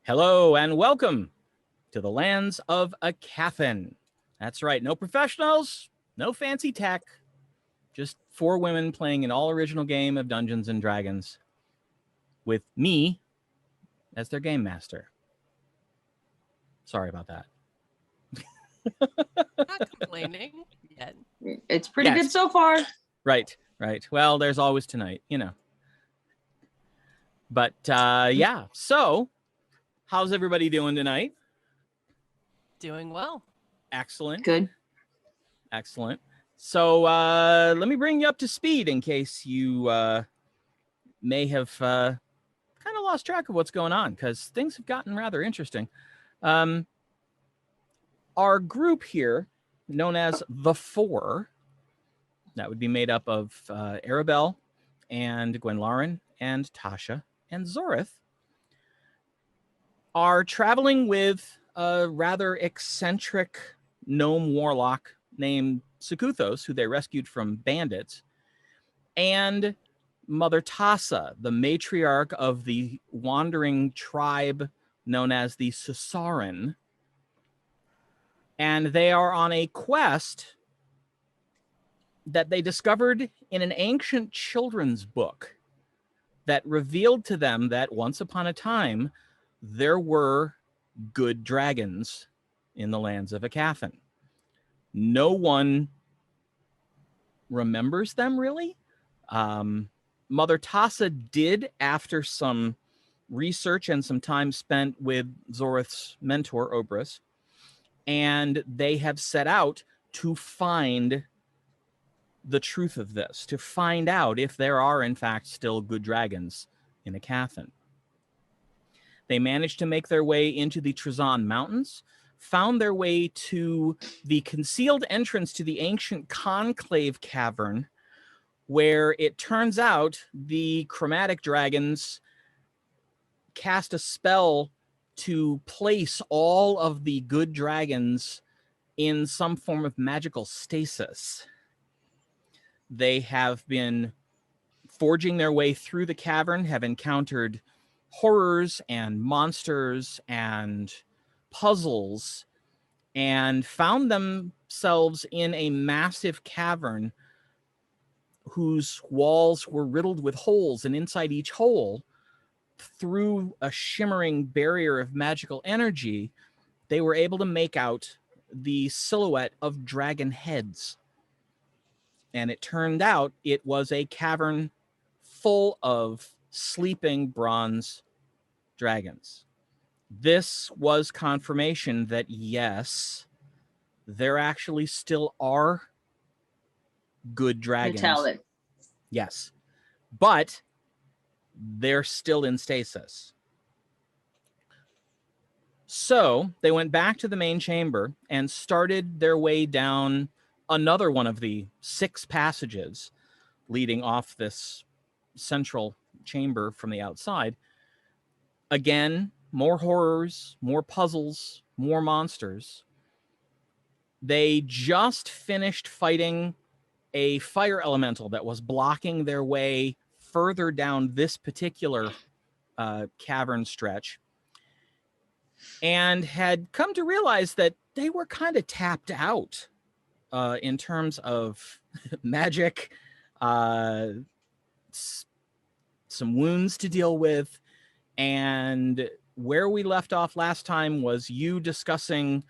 Hello and welcome to the lands of Aecathan. That's right, no professionals, no fancy tech, just 4 women playing an all-original game of Dungeons and Dragons with me as their game master. Sorry about that. Not complaining yet. It's pretty good so far. Right. Well, there's always tonight, you know. But yeah, so how's everybody doing tonight? Doing well. Excellent. Good. Excellent. So let me bring you up to speed in case you may have kind of lost track of what's going on, because things have gotten rather interesting. Our group here, known as the Four, that would be made up of Arabelle and Gwenlauren and Tasha and Zorith, are traveling with a rather eccentric gnome warlock named Sekuthos, who they rescued from bandits, and Mother Tassa, the matriarch of the wandering tribe known as the Susaran. And they are on a quest that they discovered in an ancient children's book that revealed to them that once upon a time, there were good dragons in the lands of Aecathan. No one remembers them, really. Mother Tassa did, after some research and some time spent with Zorith's mentor, Obrys, and they have set out to find the truth of this, to find out if there are, in fact, still good dragons in Aecathan. They managed to make their way into the Trazan Mountains, found their way to the concealed entrance to the ancient Conclave Cavern, where it turns out the chromatic dragons cast a spell to place all of the good dragons in some form of magical stasis. They have been forging their way through the cavern, have encountered horrors and monsters and puzzles, and found themselves in a massive cavern whose walls were riddled with holes, and inside each hole, through a shimmering barrier of magical energy, they were able to make out the silhouette of dragon heads. And it turned out it was a cavern full of sleeping bronze dragons. This was confirmation that, yes, there actually still are good dragons. Metallic. Yes. But they're still in stasis. So they went back to the main chamber and started their way down another one of the 6 passages leading off this central chamber from the outside. Again, more horrors, more puzzles, more monsters. They just finished fighting a fire elemental that was blocking their way further down this particular cavern stretch, and had come to realize that they were kind of tapped out in terms of magic, some wounds to deal with. And where we left off last time was you discussing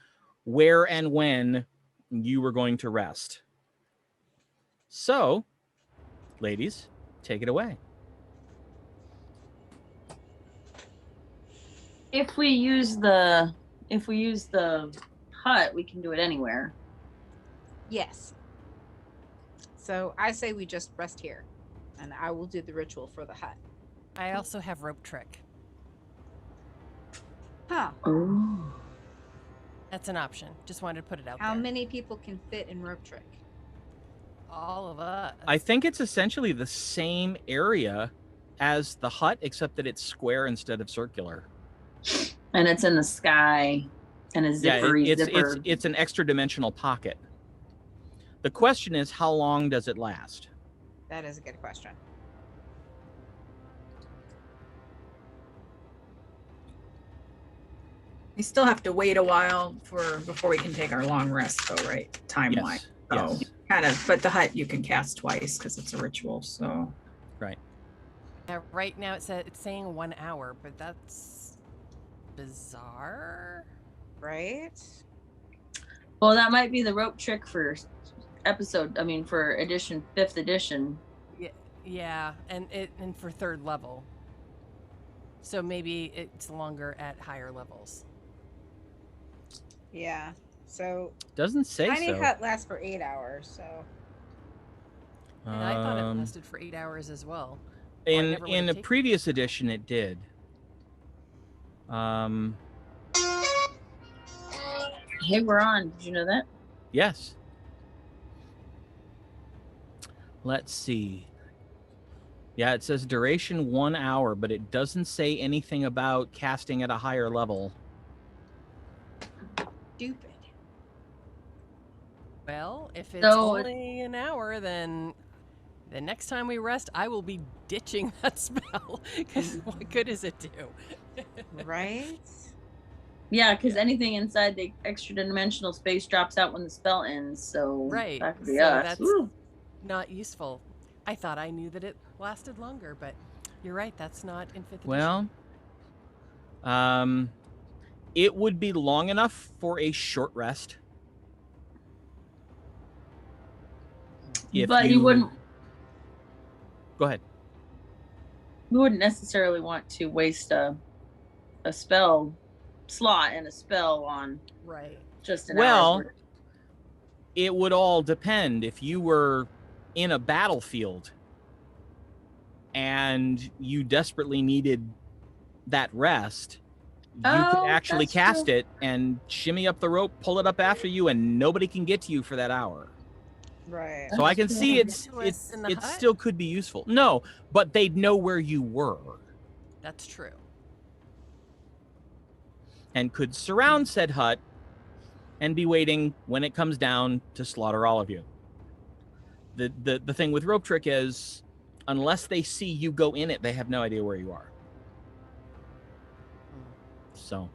where and when you were going to rest. So, ladies, take it away. If we use the hut, we can do it anywhere. Yes. So I say we just rest here, and I will do the ritual for the hut. I also have rope trick. Huh. Oh. That's an option. Just wanted to put it out How there. many people can fit in rope trick? All of us. I think it's essentially the same area as the hut, except that it's square instead of circular. And it's in the sky, and a zippery zipper. It's an extra dimensional pocket. The question is, how long does it last? That is a good question. We still have to wait a while before we can take our long rest, though, right? Time-wise. Yes. So Yes. kind of, but the hut you can cast twice because it's a ritual. So Right. Right now it's saying 1 hour, but that's bizarre. Right? Well, that might be the rope trick for for 5th edition. Yeah, and for 3rd level. So maybe it's longer at higher levels. Yeah. So Doesn't say tiny so. hut lasts for 8 hours. So And I thought it lasted for 8 hours as well. In a previous edition, it did. Hey, we're on. Did you know that? Yes. Let's see. Yeah, it says duration 1 hour, but it doesn't say anything about casting at a higher level. stupid. Well, if it's only an hour, then the next time we rest, I will be ditching that spell. Because what good does it do? Right? Yeah, because anything inside the extra dimensional space drops out when the spell ends. So that could be us. That's Woo. not useful. I thought I knew that it lasted longer, but you're right. That's not in 5th edition. Well, it would be long enough for a short rest. But you wouldn't. Go ahead. You wouldn't necessarily want to waste a spell slot and a spell on just an hour. It would all depend. If you were in a battlefield and you desperately needed that rest, you could actually cast it and shimmy up the rope, pull it up after you, and nobody can get to you for that hour. Right. So I can see it still could be useful. No, but they'd know where you were. That's true. And could surround said hut and be waiting when it comes down to slaughter all of you. The thing with rope trick is, unless they see you go in it, they have no idea where you are. So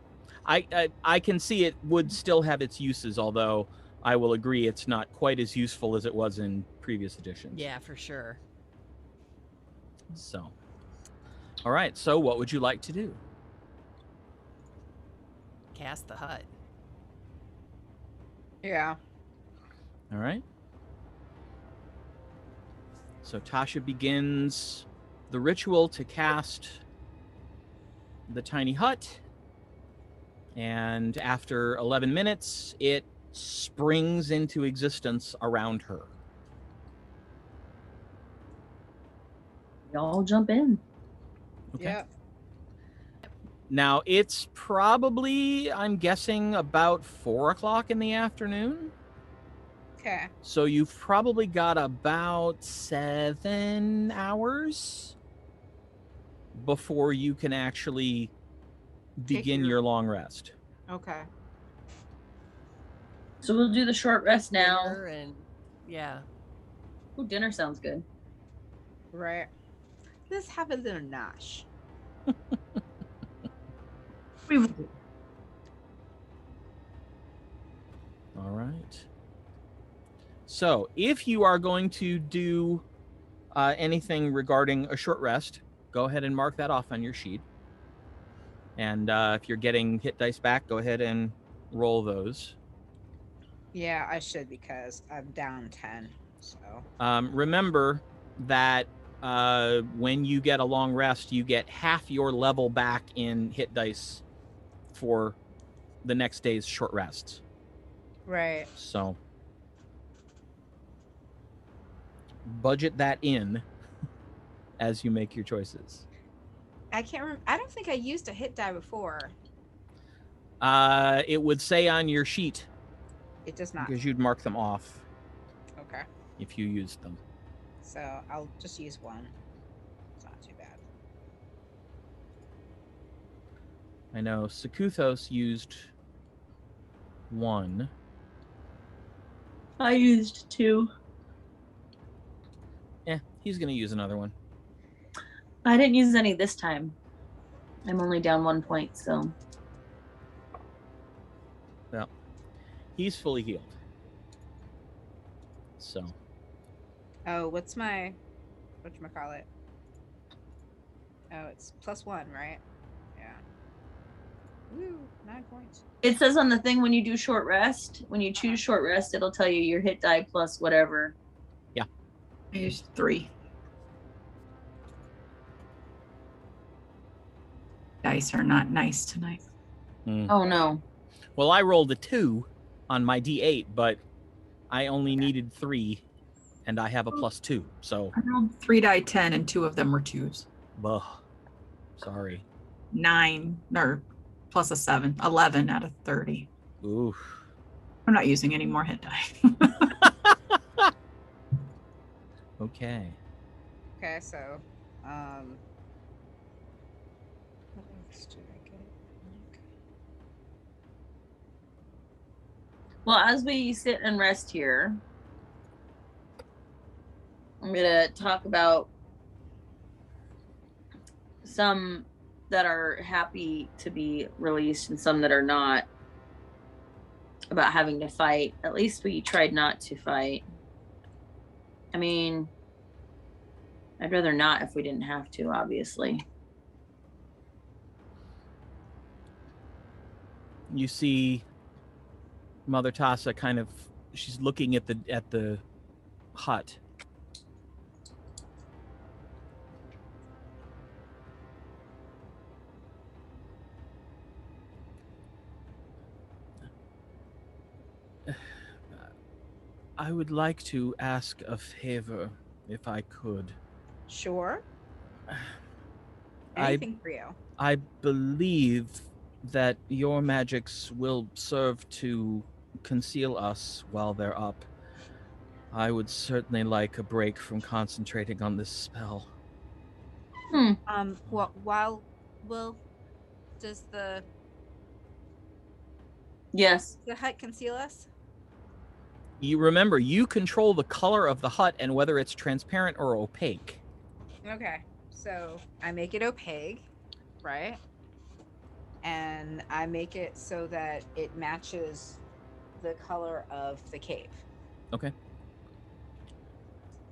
I can see it would still have its uses, although I will agree it's not quite as useful as it was in previous editions. Yeah, for sure. So, all right. So what would you like to do? Cast the hut. Yeah. All right. So Tasha begins the ritual to cast the tiny hut. And after 11 minutes, it springs into existence around her. Y'all jump in. Okay. Yep. Now, it's probably, I'm guessing, about 4 o'clock in the afternoon. Okay. So you've probably got about 7 hours before you can actually begin your long rest. Okay. So we'll do the short rest now. And yeah. Ooh, dinner sounds good. Right. Let's have a little nosh. All right. So if you are going to do anything regarding a short rest, go ahead and mark that off on your sheet. And if you're getting hit dice back, go ahead and roll those. Yeah, I should because I'm down 10. So remember that when you get a long rest, you get half your level back in hit dice for the next day's short rests. right. So budget that in as you make your choices. I can't remember. I don't think I used a hit die before. It would say on your sheet. It does not. Because you'd mark them off. Okay. If you used them. So I'll just use one. It's not too bad. I know Sakuthos used 1. I used 2. Yeah, he's going to use another one. I didn't use any this time. I'm only down 1 point, so. He's fully healed. So. Oh, whatchamacallit? Oh, it's +1, right? Yeah. Woo, 9 points. It says on the thing when you do short rest, when you choose short rest, it'll tell you your hit die plus whatever. Yeah. I used 3. Dice are not nice tonight. Oh no. Well, I rolled a 2 on my D8, but I only needed 3, and I have a +2. So I rolled 3 die 10, and 2 of them were 2s. Ugh. Sorry. 9 or plus a 7, 11 out of 30. Oof. I'm not using any more hit die. Okay. Okay, so, what else did I get? Okay. Well, as we sit and rest here, I'm gonna talk about some that are happy to be released and some that are not, about having to fight. At least we tried not to fight. I mean, I'd rather not if we didn't have to, obviously. You see Mother Tassa kind of, she's looking at the hut. I would like to ask a favor, if I could. Sure. I Anything for you. I believe that your magics will serve to conceal us while they're up. I would certainly like a break from concentrating on this spell. Does the Yes. hut conceal us? You remember, you control the color of the hut and whether it's transparent or opaque. Okay, so I make it opaque, right? And I make it so that it matches the color of the cave. Okay.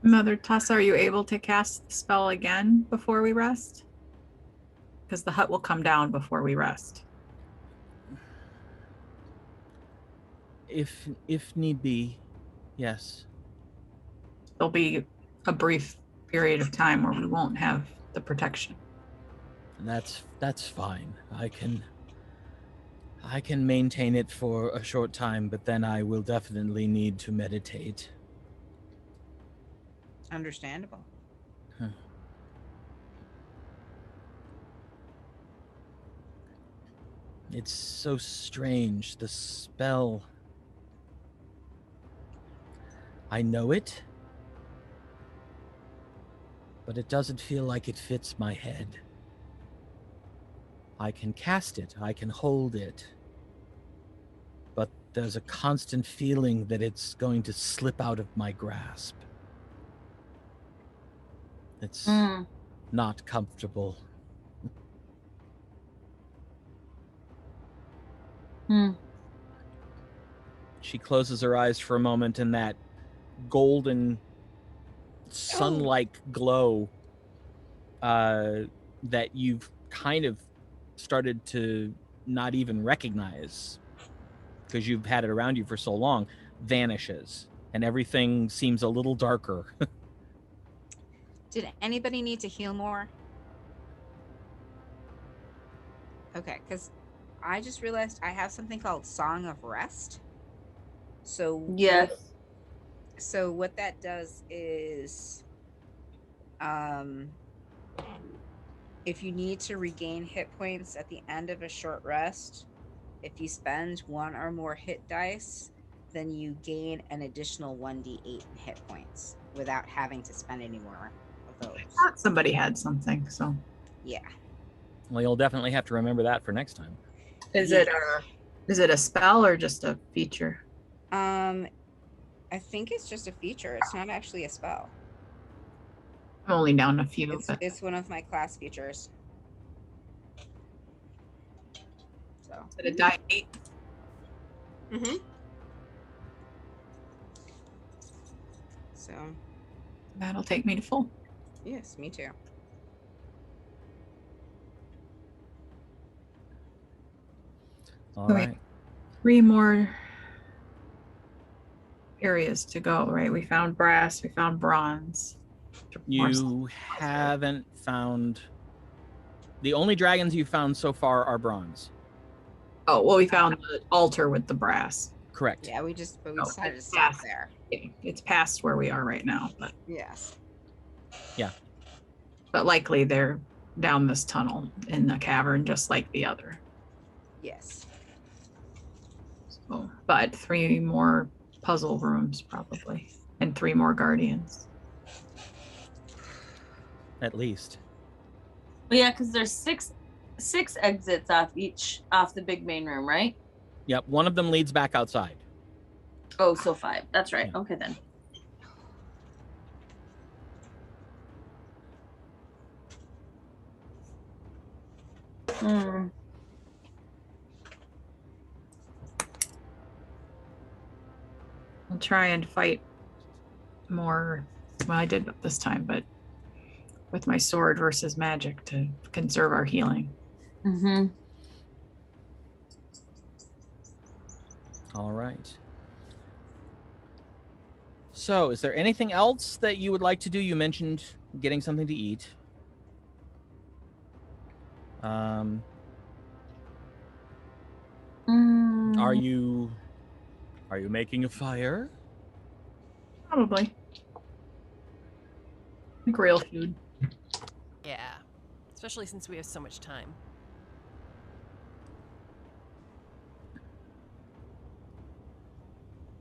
Mother Tassa, are you able to cast the spell again before we rest? Because the hut will come down before we rest. If need be, yes. There'll be a brief period of time where we won't have the protection. That's fine. I can maintain it for a short time, but then I will definitely need to meditate. Understandable. Huh. It's so strange, the spell. I know it, but it doesn't feel like it fits my head. I can cast it, I can hold it, but there's a constant feeling that it's going to slip out of my grasp. It's not comfortable. She closes her eyes for a moment, and that golden sun-like glow that you've kind of started to not even recognize because you've had it around you for so long, vanishes, and everything seems a little darker. Did anybody need to heal more? Okay, because I just realized I have something called Song of Rest. So yes. So what that does is, if you need to regain hit points at the end of a short rest, if you spend 1 or more hit dice, then you gain an additional 1d8 in hit points without having to spend any more of those. I thought somebody had something, so. Yeah. Well, you'll definitely have to remember that for next time. Is it a spell or just a feature? I think it's just a feature. It's not actually a spell. I'm only down a few. It's one of my class features. So. Is it a die 8? Mm-hmm. So, That'll take me to full. yes, me too. All Okay. right. 3 more areas to go, right? We found brass, we found bronze. You haven't found... The only dragons you found so far are bronze. Oh, well, we found the altar with the brass. Correct. Yeah, we decided to it's stop past. there. Yeah, it's past where we are right now, but Yes. likely they're down this tunnel in the cavern, just like the other. Yes. So, but 3 more puzzle rooms probably, and 3 more guardians. At least. But yeah, because there's six exits off the big main room, right? Yep. One of them leads back outside. Oh, so 5. That's right. Yeah. Okay then. Hmm. I'll try and fight more. Well, I did this time, but with my sword versus magic to conserve our healing. Mm-hmm. All right. So, is there anything else that you would like to do? You mentioned getting something to eat. Are you making a fire? Probably. Like real food. Yeah. Especially since we have so much time.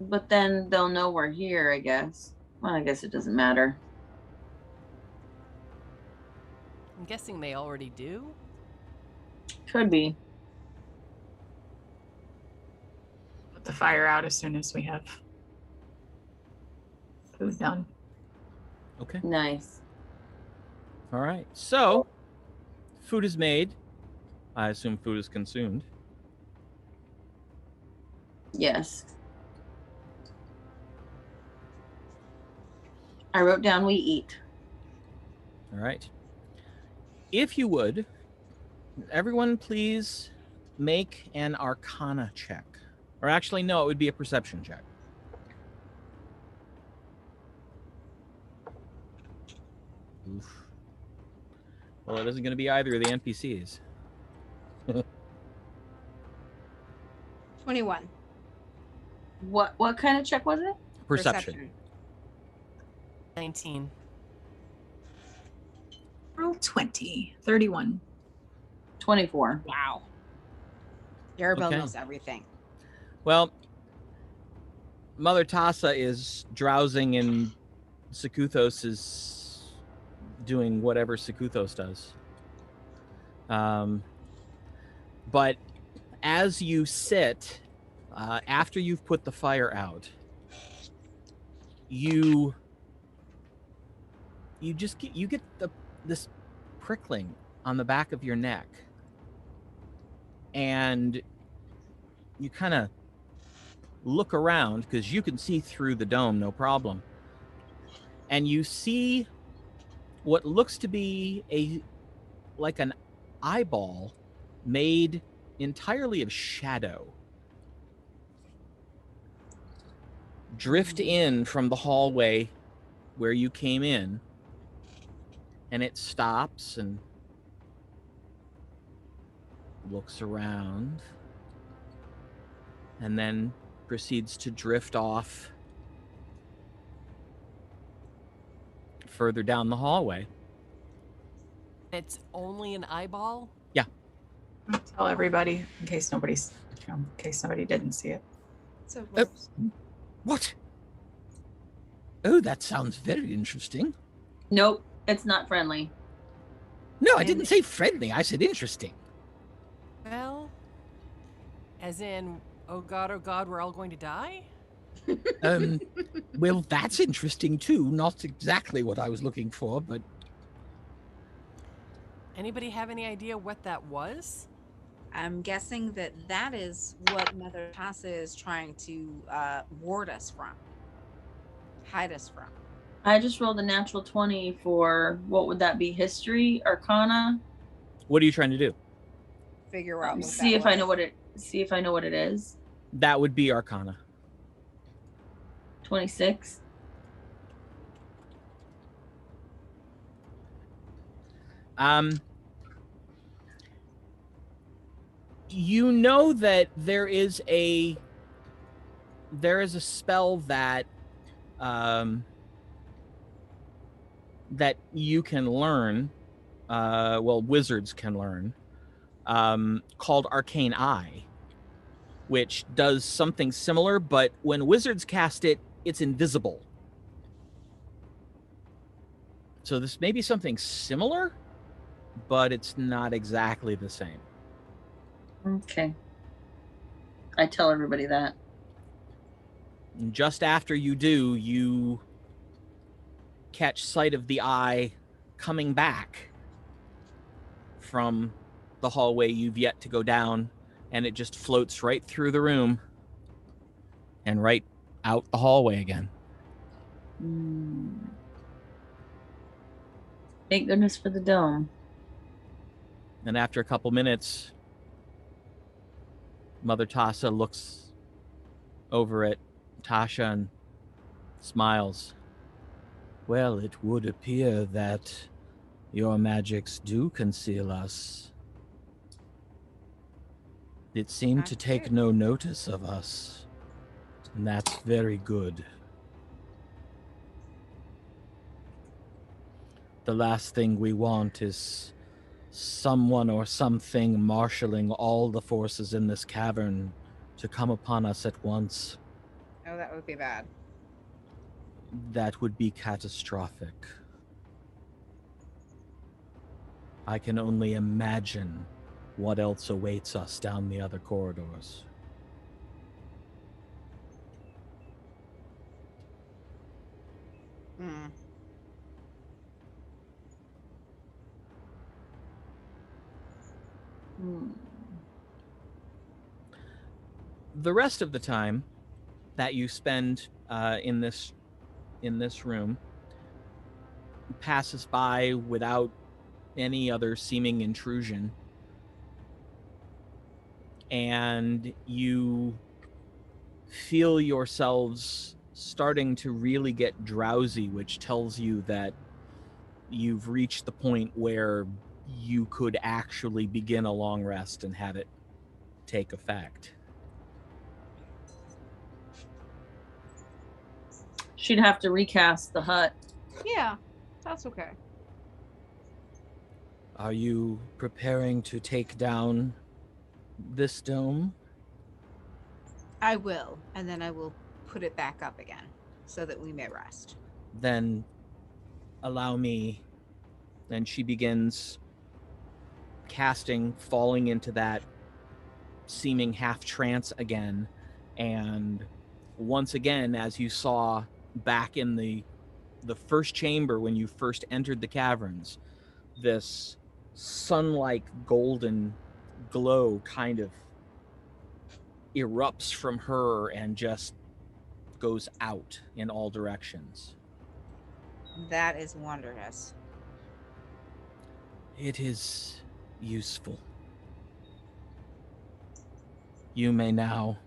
But then they'll know we're here, I guess. Well, I guess it doesn't matter. I'm guessing they already do. Could be. Put the fire out as soon as we have food done. Okay. Nice. All right. So, food is made. I assume food is consumed. Yes. I wrote down we eat. All right. If you would, everyone please make an Arcana check. Or actually, no, it would be a perception check. Oof. Well, it isn't going to be either of the NPCs. 21. What kind of check was it? Perception. 19. Roll 20. 31. 24. Wow. Venerable Okay. knows everything. Well, Mother Tassa is drowsing and Sekuthos is doing whatever Sekuthos does. But as you sit, after you've put the fire out, you get this prickling on the back of your neck, and you kind of look around because you can see through the dome, no problem, and you see what looks to be like an eyeball made entirely of shadow drift in from the hallway where you came in, and it stops and looks around and then proceeds to drift off further down the hallway. It's only an eyeball? Yeah. I'll tell everybody in case somebody didn't see it. So What? Oh, that sounds very interesting. Nope, it's not friendly. No, I didn't say friendly. I said interesting. Well, as in, oh god, we're all going to die? Well, that's interesting too. Not exactly what I was looking for, but Anybody have any idea what that was? I'm guessing that is what Mother Tassa is trying to ward us from, hide us from. I just rolled a natural 20 for, what would that be? History, Arcana? What are you trying to do? Figure out what See that if I was. know what it. See if I know what it is. That would be Arcana. 26. You know that there is a spell that that you can learn, well, wizards can learn, called Arcane Eye, which does something similar, but when wizards cast it, it's invisible. So this may be something similar, but it's not exactly the same. Okay. I tell everybody that. And just after you do, you catch sight of the eye coming back from the hallway you've yet to go down, and it just floats right through the room and right out the hallway again. Thank goodness for the dome. And after a couple minutes, Mother Tassa looks over at Tasha and smiles. Well, it would appear that your magics do conceal us. It seemed to take no notice of us, and that's very good. The last thing we want is someone or something marshaling all the forces in this cavern to come upon us at once. Oh, that would be bad. That would be catastrophic. I can only imagine what else awaits us down the other corridors. The rest of the time that you spend in this room passes by without any other seeming intrusion, and you feel yourselves starting to really get drowsy, which tells you that you've reached the point where you could actually begin a long rest and have it take effect. She'd have to recast the hut. Yeah, that's okay. Are you preparing to take down this dome? I will, and then I will put it back up again so that we may rest. Then allow me. And she begins casting, falling into that seeming half trance again. And once again, as you saw back in the first chamber when you first entered the caverns, this sun-like golden glow kind of erupts from her and just goes out in all directions. That is wondrous. It is useful. You may now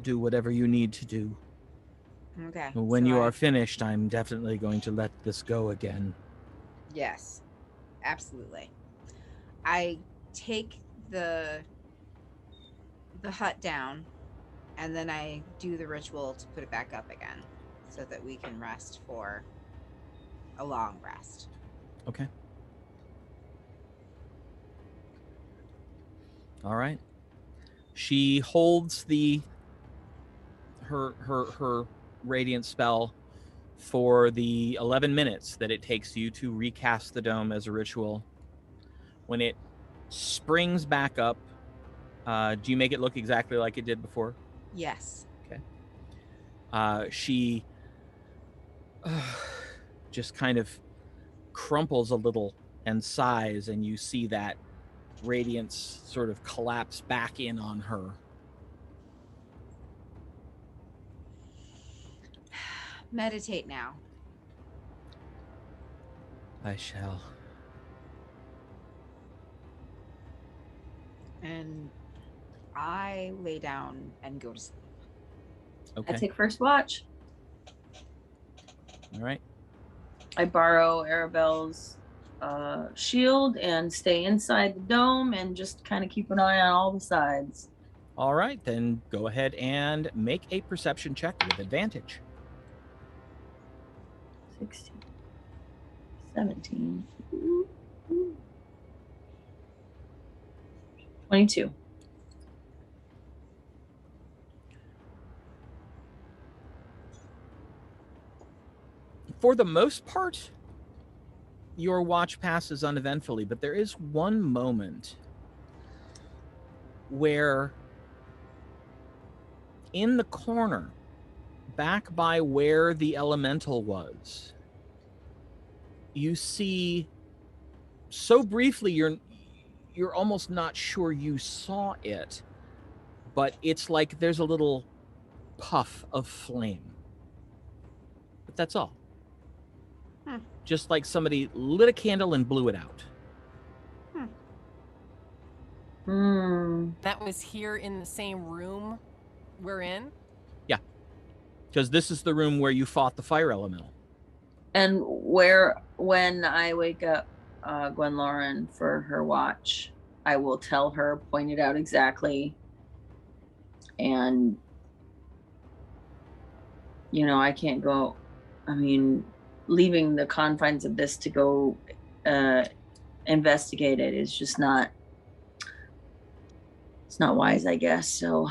do whatever you need to do. Okay. When you are finished, I'm definitely going to let this go again. Yes, absolutely. I take the hut down, and then I do the ritual to put it back up again so that we can rest for a long rest. Okay. All right. She holds her radiant spell for the 11 minutes that it takes you to recast the dome as a ritual. When it springs back up, do you make it look exactly like it did before? Yes. Okay. She just kind of crumples a little and sighs, and you see that radiance sort of collapse back in on her. Meditate now. I shall. And I lay down and go to sleep. Okay. I take first watch. All right. I borrow Arabelle's shield and stay inside the dome and just kind of keep an eye on all the sides. All right, then go ahead and make a perception check with advantage. 16, 17, 22. For the most part, your watch passes uneventfully, but there is one moment where in the corner, back by where the elemental was, you see, so briefly you're almost not sure you saw it, but it's like there's a little puff of flame. But that's all. Just like somebody lit a candle and blew it out. That was here in the same room we're in? Yeah. Because this is the room where you fought the fire elemental. And when I wake up Gwen Lauren for her watch, I will tell her, point it out exactly. And, I can't go, leaving the confines of this to go investigate it is just not, it's not wise, I guess. So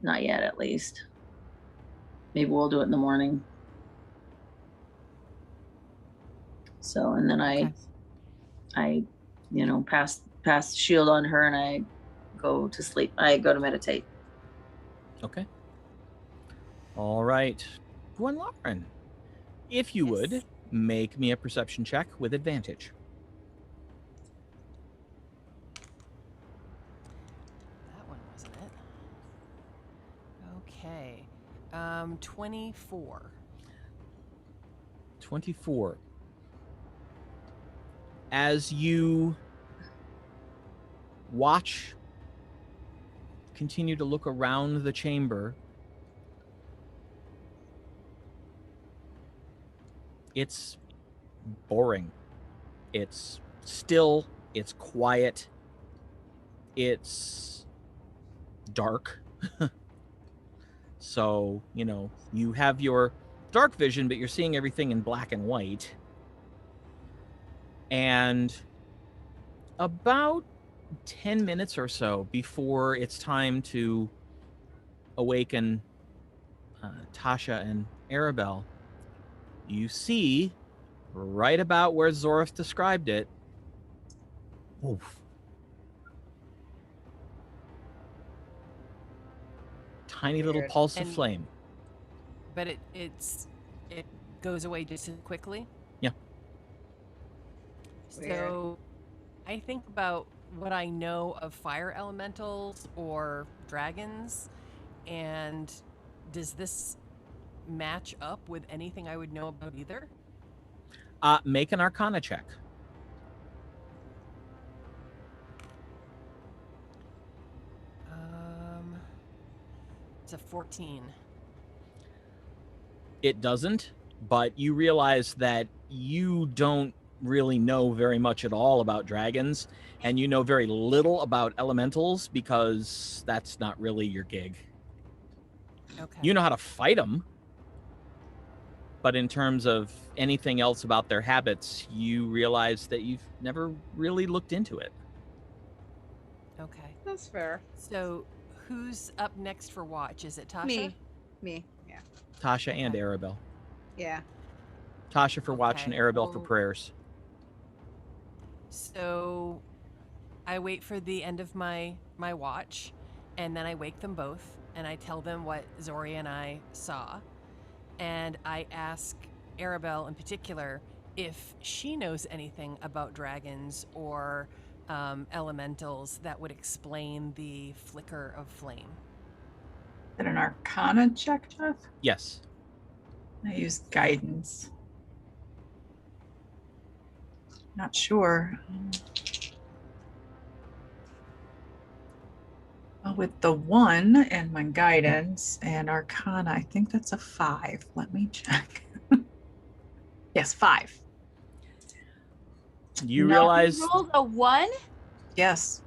not yet, at least. Maybe we'll do it in the morning. So, and then I pass the shield on her and I go to sleep. I go to meditate. Okay. All right. Gwen Lauren, if you would, make me a perception check with advantage. That one wasn't it. Okay. 24. 24. As you watch, continue to look around the chamber, it's boring. It's still, it's quiet, it's dark. So, you have your dark vision, but you're seeing everything in black and white. And about 10 minutes or so before it's time to awaken Tasha and Arabelle, you see, right about where Zorith described it, oof, tiny little pulse of flame. But it goes away just as quickly? Yeah. So I think about what I know of fire elementals or dragons, and does this match up with anything I would know about either? Make an Arcana check. It's a 14. It doesn't, but you realize that you don't really know very much at all about dragons, and you know very little about elementals because that's not really your gig. Okay. You know how to fight them, but in terms of anything else about their habits, you realize that you've never really looked into it. Okay. That's fair. So who's up next for watch? Is it Tasha? Me. Yeah. Tasha and Arabelle. Yeah. Tasha for watch and Okay, Arabelle for well- prayers. So I wait for the end of my watch, and then I wake them both, and I tell them what Zori and I saw. And I ask Arabelle in particular if she knows anything about dragons or elementals that would explain the flicker of flame. Is that an Arcana check, Jeff? Yes. I use guidance. Not sure. Well, with the 1 and my guidance and Arcana, I think that's a 5. Let me check. Yes, 5. You No. realize, You rolled a 1? Yes.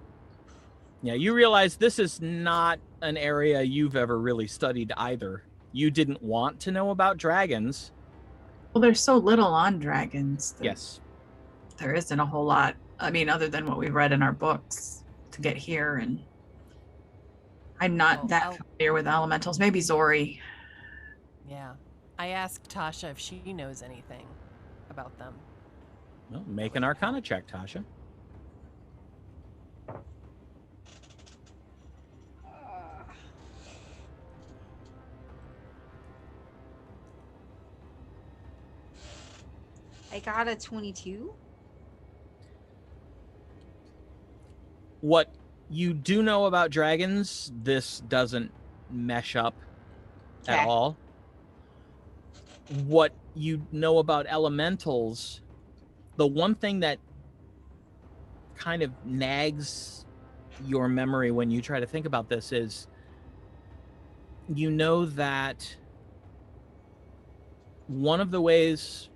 yeah, you realize this is not an area you've ever really studied either. You didn't want to know about dragons. Well, there's so little on dragons that Yes. there isn't a whole lot. I mean, other than what we've read in our books to get here, and I'm not that familiar with elementals. Maybe Zori. Yeah. I asked Tasha if she knows anything about them. Well, make an Arcana check, Tasha. I got a 22. What you do know about dragons, this doesn't mesh up at Okay. all. What you know about elementals, the one thing that kind of nags your memory when you try to think about this is you know that one of the ways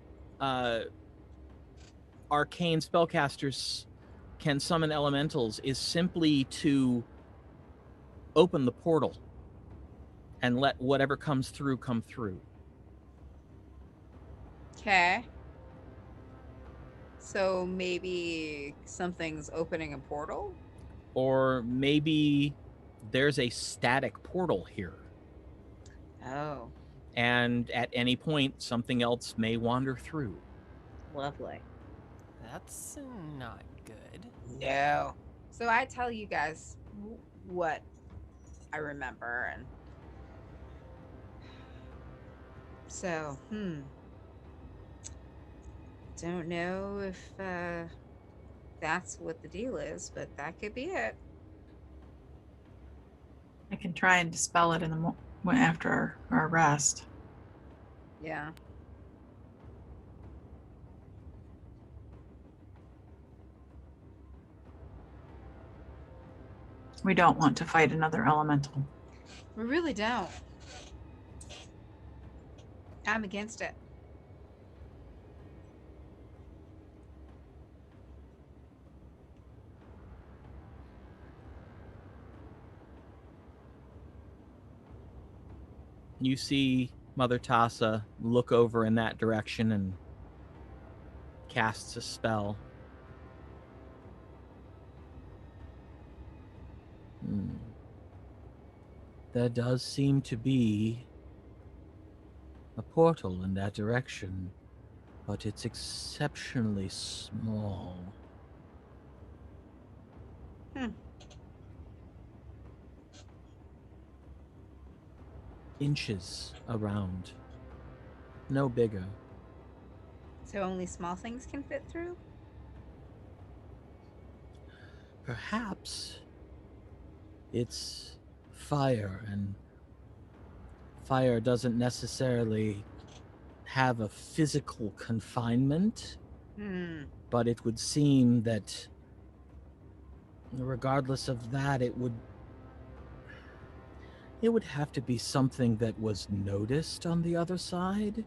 arcane spellcasters can summon elementals is simply to open the portal and let whatever comes through come through. Okay. So maybe something's opening a portal? Or maybe there's a static portal here, Oh, and at any point something else may wander through. lovely. That's not good. No. So I tell you guys what I remember, and so don't know if that's what the deal is, but that could be it. I can try and dispel it in the after our rest. Yeah. We don't want to fight another elemental. We really don't. I'm against it. You see Mother Tassa look over in that direction and casts a spell. There does seem to be a portal in that direction, but it's exceptionally small. Inches around. No bigger. So only small things can fit through? Perhaps it's fire, and fire doesn't necessarily have a physical confinement, but it would seem that regardless of that, it would have to be something that was noticed on the other side,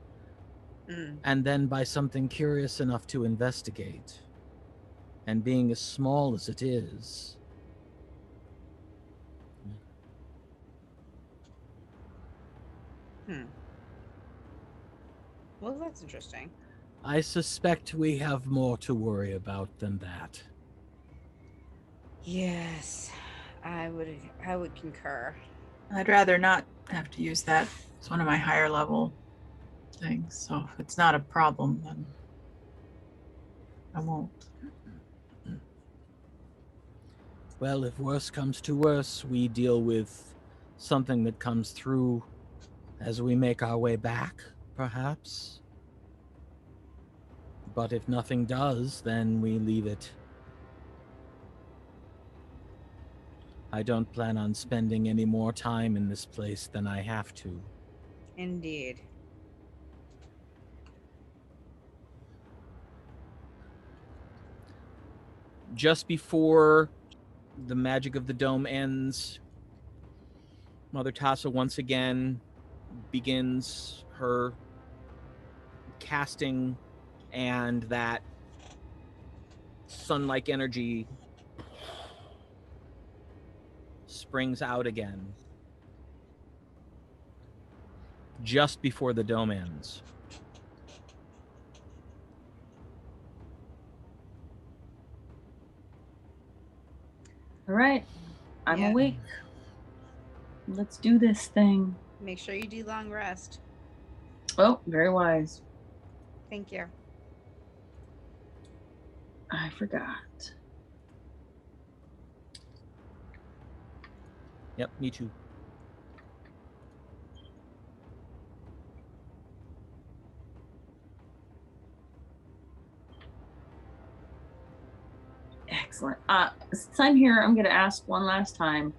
and then by something curious enough to investigate. And being as small as it is, Well, that's interesting. I suspect we have more to worry about than that. Yes, I would concur. I'd rather not have to use that. It's one of my higher level things. So if it's not a problem, then I won't. Well, if worse comes to worse, we deal with something that comes through as we make our way back, perhaps. But if nothing does, then we leave it. I don't plan on spending any more time in this place than I have to. Indeed. just before the magic of the dome ends, Mother Tassa once again begins her casting, and that sun-like energy springs out again just before the dome ends. All right. I'm Yeah. awake. Let's do this thing. Make sure you do long rest. Oh, very wise. Thank you. I forgot. Yep, me too. Excellent. Since I'm here, I'm going to ask one last time.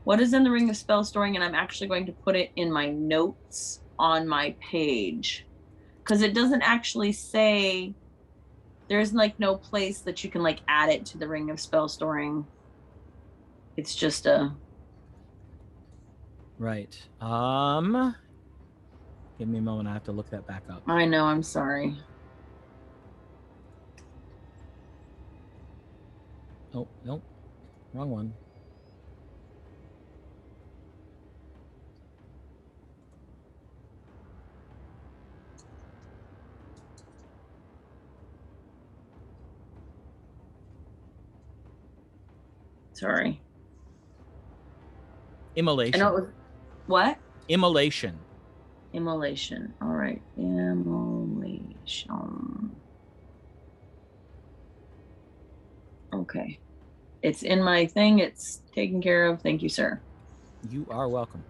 What is in the Ring of Spell Storing? And I'm actually going to put it in my notes on my page. Because it doesn't actually say... There's like no place that you can like add it to the Ring of Spell Storing. It's just a... Right. Give me a moment. I have to look that back up. I know, I'm sorry. Oh, nope. Wrong one. Sorry. Immolation. I know it was... What? Immolation. Immolation. All right. Immolation. Okay. It's in my thing. It's taken care of. Thank you, sir. You are welcome.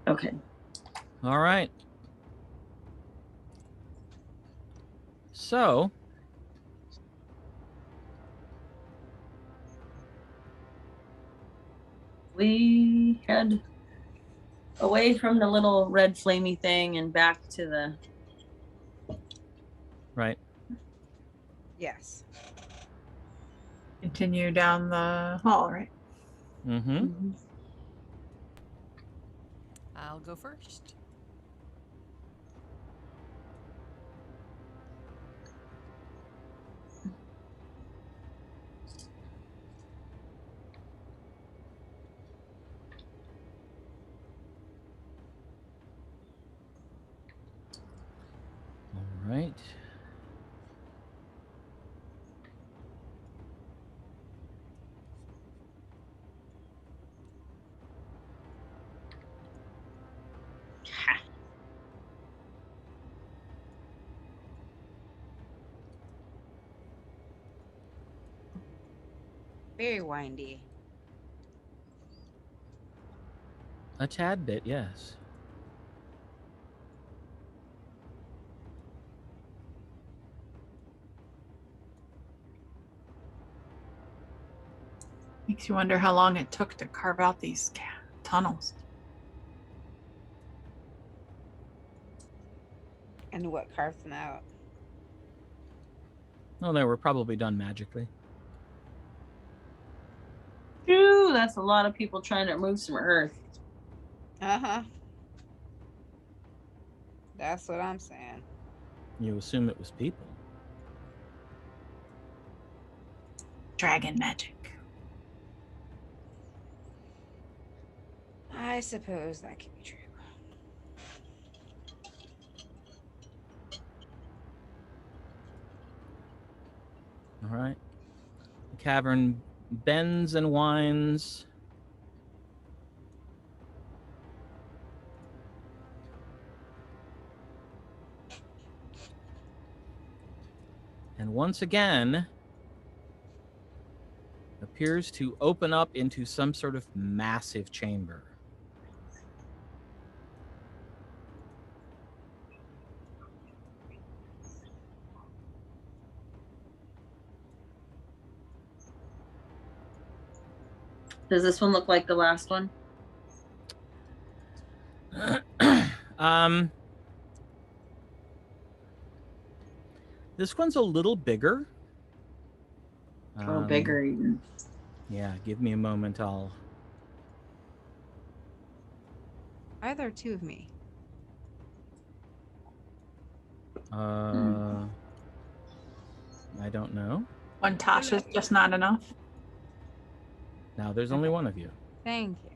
Okay. All right. So, We head away from the little red flamey thing and back to the... right. Yes. Continue down the hall, right? Mm-hmm. I'll go first. All right. Very windy. A tad bit, yes. Makes you wonder how long it took to carve out these tunnels. And what carved them out? Well, they were probably done magically. Ooh, that's a lot of people trying to remove some earth. Uh-huh. That's what I'm saying. You assume it was people. Dragon magic. I suppose that could be true. All right. The cavern bends and winds. And once again, appears to open up into some sort of massive chamber. Does this one look like the last one? This one's a little bigger. Grow bigger even. Yeah, give me a moment. Why are there two of me? I don't know. One Tasha's just not enough. Now there's only Okay. one of you. Thank you.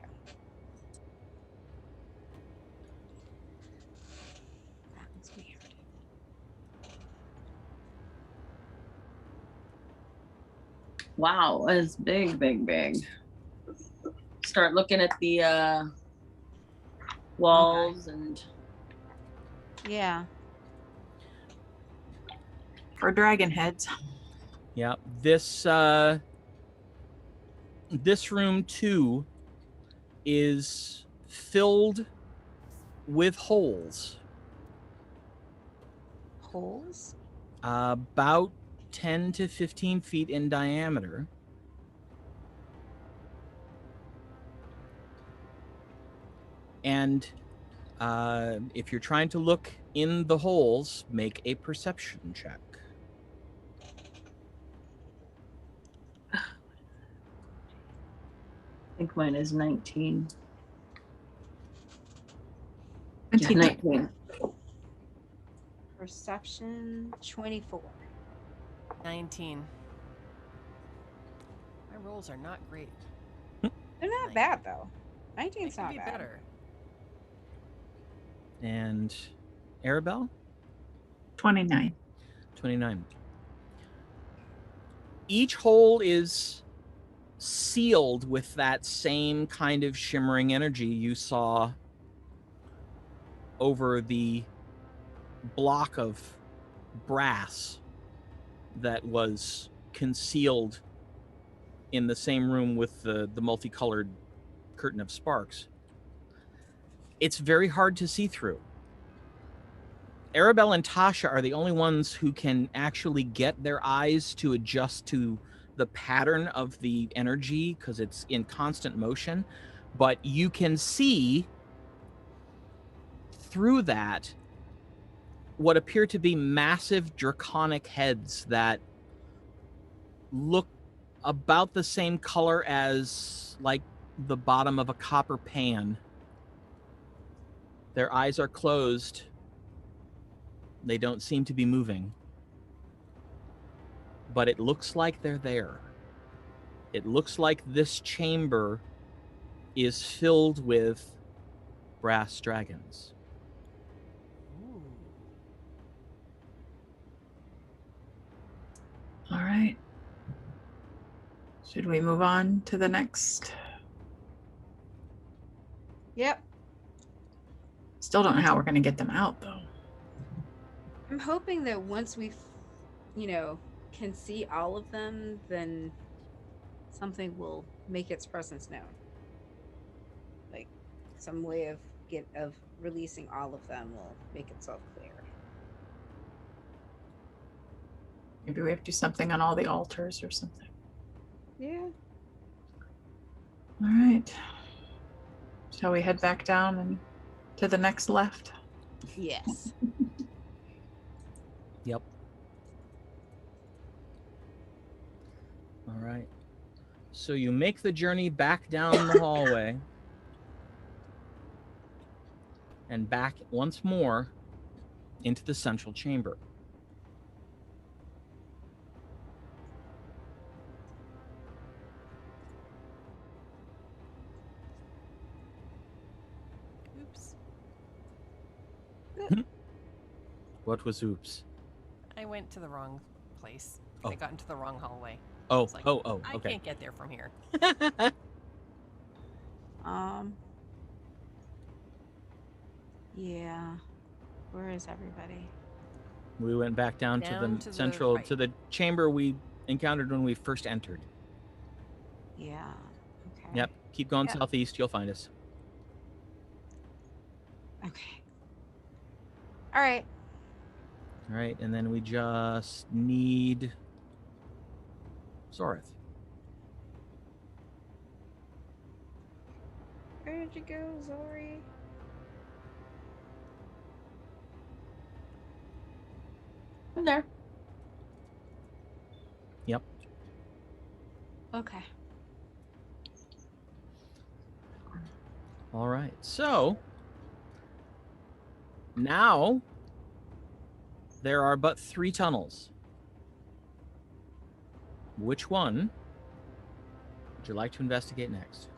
That was weird. Wow, it's big, big, big. Start looking at the walls and Yeah. For dragon heads. Yeah, this room too is filled with holes, Holes? about 10 to 15 feet in diameter. And if you're trying to look in the holes, make a perception check. I think mine is 19. Yeah, 19. Perception 24. 19. My rolls are not great. They're not bad though. 19's They could not be bad. better. And Arabelle? 29. 29. Each hole is sealed with that same kind of shimmering energy you saw over the block of brass that was concealed in the same room with the multicolored curtain of sparks. It's very hard to see through. Arabelle and Tasha are the only ones who can actually get their eyes to adjust to the pattern of the energy because it's in constant motion. But you can see through that what appear to be massive draconic heads that look about the same color as like the bottom of a copper pan. Their eyes are closed. They don't seem to be moving. But it looks like they're there. It looks like this chamber is filled with brass dragons. Ooh. All right. Should we move on to the next? Yep. Still don't know how we're going to get them out, though. I'm hoping that once we, can see all of them, then something will make its presence known. Like some way of releasing all of them will make itself clear. Maybe we have to do something on all the altars or something. Yeah. All right. Shall we head back down and to the next left? Yes. Yep. All right. So you make the journey back down the hallway and back once more into the central chamber. Oops. What was oops? I went to the wrong place. Oh. I got into the wrong hallway. Oh, It's like, okay. I can't get there from here. Yeah. Where is everybody? We went back down to Down the to the central, right. to the chamber we encountered when we first entered. Yeah. Okay. Yep. Keep going Yep. southeast. You'll find us. Okay. All right. All right. And then we just need Zorith. Where did you go, Zori? I'm there. Yep. Okay. All right. So now there are but 3 tunnels. Which one would you like to investigate next?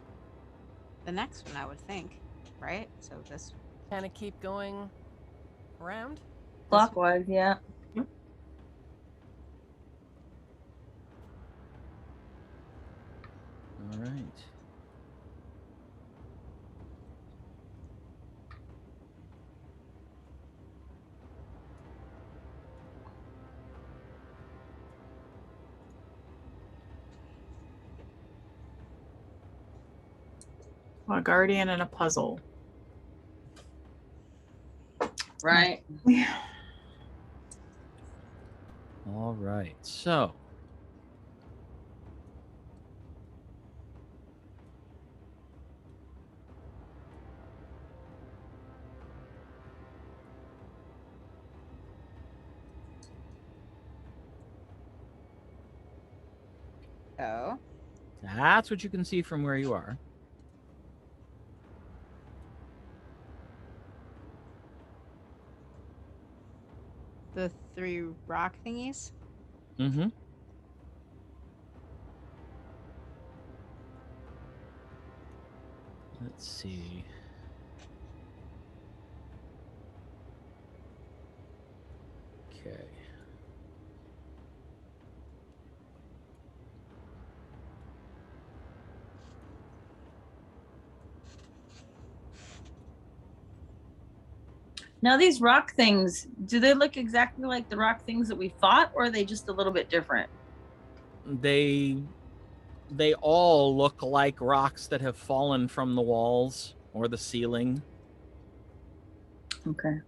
The next one, I would think, right? So this. Kind of keep going around. Clockwise, yeah. All right. A guardian and a puzzle. Right. Yeah. All right. So Oh. that's what you can see from where you are. The 3 rock thingies. Mm-hmm. Let's see. Okay. Now these rock things, do they look exactly like the rock things that we fought, or are they just a little bit different? They all look like rocks that have fallen from the walls or the ceiling. Okay.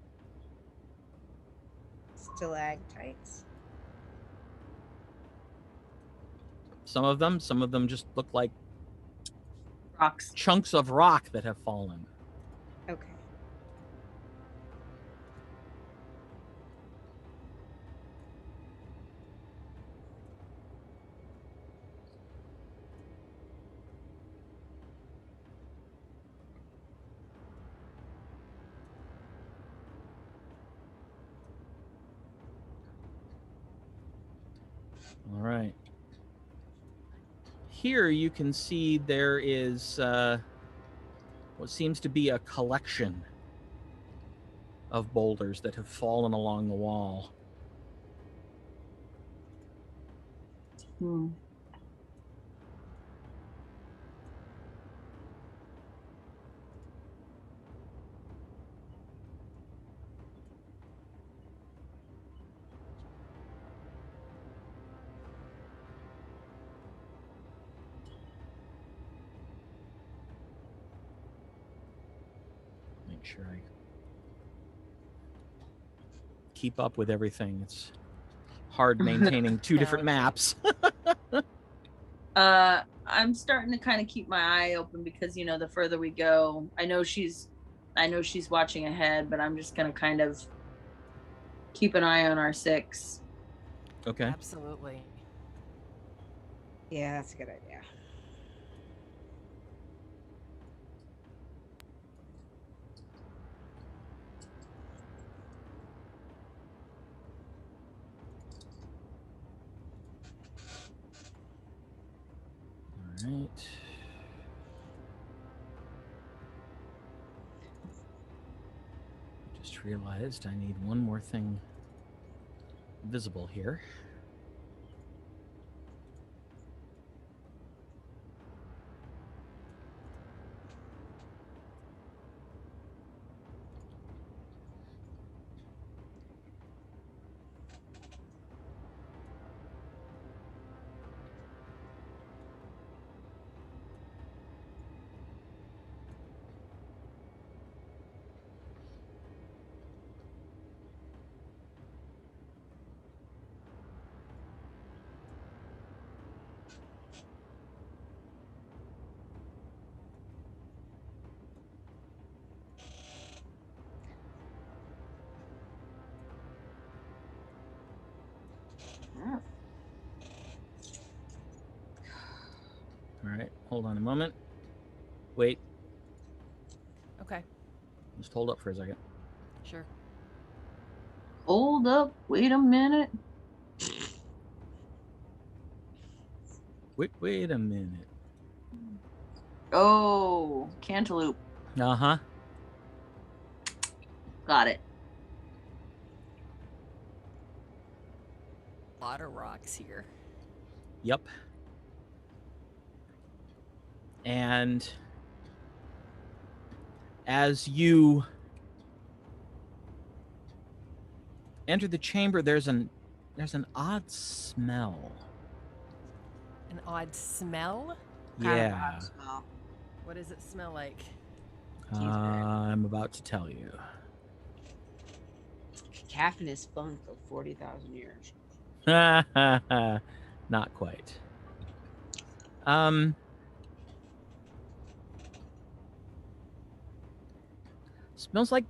Stalactites. Some of them just look like Rocks. chunks of rock that have fallen. Okay. All right. Here you can see there is what seems to be a collection of boulders that have fallen along the wall. Hmm. Make sure I keep up with everything. It's hard maintaining 2 different Challenging. maps. I'm starting to kind of keep my eye open because the further we go, I know she's watching ahead, but I'm just gonna kind of keep an eye on our 6. Okay. Absolutely. Yeah, that's a good idea. All right. Just realized I need one more thing visible here. right, hold on a moment. Wait, Okay, just hold up for a second. sure. Hold up. Wait a minute. Wait a minute. Oh, cantaloupe. Uh-huh. Got it. A lot of rocks here. Yep. And as you enter the chamber, there's an odd smell. An odd smell? Kind of Yeah. odd smell. What does it smell like? I'm about to tell you. Caffeine funk of 40,000 years. Not quite. Smells like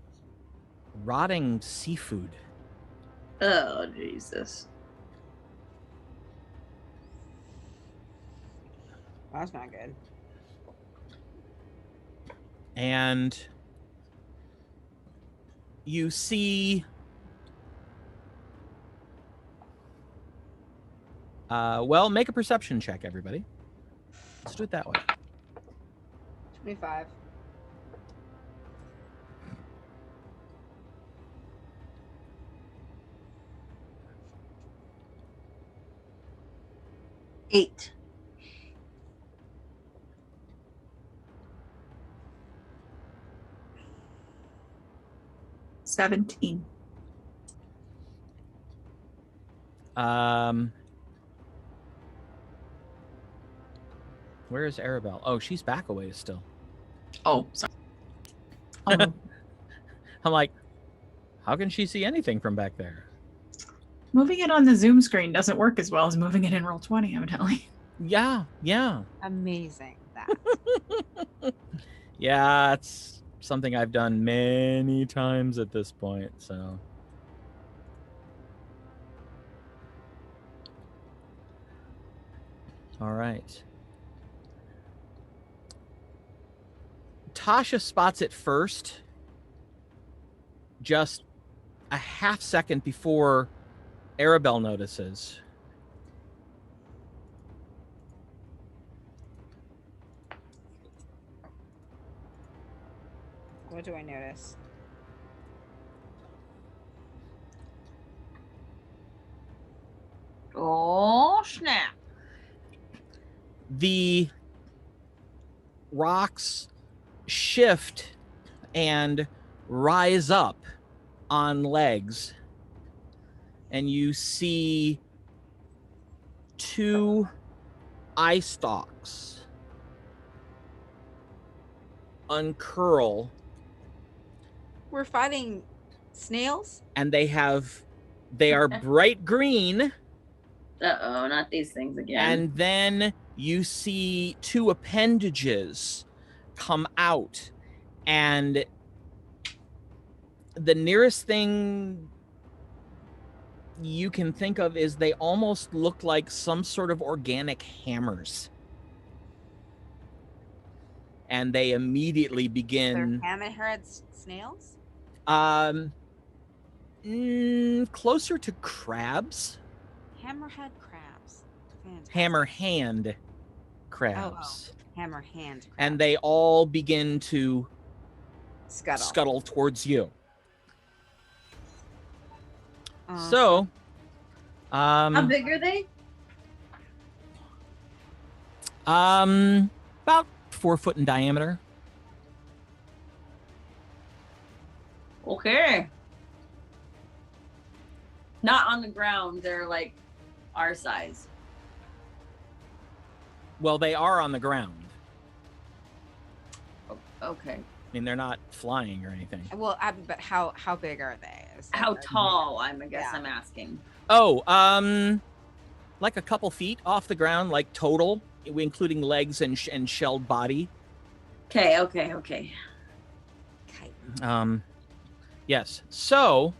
rotting seafood. Oh, Jesus. That's not good. And you see well, make a perception check, everybody. Let's do it that way. 25. Eight. $17. Where is Arabelle? Oh, she's back a ways still. Oh, sorry. Oh, I'm like, how can she see anything from back there? moving it on the Zoom screen doesn't work as well as moving it in Roll20, evidently. Yeah. Amazing. That. Yeah, it's something I've done many times at this point, so. All right. Tasha spots it first, just a half second before Arabelle notices. What do I notice? Oh, snap. The rocks shift and rise up on legs, and you see two eye stalks uncurl, We're fighting snails? and they are bright green. Uh-oh, not these things again. And then you see two appendages come out, and the nearest thing you can think of is they almost look like some sort of organic hammers. And they immediately begin They're hammerhead snails? Closer to crabs. Hammerhead crabs. Fantastic. Hammer hand crabs. Hammer hand crabs. And they all begin to scuttle towards you. So, how big are they? About 4 foot in diameter. Okay. Not on the ground. They're like our size. Well, they are on the ground. Okay. I mean, they're not flying or anything. Well, but how big are they? How tall? I'm asking. Oh, like a couple feet off the ground, like total, including legs and shelled body. Okay. Yes. So,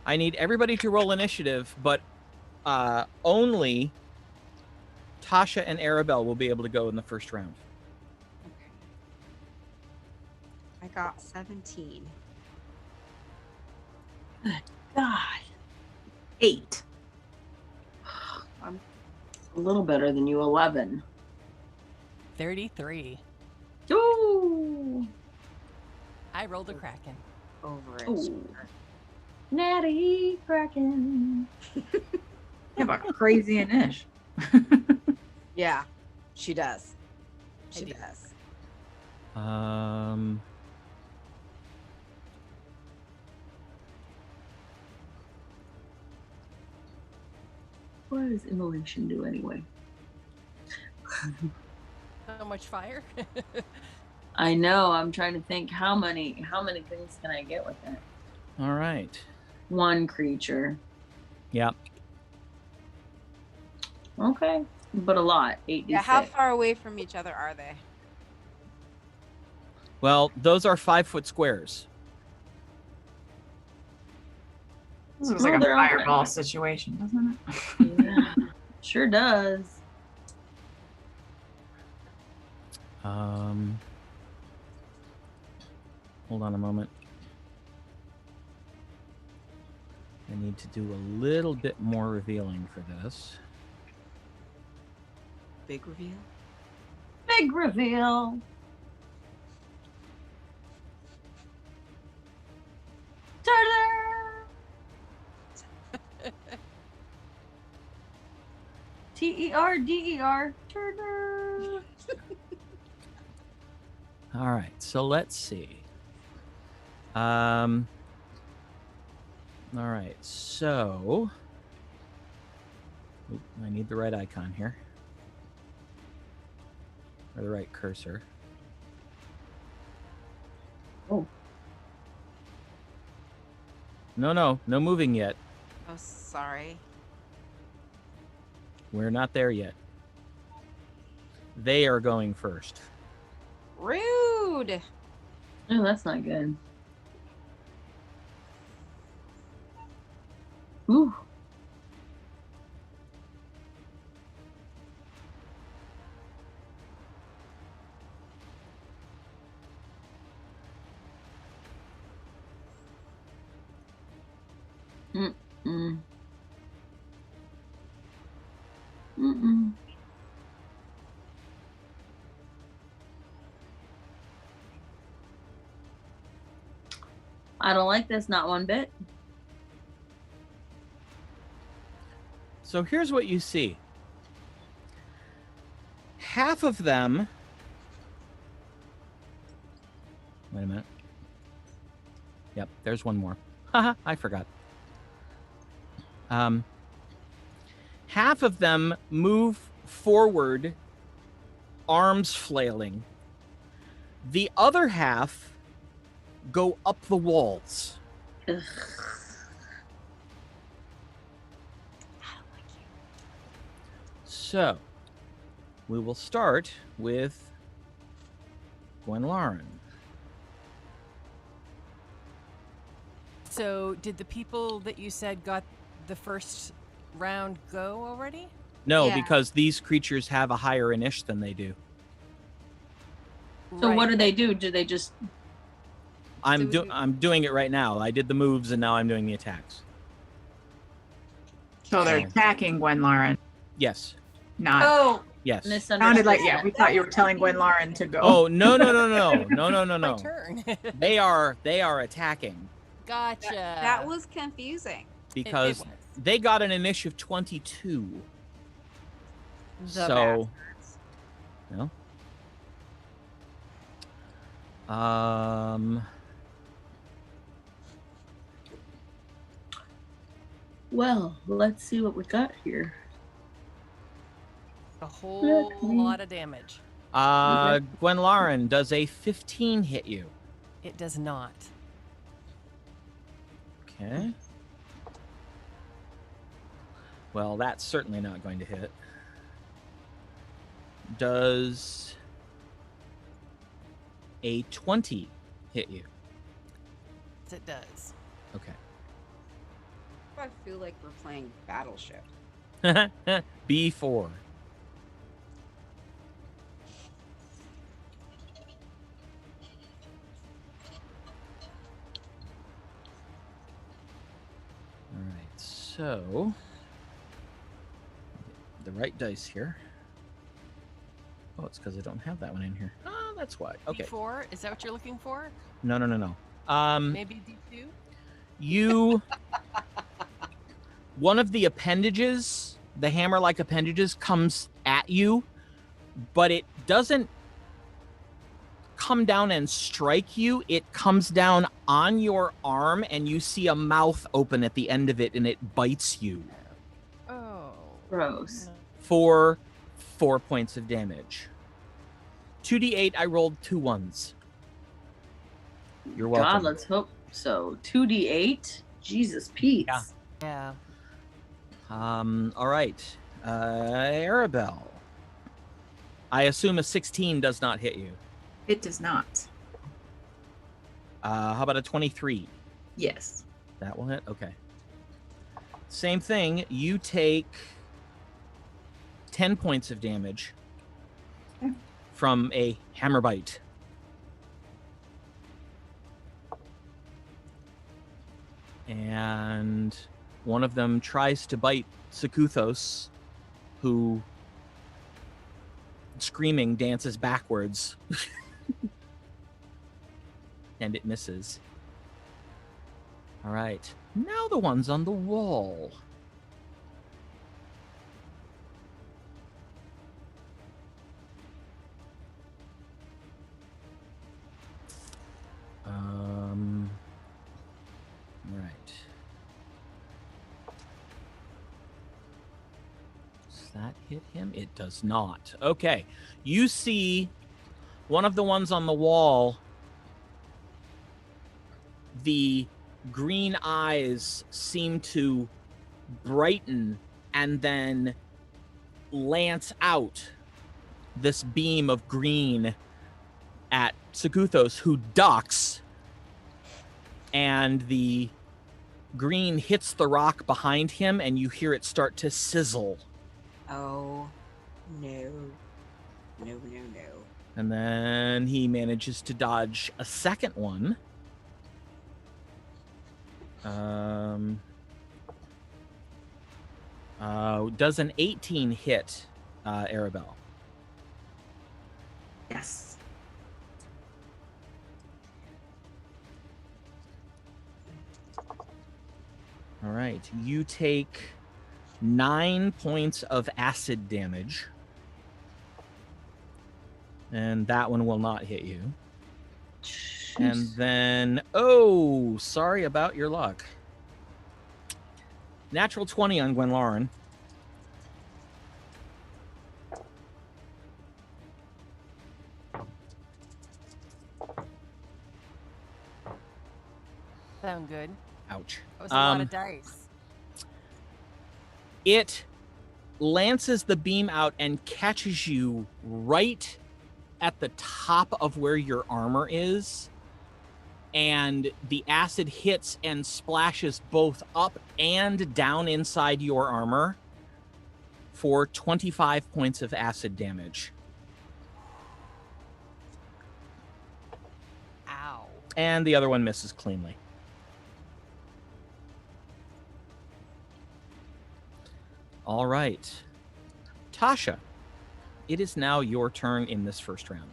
I need everybody to roll initiative, but only Tasha and Arabelle will be able to go in the first round. Okay. I got 17. God. 8. I'm a little better than you, 11. 33. Ooh. I rolled a Kraken. Over it. Ooh. Natty Kraken. You have a crazy inish. Yeah, she does. I She do. does. What does immolation do anyway? So much fire. I know. I'm trying to think how many things can I get with it? All right. 1 creature. Yep. Okay, but a lot. 8d6. Yeah, how far away from each other are they? Well, those are 5-foot squares. This was Well, like a they're okay. fireball situation, doesn't it? Yeah, sure does. Hold on a moment. I need to do a little bit more revealing for this. Big reveal. Big reveal. T-E-R-D-E-R. Turner. All right, so let's see. All right, so oop, I need the right icon here, or the right cursor. Oh. No moving yet. Oh, sorry. We're not there yet. They are going first. Rude. Oh, that's not good. Ooh. Mm-mm. Mm-mm. I don't like this, not one bit. So here's what you see. Half of them. Wait a minute. Yep, there's one more. Haha, I forgot. Half of them move forward, arms flailing. The other half go up the walls. Ugh. So, we will start with Gwenlaren. So, did the people that you said got the first round go already? No, Yeah. because these creatures have a higher inish than they do. So what do Right. they do? Do they just... I'm So I'm doing it right now. I did the moves and now I'm doing the attacks. So they're Okay. attacking Gwenlaren, Yes. not. Oh, Yes. misunderstood. Sounded like, yeah, we thought you were telling Gwenlaren to go. Oh, no. My No. turn. They are attacking Gotcha. That was confusing. because was. they got an inish of 22. The So, bastards. no. Well, let's see what we got here. A whole lot of damage. Gwenlaren, does a 15 hit you? It does not. Okay. Well, that's certainly not going to hit. Does a 20 hit you? Yes, it does. Okay. I feel like we're playing Battleship. B4. So, the right dice here. Oh, it's because I don't have that one in here. Oh, that's why. Okay. D4? Is that what you're looking for? No. Maybe D2? You one of the appendages, the hammer-like appendages, comes at you, but it doesn't come down and strike you. It comes down on your arm, and you see a mouth open at the end of it, and it bites you Oh. Gross. for 4 points of damage. 2d8, I rolled 2 1s. You're welcome. God, let's hope so. 2d8? Jesus, Pete. Yeah. Yeah. All right. Arabelle. I assume a 16 does not hit you. It does not. How about a 23? Yes. That will hit? Okay. Same thing. You take 10 points of damage from a hammer bite. And one of them tries to bite Sekuthos, who, screaming, dances backwards. And it misses. All right. Now the ones on the wall. Right. Does that hit him? It does not. Okay. You see one of the ones on the wall, the green eyes seem to brighten and then lance out this beam of green at Sekuthos, who ducks, and the green hits the rock behind him, and you hear it start to sizzle. Oh, no. No. And then he manages to dodge a second one. Does an 18 hit Arabelle? Yes. All right. You take 9 points of acid damage. And that one will not hit you. And then, oh, sorry about your luck. Natural 20 on Gwenlauren. Sound good. Ouch. That was a lot of dice. It lances the beam out and catches you right at the top of where your armor is. And the acid hits and splashes both up and down inside your armor for 25 points of acid damage. Ow. And the other one misses cleanly. All right. Tasha, it is now your turn in this first round.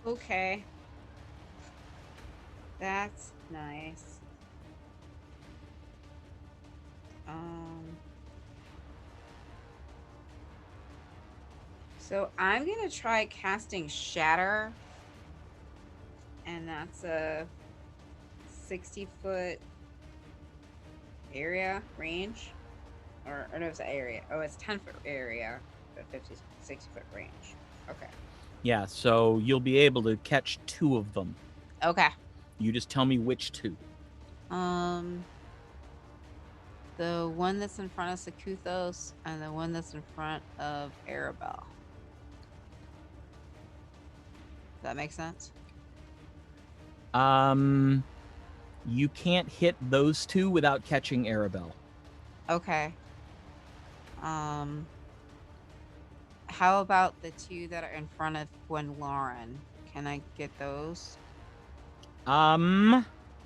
Okay. That's nice. So I'm gonna try casting Shatter, and that's a 60-foot area range, or no, it's an area. Oh, it's 10-foot area, but 60-foot range. Okay. Yeah, so you'll be able to catch 2 of them. Okay. You just tell me which 2. The one that's in front of Sekuthos and the one that's in front of Arabelle. Does that make sense? You can't hit those 2 without catching Arabelle. Okay. How about the 2 that are in front of Gwenlauren? Can I get those?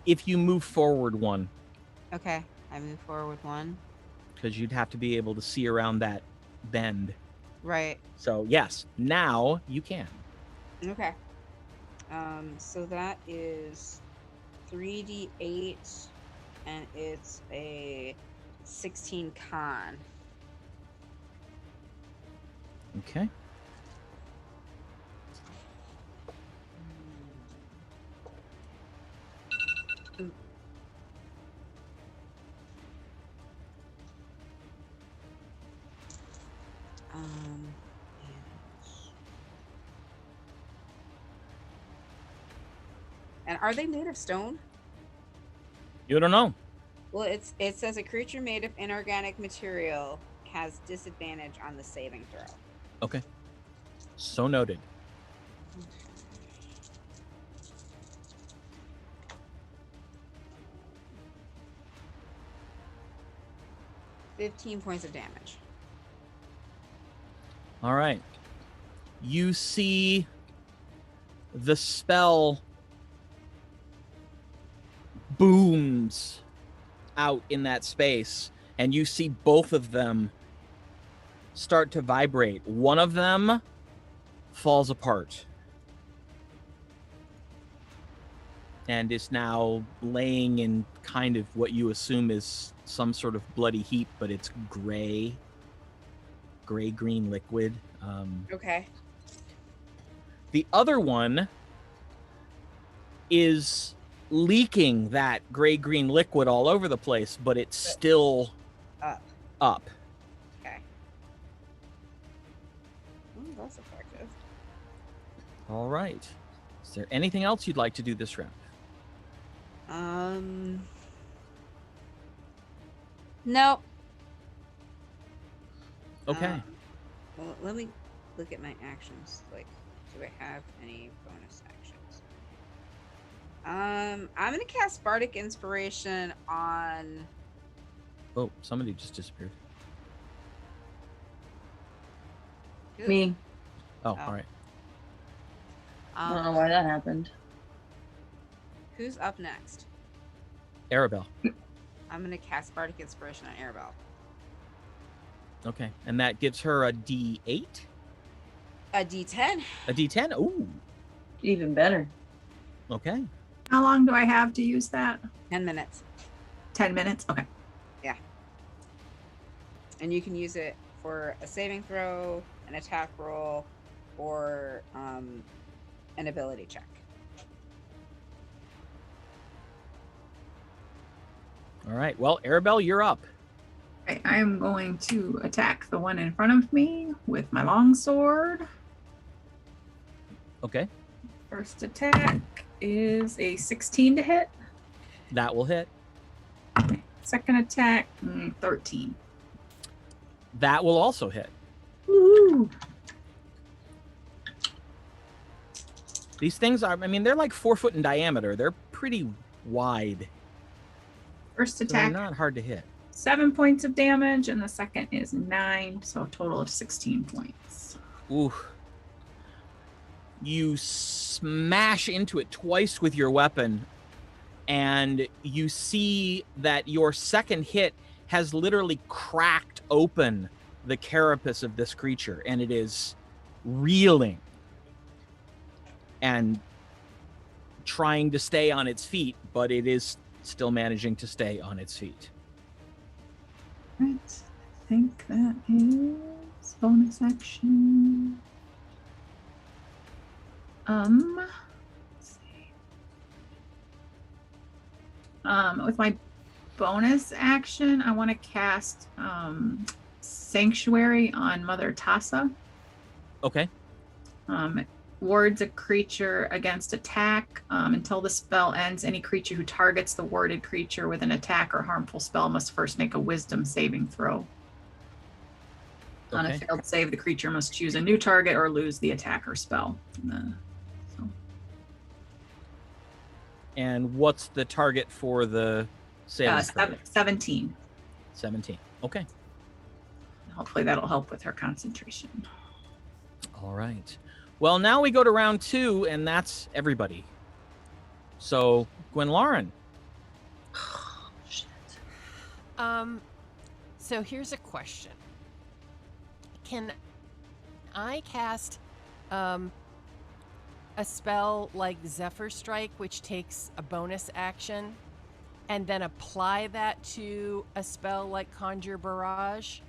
If you move forward 1. Okay. I move forward 1. because you'd have to be able to see around that bend. Right. So yes, now you can. Okay. So that is 3d8, and it's a 16 con. Okay. And are they made of stone? You don't know. Well, it says a creature made of inorganic material has disadvantage on the saving throw. Okay. So noted. 15 points of damage. All right. You see the spell booms out in that space, and you see both of them start to vibrate. One of them falls apart and is now laying in kind of what you assume is some sort of bloody heap, but it's gray-green liquid. Okay. The other one is leaking that gray-green liquid all over the place, but it's still up. Okay. Oh, that's effective. All right. Is there anything else you'd like to do this round? No. Okay. Well, let me look at my actions. Like, do I have any bonus actions? I'm gonna cast Bardic Inspiration on. Oh, somebody just disappeared. Me. Oh, all right. I don't know why that happened. Who's up next? Arabelle. I'm gonna cast Bardic Inspiration on Arabelle. Okay. And that gives her a D8? A D10. A D10? Ooh. Even better. Okay. How long do I have to use that? 10 minutes. 10 minutes? Okay. Yeah. And you can use it for a saving throw, an attack roll, or an ability check. All right. Well, Arabelle, you're up. Okay, I am going to attack the one in front of me with my longsword. Okay. First attack is a 16 to hit. That will hit. Second attack, 13. That will also hit. Woo! These things are, I mean, they're like 4 foot in diameter. They're pretty wide. First So they're attack, not hard to hit. 7 points of damage, and the second is 9, so a total of 16 points. Ooh. You smash into it twice with your weapon, and you see that your second hit has literally cracked open the carapace of this creature, and it is reeling and trying to stay on its feet, but it is still managing to stay on its feet. Right. I think that is bonus action. Let's see. With my bonus action, I want to cast Sanctuary on Mother Tassa. Okay. It wards a creature against attack. Until the spell ends, any creature who targets the warded creature with an attack or harmful spell must first make a wisdom saving throw. On a Okay. failed save, the creature must choose a new target or lose the attack or spell. And what's the target for the saving throw? 17. 17. Okay. Hopefully that'll help with her concentration. All right. Well, now we go to round 2, and that's everybody. So, Gwen Lauren. Oh, shit. So here's a question. Can I cast a spell like Zephyr Strike, which takes a bonus action, and then apply that to a spell like Conjure Barrage?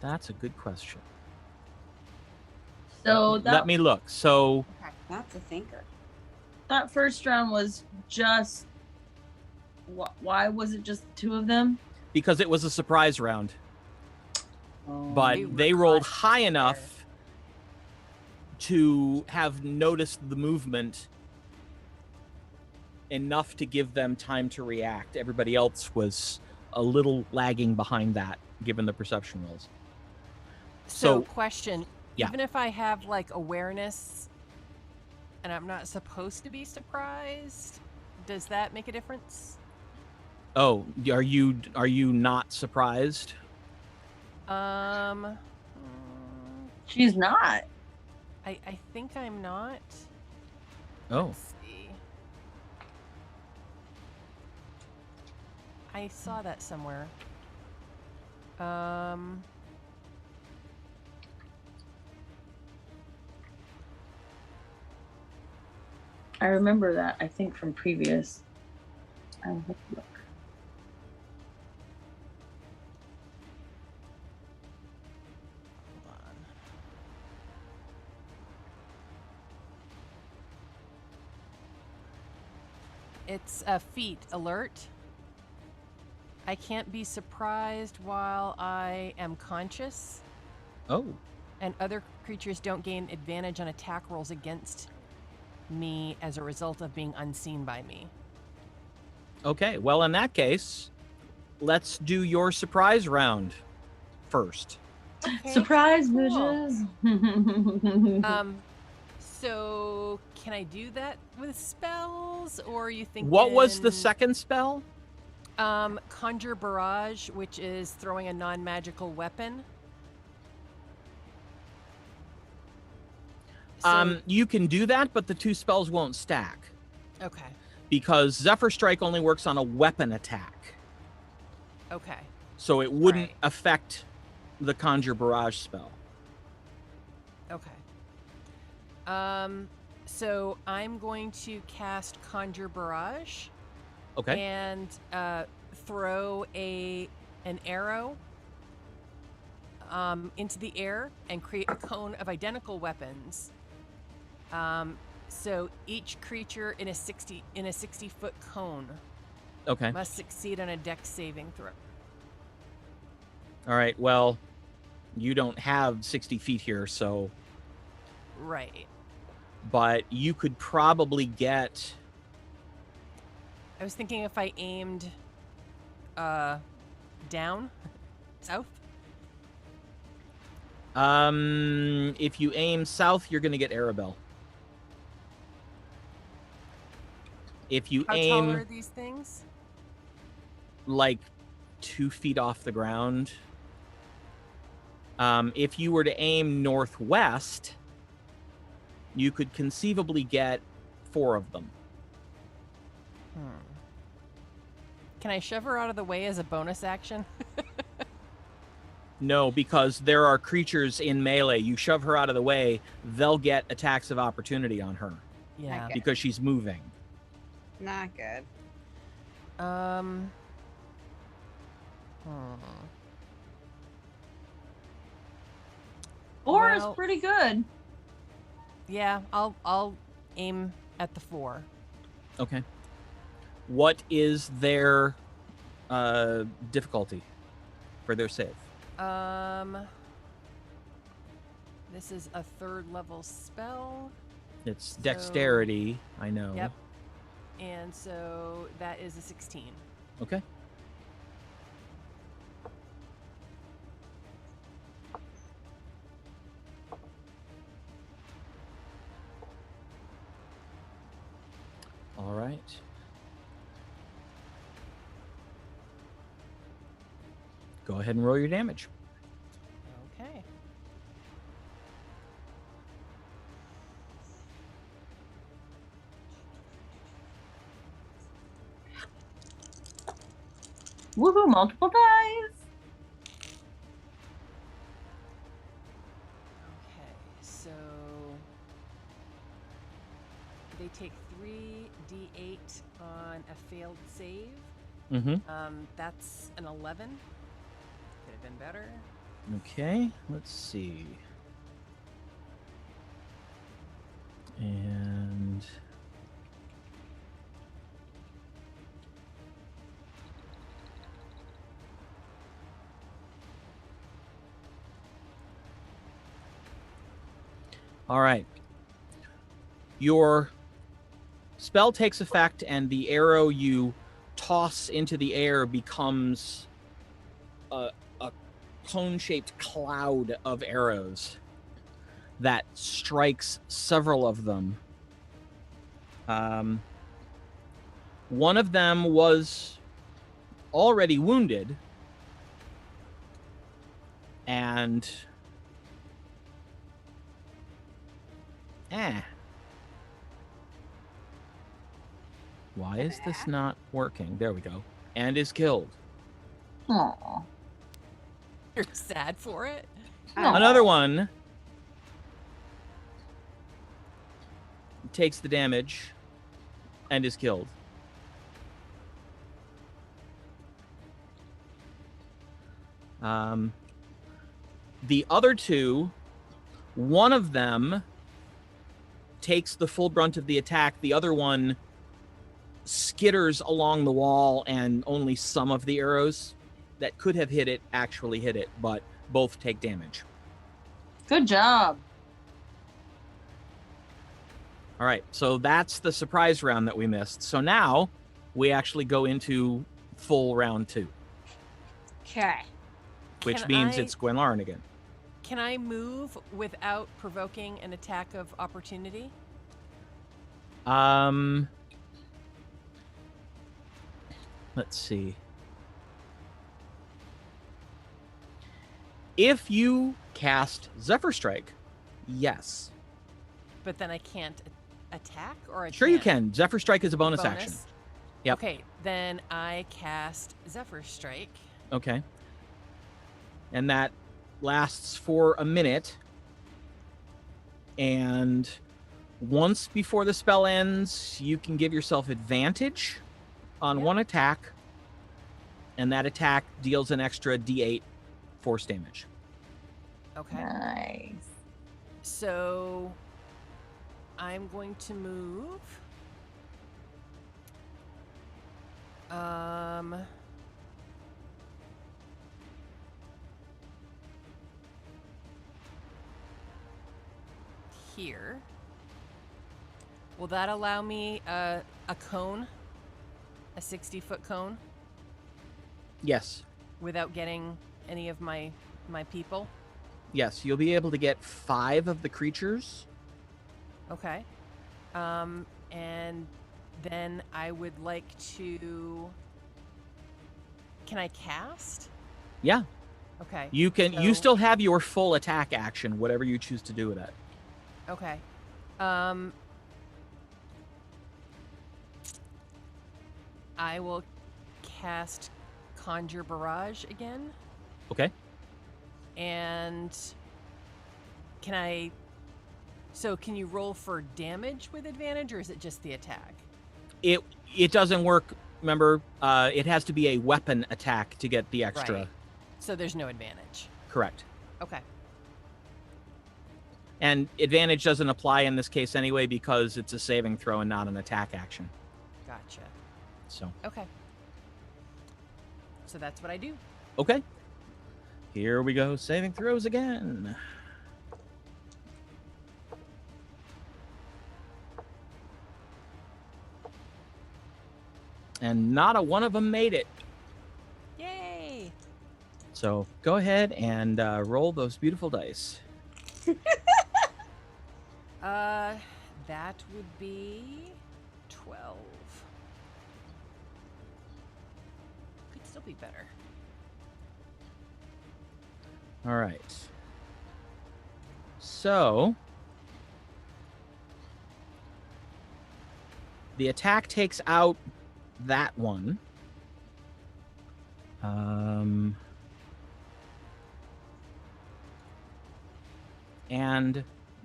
That's a good question. So Let me look. So That's a thinker. that first round was just. Why was it just the two of them? because it was a surprise round, but They were they rolled caught high there. enough to have noticed the movement enough to give them time to react. Everybody else was a little lagging behind that, given the perception rolls. So So, question, yeah. even if I have like awareness and I'm not supposed to be surprised, does that make a difference? Oh, are you not surprised? Mm, She's not. I think I'm not. Oh, Let's see. I saw that somewhere. I remember that, I think, from previous. I will have to look. Hold on. It's a feat alert. I can't be surprised while I am conscious, oh, and other creatures don't gain advantage on attack rolls against me as a result of being unseen by me. okay. Well, in that case, let's do your surprise round first. Okay, Surprise, cool. bitches! So can I do that with spells, or are you thinking? What was the second spell? Conjure Barrage, which is throwing a non-magical weapon. So, You can do that, but the two spells won't stack okay, because Zephyr Strike only works on a weapon attack, okay. so it wouldn't Right. affect the Conjure Barrage spell. Okay. So I'm going to cast Conjure Barrage. Okay. And throw an arrow into the air and create a cone of identical weapons. So each creature in a 60-foot cone Okay. must succeed on a Dex saving throw. All right. Well, you don't have 60 feet here, so. Right. But you could probably get. I was thinking if I aimed down, south. If you aim south, you're going to get Arabelle. If you How aim tall are these things? like 2 feet off the ground, if you were to aim northwest, you could conceivably get 4 of them. Can I shove her out of the way as a bonus action? No, because there are creatures in melee. You shove her out of the way, they'll get attacks of opportunity on her Yeah. Okay. because she's moving. Not good. Four is Well- pretty good. Yeah, I'll aim at the 4. Okay. What is their difficulty for their save? This is a 3rd level spell. It's dexterity, I know. Yep. And so that is a 16. Okay. All right. Go ahead and roll your damage. Okay. Woohoo, multiple dice. Okay, so they take 3d8 on a failed save. Mm-hmm. That's an 11. Could have been better. Okay, let's see. And all right. Your spell takes effect, and the arrow you toss into the air becomes a cone-shaped cloud of arrows that strikes several of them. One of them was already wounded, and why is this not working? There we go. And is killed. Aw. You're sad for it? Aw. Another one takes the damage and is killed. The other two, one of them takes the full brunt of the attack. The other one skitters along the wall, and only some of the arrows that could have hit it actually hit it, but both take damage. Good job. All right, so that's the surprise round that we missed. So now we actually go into full round 2, Okay. which Can means I- it's Gwenlarn again. Can I move without provoking an attack of opportunity? Let's see. If you cast Zephyr Strike, yes. But then I can't attack, or I Sure you can? can. Zephyr Strike is a bonus action. Yep. Okay, then I cast Zephyr Strike. Okay. And that lasts for a minute. And once before the spell ends, you can give yourself advantage on Yep. one attack. And that attack deals an extra d8 force damage. Okay. Nice. So I'm going to move. Here. Will that allow me a cone? A 60-foot cone? Yes. Without getting any of my people? Yes, you'll be able to get 5 of the creatures. Okay. And then I would like to... Can I cast? Yeah. Okay. You can. You So- still have your full attack action, whatever you choose to do with it. Okay. I will cast Conjure Barrage again. Okay. And can I... So can you roll for damage with advantage, or is it just the attack? It doesn't work. Remember, it has to be a weapon attack to get the extra. Right. So there's no advantage. Correct. Okay. And advantage doesn't apply in this case anyway because it's a saving throw and not an attack action. Gotcha. So, Okay. So that's what I do. okay. Here we go. Saving throws again. And not a one of them made it. Yay! So go ahead and roll those beautiful dice. That would be 12. Could still be better. All right. So the attack takes out that one. And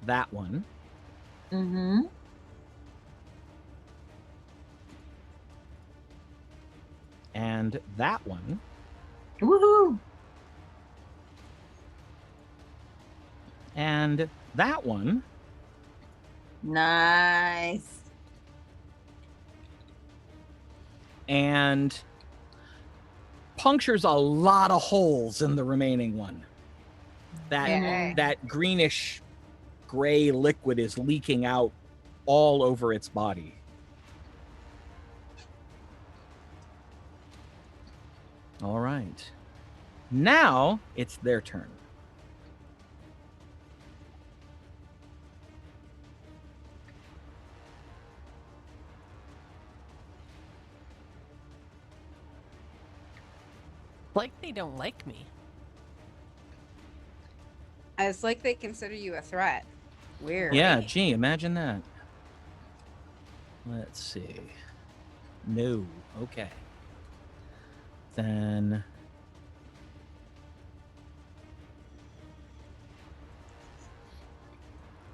that one. Mm-hmm. And that one. Woohoo! And that one. Nice. And punctures a lot of holes in the remaining one. That greenish gray liquid is leaking out all over its body. All right. Now it's their turn. Like they don't like me. It's like they consider you a threat. Weird. Yeah, gee, imagine that. Let's see. No. Okay. Then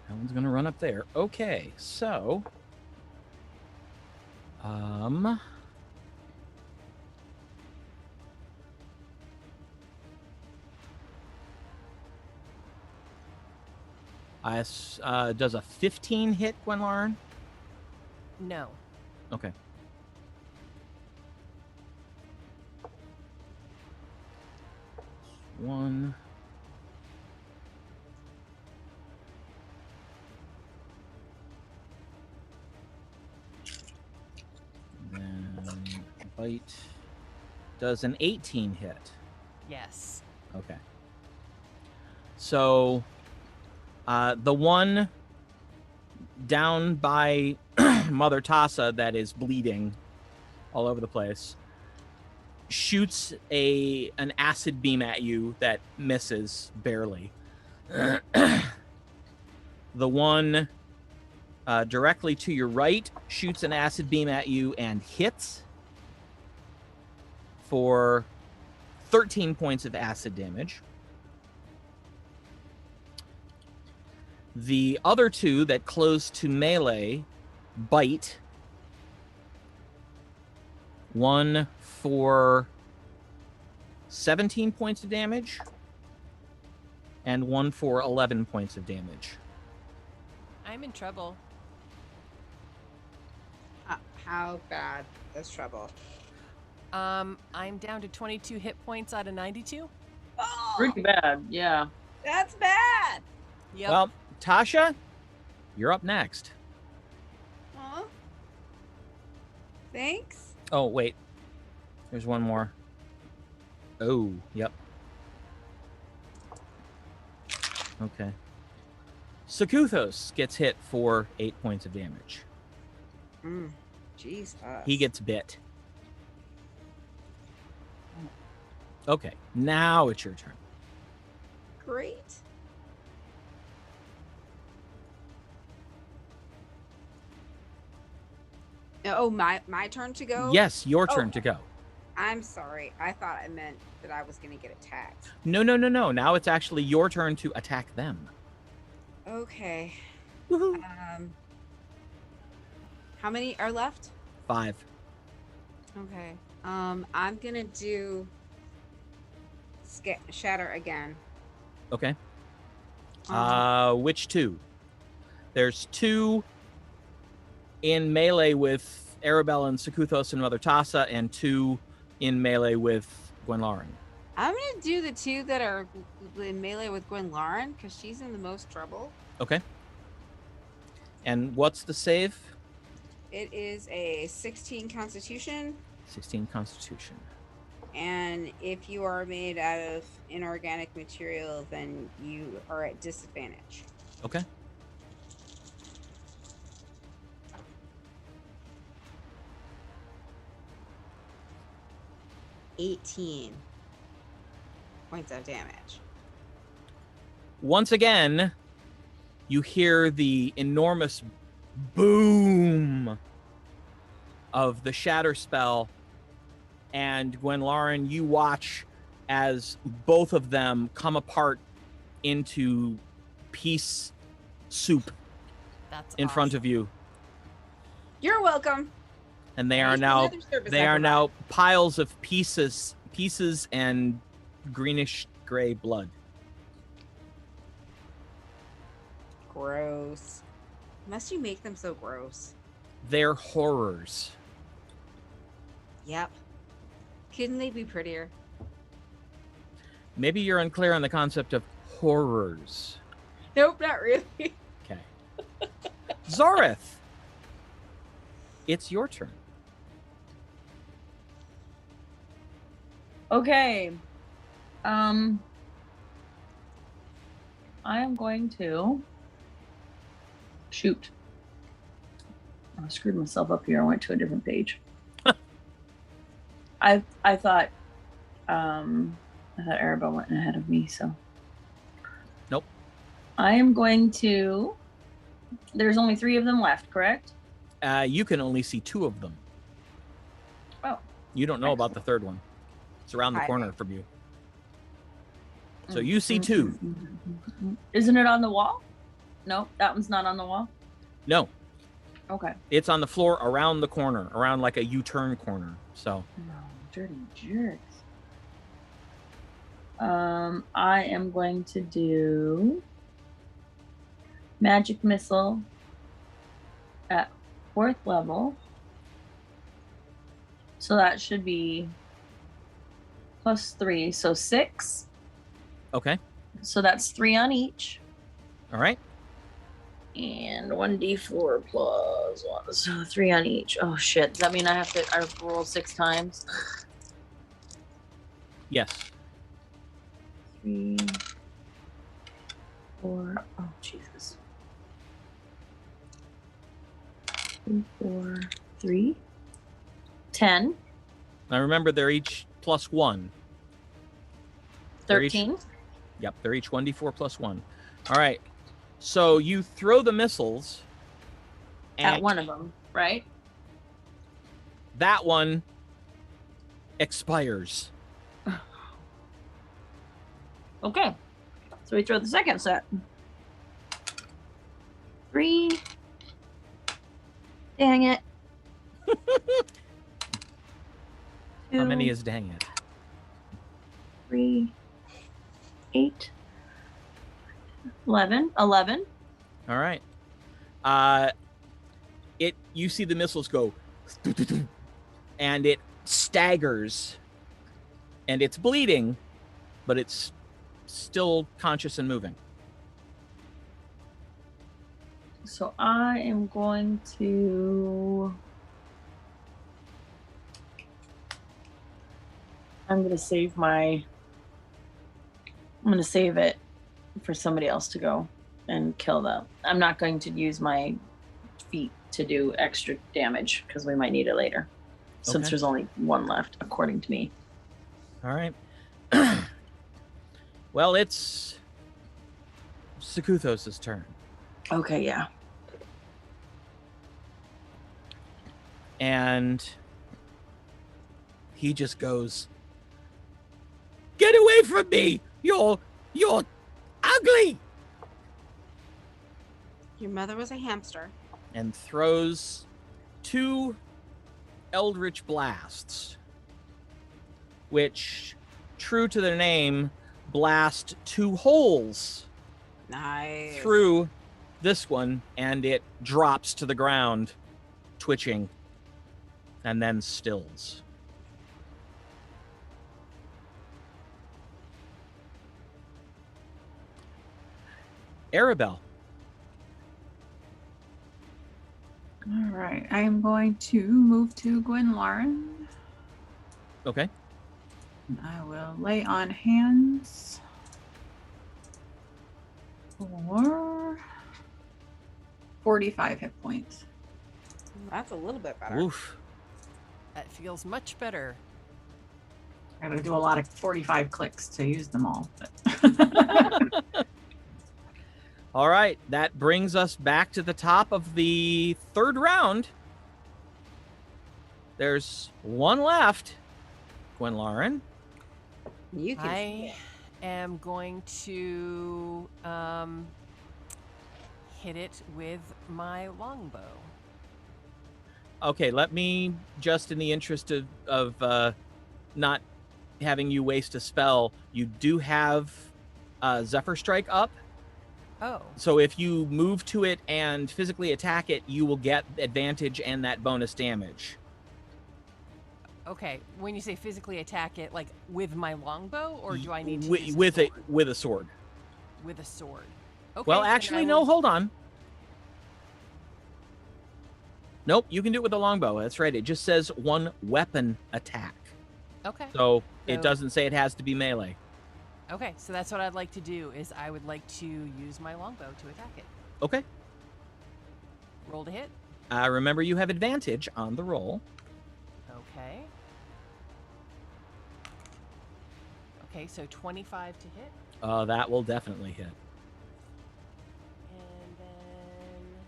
that one's gonna run up there. Okay, so does a 15 hit Gwenlaren? No. Okay. One. Then bite does an 18 hit. Yes. Okay. So the one down by Mother Tassa that is bleeding all over the place shoots an acid beam at you that misses barely. The one directly to your right shoots an acid beam at you and hits for 13 points of acid damage. The other two that close to melee bite. One for 17 points of damage, and one for 11 points of damage. I'm in trouble. How bad is trouble? I'm down to 22 hit points out of 92. Oh, Pretty bad, yeah. that's bad. Yep. Well, Tasha, you're up next. Aw. Thanks. Oh, wait. There's one more. Oh, yep. Okay. Sakuthos gets hit for 8 points of damage. Jesus. He gets bit. Okay, now it's your turn. Great. Oh, my turn to go? Yes, your Oh. turn to go. I'm sorry. I thought I meant that I was going to get attacked. No. Now it's actually your turn to attack them. Okay. Woohoo. How many are left? 5. Okay. I'm going to do shatter again. Okay. Which two? There's 2 in melee with Arabelle and Sakuthos and Mother Tassa, and 2 in melee with Gwenlaren. I'm going to do the 2 that are in melee with Gwenlaren because she's in the most trouble. Okay. And what's the save? It is a 16 Constitution. 16 Constitution. And if you are made out of inorganic material, then you are at disadvantage. Okay. $18 points of damage. Once again, you hear the enormous boom of the shatter spell And Gwenlauren, you watch as both of them come apart into peace soup That's in front of awesome. you. You're welcome. And they Thanks are for now the other service they I are provide. now piles of pieces and greenish gray blood. Gross. Must you make them so gross? They're horrors. Yep. Couldn't they be prettier? Maybe you're unclear on the concept of horrors. Nope, not really. Okay. Zorith, it's your turn. Okay. I am going to shoot. I screwed myself up here. I went to a different page. I thought Arabelle went ahead of me, so Nope. I am going to. There's only 3 of them left, correct? You can only see 2 of them. Oh. You don't know about the third one. It's around the Hi. corner from you. So you see 2. Isn't it on the wall? No, that one's not on the wall. No, Okay. it's on the floor around the corner, around like a U-turn corner. So No, dirty jerks. I am going to do magic missile at 4th level. So that should be +3, so 6. okay, So that's 3 on each. all right. And 1d4 plus 1, so 3 on each. Oh shit! Does that mean I have to roll 6 times? Yes. 3, 4. Oh Jesus! 2, 4, 3, 10, Now remember, they're each +1. They're each- 13. Yep, they're each 1d4 + 1. All right. So you throw the missiles, and At one of them, right? that one expires. Okay. So we throw the second set. 3. Dang it. How many 2, is dang it? 3, 8, 11. 11. All right. You see the missiles go, and it staggers, and it's bleeding, but it's still conscious and moving. So I am going to. I'm going to save my. I'm going to save it for somebody else to go and kill them. I'm not going to use my feet to do extra damage because we might need it later. Since Okay. there's only 1 left, according to me. All right. Well, it's Sakuthos' turn. Okay, yeah. And he just goes, "Get away from me! You're ugly!" Your mother was a hamster. And throws 2 Eldritch Blasts, which, true to their name, blast 2 holes Nice. through this one, and it drops to the ground, twitching, and then stills. Arabelle. All right. I am going to move to Gwenlauren. Okay. I will lay on hands for 45 hit points. That's a little bit better. Oof. That feels much better. I gotta do a lot of 45 clicks to use them all. But All right. That brings us back to the top of the 3rd round. There's 1 left. Gwenlaren. You can. I am going to hit it with my longbow. Okay, let me, just in the interest of not having you waste a spell, you do have Zephyr Strike up. Oh, So if you move to it and physically attack it, you will get advantage and that bonus damage. okay. When you say physically attack it, like with my longbow, or do I need to Wi- use with a sword? with a sword? With a sword. Okay. Well, then actually, I no. will- Hold on. Nope, you can do it with a longbow. That's right. It just says one weapon attack. Okay. So it So- doesn't say it has to be melee. Okay, so that's what I'd like to do. Is I would like to use my longbow to attack it. Okay. Roll to hit. Remember, you have advantage on the roll. Okay. Okay, so 25 to hit. That will definitely hit. And then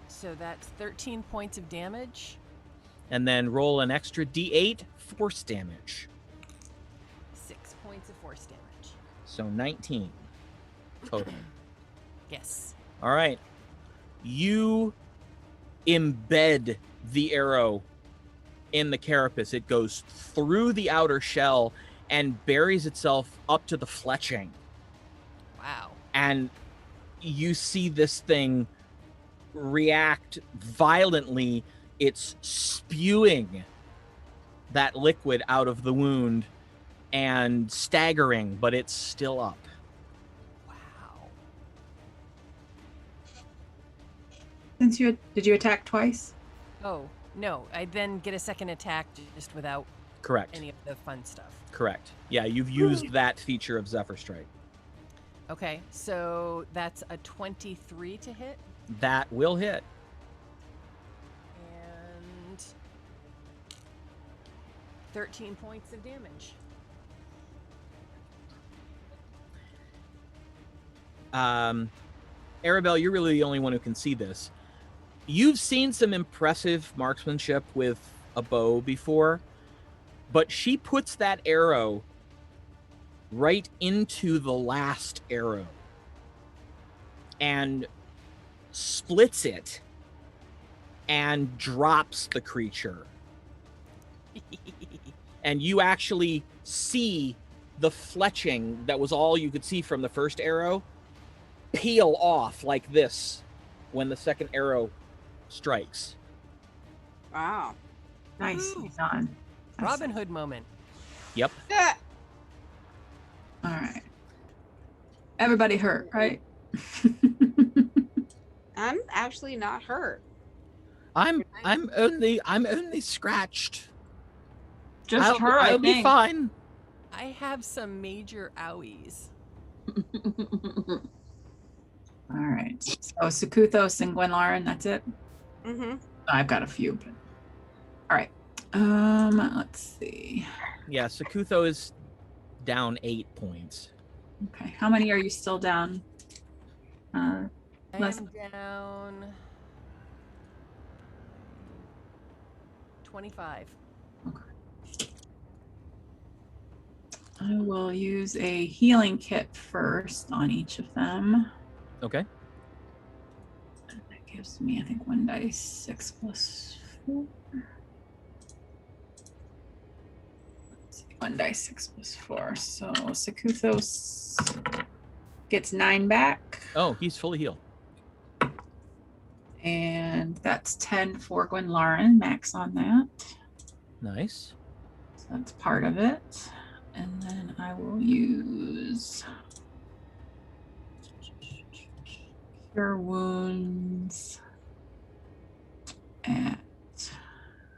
so that's 13 points of damage. And then roll an extra d8 force damage. 6 points of force damage. So 19 total. Yes. All right. You embed the arrow in the carapace. It goes through the outer shell and buries itself up to the fletching. Wow. And you see this thing react violently. It's spewing that liquid out of the wound and staggering, but it's still up. Wow. Since did you attack twice? Oh, no. I then get a second attack just without Correct. any of the fun stuff. Correct. Yeah, you've used that feature of Zephyr Strike. Okay, so that's a 23 to hit. That will hit. And 13 points of damage. Arabelle, you're really the only one who can see this. You've seen some impressive marksmanship with a bow before, but she puts that arrow right into the last arrow and splits it and drops the creature. And you actually see the fletching that was all you could see from the first arrow peel off like this when the second arrow strikes. Wow. Nicely done. Robin Hood moment. Yep. Yeah. All right. Everybody hurt, right? I'm actually not hurt. I'm only scratched. Just her, I I'll be think. fine. I have some major owies. All right. So Sakuthos and Gwenlaren, that's it? Mm-hmm. I've got a few, but all right. Let's see. Yeah, Sakutho is down 8 points. Okay. How many are you still down? I Les- am down 25. I will use a healing kit first on each of them. Okay. That gives me, I think, 1 dice, 6 plus 4. Let's see, 1 dice, 6 plus 4. So Sakuthos gets 9 back. Oh, he's fully healed. And that's 10 for Gwenlaren, max on that. Nice. So that's part of it. And then I will use Cure Wounds at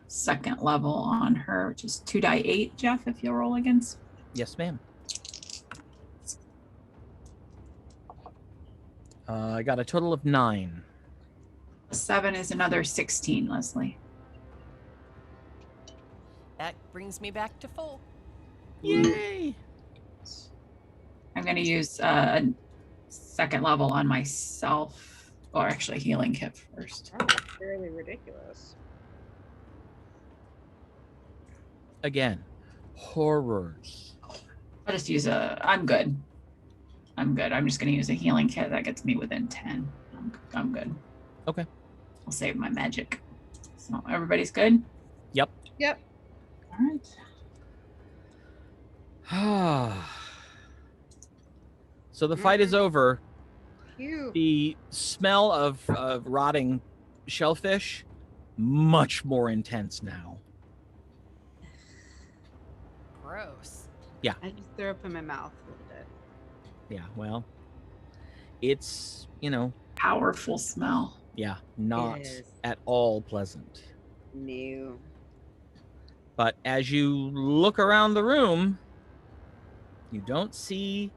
second level on her, which is 2 die 8, Jeff, if you'll roll against. Yes, ma'am. I got a total of 9. 7 is another 16, Leslie. That brings me back to full. Yay! I'm going to use second level on myself Or actually, healing kit first. That was fairly ridiculous. Again, horrors. I'll just use I'm good. I'm good. I'm just going to use a healing kit that gets me within 10. I'm good. Okay. I'll save my magic. So everybody's good? Yep. Yep. All right. So the fight is over. Phew. The smell of rotting shellfish, much more intense now. Gross. I just threw up in my mouth a little bit. Yeah, well, it's, Powerful smell. yeah, not Yes. at all pleasant. No. But as you look around the room, you don't see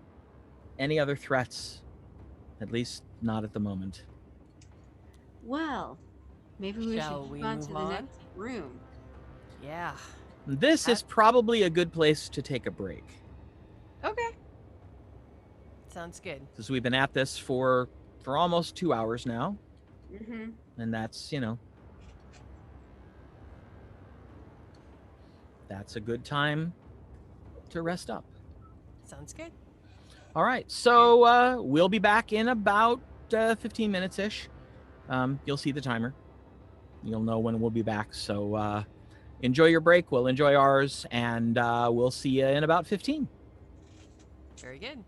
any other threats, at least not at the moment. Well, maybe we Shall should we move on to move the on? next room. Yeah. This is probably a good place to take a break, Okay. Sounds good. because we've been at this for almost 2 hours now, Mm-hmm. and that's, that's a good time to rest up. Sounds good. All right, so we'll be back in about 15 minutes-ish. You'll see the timer. You'll know when we'll be back. So enjoy your break. We'll enjoy ours, and we'll see you in about 15. Very good.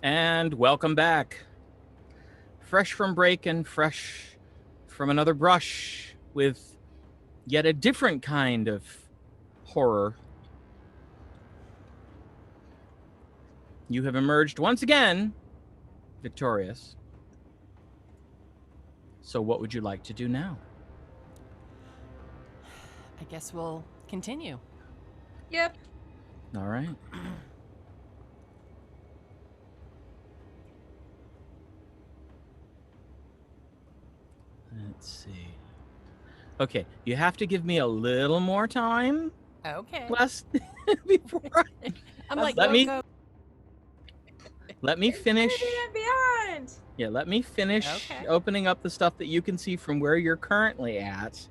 And welcome back. Fresh from break and fresh from another brush with yet a different kind of horror. You have emerged once again victorious. So what would you like to do now? I guess we'll continue. Yep. All right. Let's see. Okay, you have to give me a little more time, Okay. Wes, before I'm like, let go, me- go. let me finish. And beyond. Yeah, let me finish Okay. opening up the stuff that you can see from where you're currently at.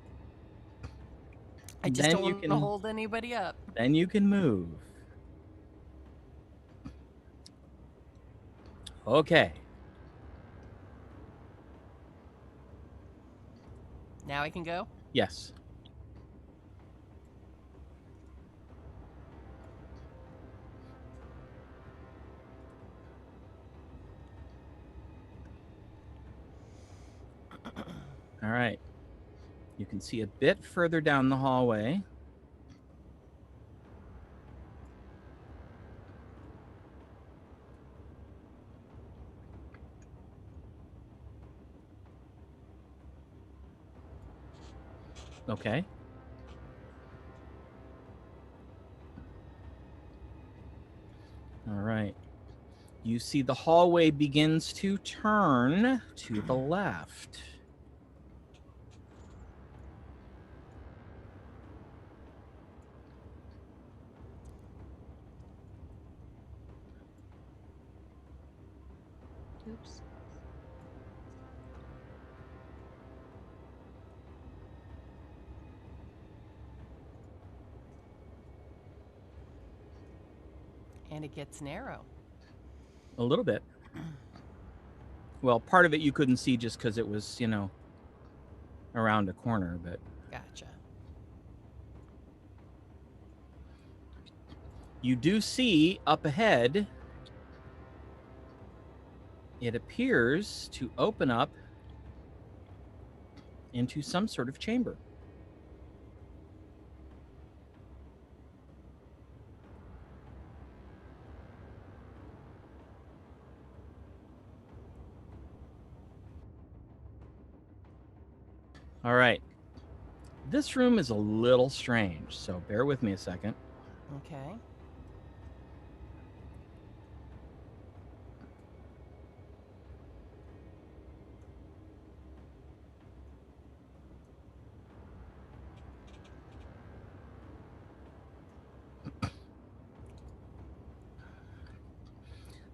I just Then don't you want to can- hold anybody up. Then you can move. Okay. Now I can go? Yes. All right. You can see a bit further down the hallway. Okay. All right. You see the hallway begins to turn to the left. Oops. And it gets narrow. A little bit. Well, part of it you couldn't see just because it was, you know, around a corner, but Gotcha. you do see up ahead, it appears to open up into some sort of chamber. All right. This room is a little strange, so bear with me a second. Okay.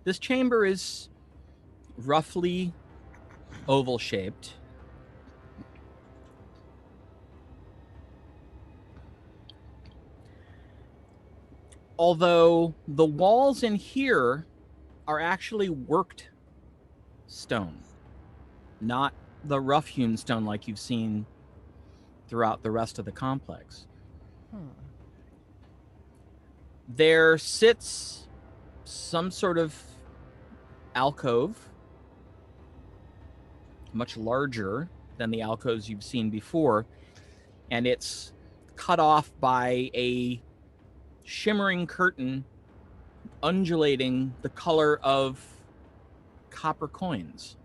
This chamber is roughly oval shaped. Although the walls in here are actually worked stone, not the rough-hewn stone like you've seen throughout the rest of the complex. There sits some sort of alcove, much larger than the alcoves you've seen before, and it's cut off by a shimmering curtain undulating the color of copper coins.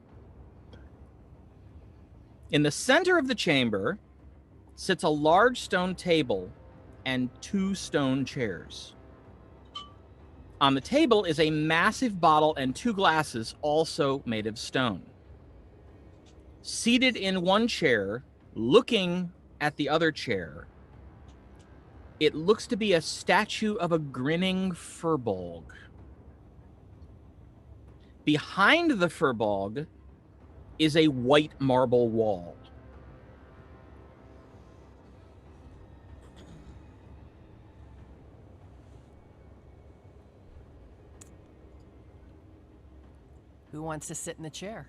In the center of the chamber sits a large stone table and 2 stone chairs. On the table is a massive bottle and 2 glasses, also made of stone. Seated in one chair, looking at the other chair, it looks to be a statue of a grinning furbolg. Behind the furbolg is a white marble wall. Who wants to sit in the chair?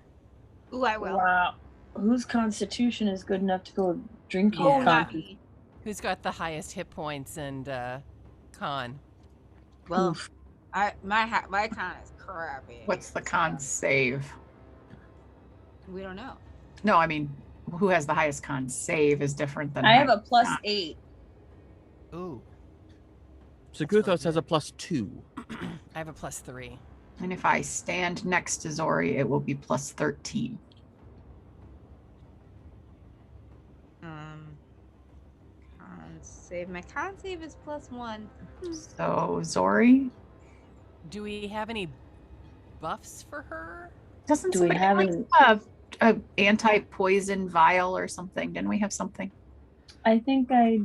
Ooh, I will. Wow. Whose constitution is good enough to go drinking? Oh, Yeah. not coffee? me. Who's got the highest hit points and con? Well, Oof. my con is crappy. What's the con save? We don't know. No, I mean, who has the highest con save is different than I have a highest con. +8. Ooh. Zaguthos has a good. +2. I have a +3. And if I stand next to Zori, it will be +13. Con save. My con save is +1. So Zori, Do we have any buffs for her? doesn't Do we somebody have like any- a anti-poison vial or something? Didn't we have something? I think I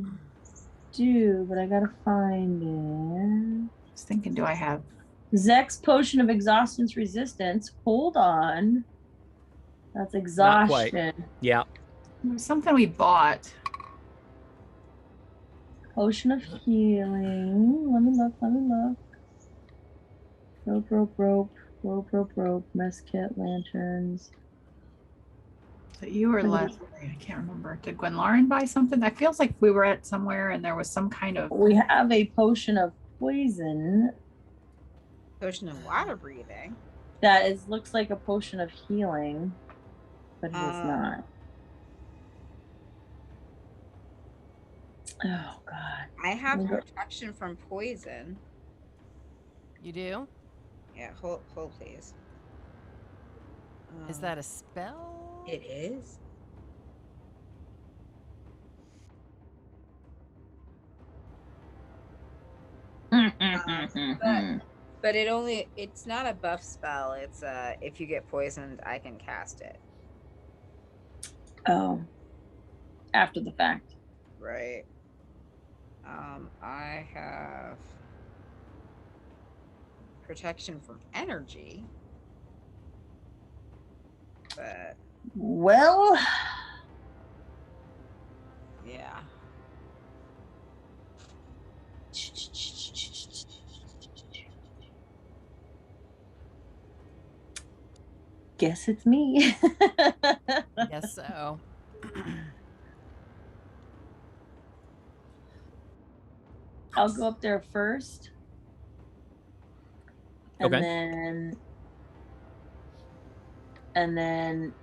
do, but I gotta find it. I was thinking, do I have? Zex potion of exhaustion's resistance. Hold on. That's Not quite. exhaustion. Yeah. It was something we bought. Potion of healing. Let me look. Rope. Mess kit, lanterns. So you were Leslie. I can't remember. Did Gwenlauren buy something? That feels like we were at somewhere and there was some kind of. We have a potion of poison. Potion of water breathing. That looks like a potion of healing, but it is not. Oh God. I have Let me go- protection from poison. You do? Yeah, hold please. Is that a spell? It is. But it's not a buff spell. It's if you get poisoned, I can cast it. Oh. After the fact. Right. I have protection from energy. But well, yeah. Guess it's me. Guess so. I'll go up there first. And Okay. then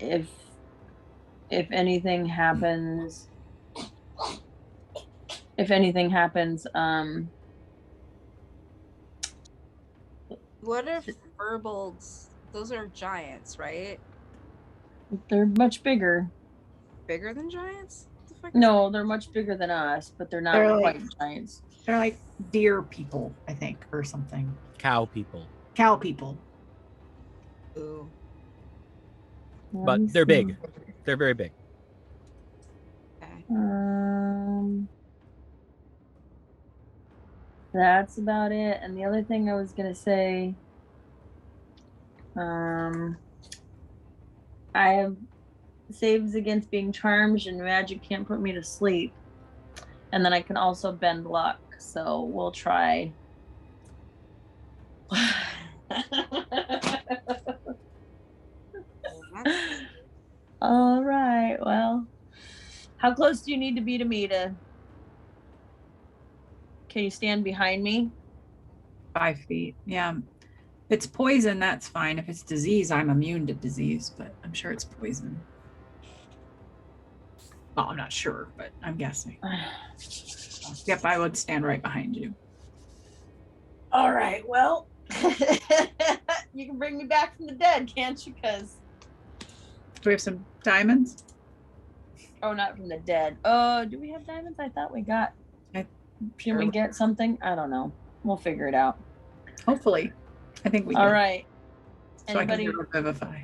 if anything happens, What if Verbolds? Those are giants, right? they're much bigger. Bigger than giants? What the fuck is No, they're much bigger than us, but they're not They're quite like- giants. They're like deer people, I think, or something. Cow people. Cow people. that? Ooh. Let me But they're see. big. They're very big. Okay. That's about it. And the other thing I was gonna say, I have saves against being charmed, and magic can't put me to sleep. And then I can also bend luck, so we'll try. All right. Well, how close do you need to be to me to? Can you stand behind me? 5 feet. Yeah. If it's poison, that's fine. If it's disease, I'm immune to disease, but I'm sure it's poison. Well, I'm not sure, but I'm guessing. Yep, I would stand right behind you. All right. Well, you can bring me back from the dead, can't you? Because Do we have some diamonds? oh, not from the dead. Oh, do we have diamonds? I thought we got. Can we get something? I don't know. We'll figure it out. Hopefully. I think we All do. right. So Anybody? I can revivify.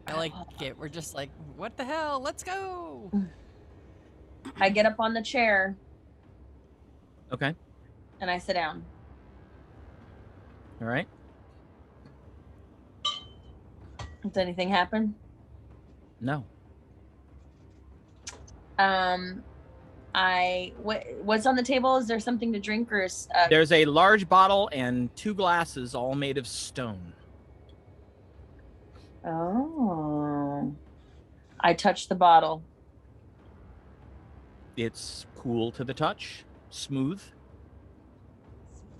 I like it. We're just like, what the hell? Let's go. I get up on the chair Okay. and I sit down. All right. Does anything happen? No. What's on the table? Is there something to drink or? There's a large bottle and 2 glasses, all made of stone. Oh. I touch the bottle. It's cool to the touch, smooth.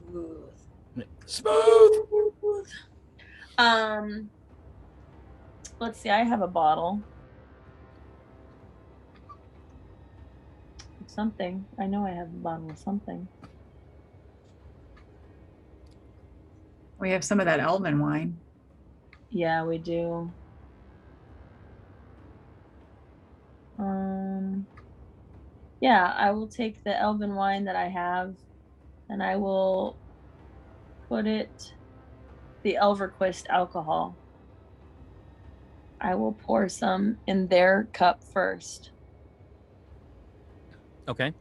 Smooth. Smooth. smooth. Let's see. I have a bottle. Something. I know I have a bottle of something. We have some of that elven wine. Yeah, we do. Yeah, I will take the elven wine that I have, and I will put it, the Elverquist alcohol. I will pour some in their cup first, Okay.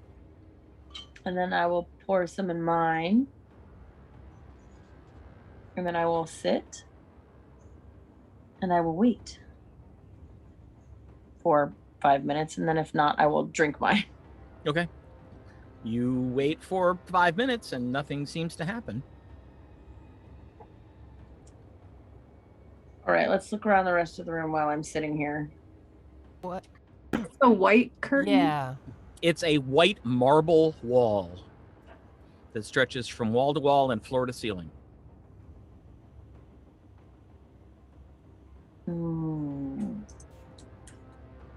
and then I will pour some in mine, and then I will sit, and I will wait for 5 minutes, and then if not, I will drink mine. Okay. You wait for 5 minutes and nothing seems to happen. All right, let's look around the rest of the room while I'm sitting here. What? A white curtain? Yeah. It's a white marble wall that stretches from wall to wall and floor to ceiling.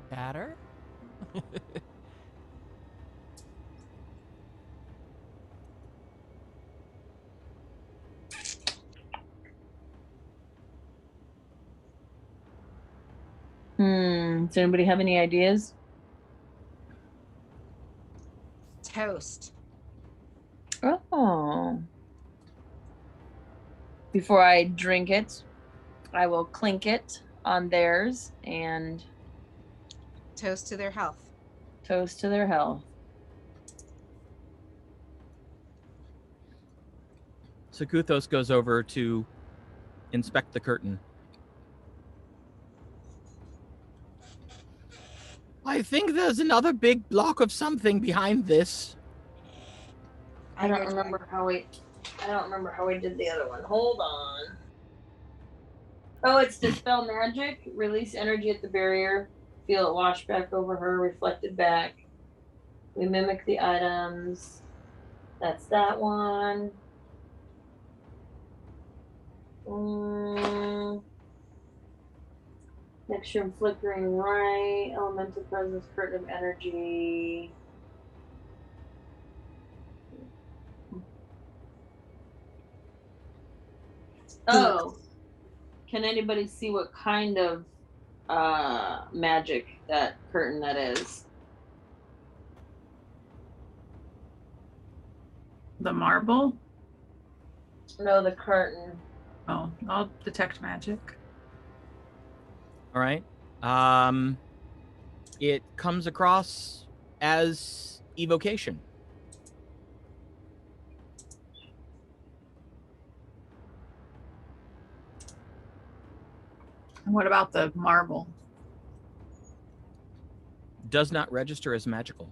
Batter? Does anybody have any ideas? Toast. Oh. Before I drink it, I will clink it on theirs and Toast to their health. toast to their health. Sakuthos goes over to inspect the curtain. I think there's another big block of something behind this. I don't remember how we did the other one. Hold on. Oh, it's dispel magic. Release energy at the barrier. Feel it wash back over her, reflected back. We mimic the items. That's that one. Mixture of flickering right. Elemental presence, curtain of energy. Oh. Can anybody see what kind of magic that curtain that is? The marble? No, the curtain. Oh, I'll detect magic. All right. It comes across as evocation. And what about the marble? Does not register as magical.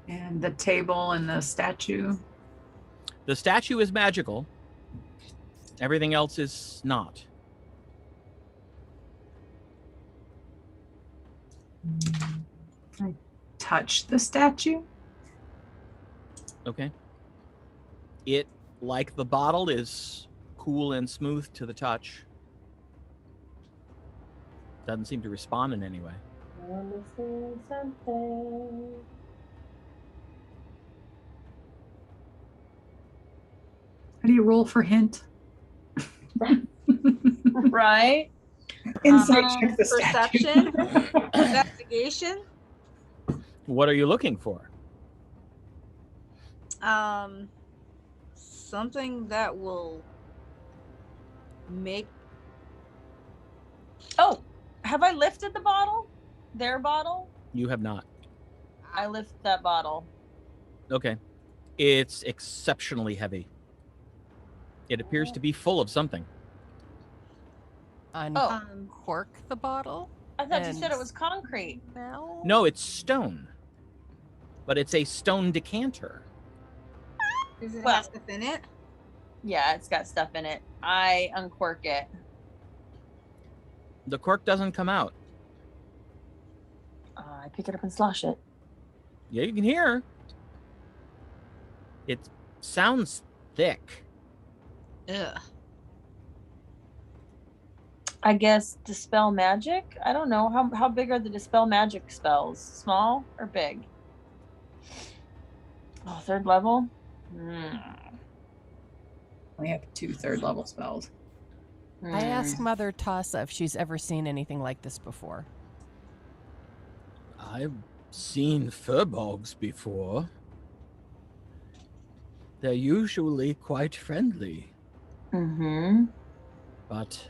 And the table and the statue? The statue is magical. Everything else is not. Can I touch the statue? Okay. It, like the bottle, is cool and smooth to the touch. Doesn't seem to respond in any way. I'm missing something. How do you roll for hint? Right? Insight check the statue. Perception, investigation. What are you looking for? Something that will make. Oh, have I lifted the bottle? Their bottle? You have not. I lift that bottle. Okay. It's exceptionally heavy. It appears to be full of something. Uncork the bottle? I thought you said it was concrete. No. No, it's stone. But it's a stone decanter. Does it Well- have stuff in it? Yeah, it's got stuff in it. I uncork it. The cork doesn't come out. I pick it up and slosh it. Yeah, you can hear. It sounds thick. Ugh. I guess dispel magic. I don't know how big are the dispel magic spells? Small or big? Oh, 3rd level. We have 2 third-level spells. I asked Mother Tassa if she's ever seen anything like this before. I've seen furbolgs before. They're usually quite friendly, Mm-hmm. but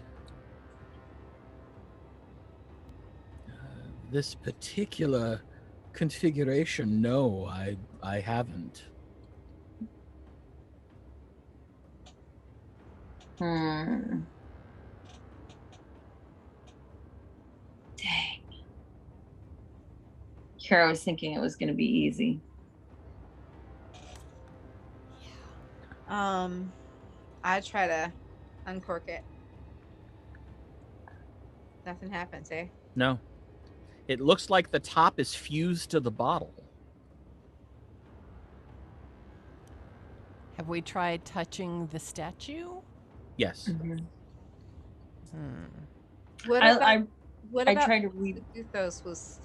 this particular configuration, no, I haven't. Dang. Here I was thinking it was going to be easy. I try to uncork it. Nothing happens, eh? No. It looks like the top is fused to the bottle. Have we tried touching the statue? Yes. Mm-hmm. What I about try to read. Duthos was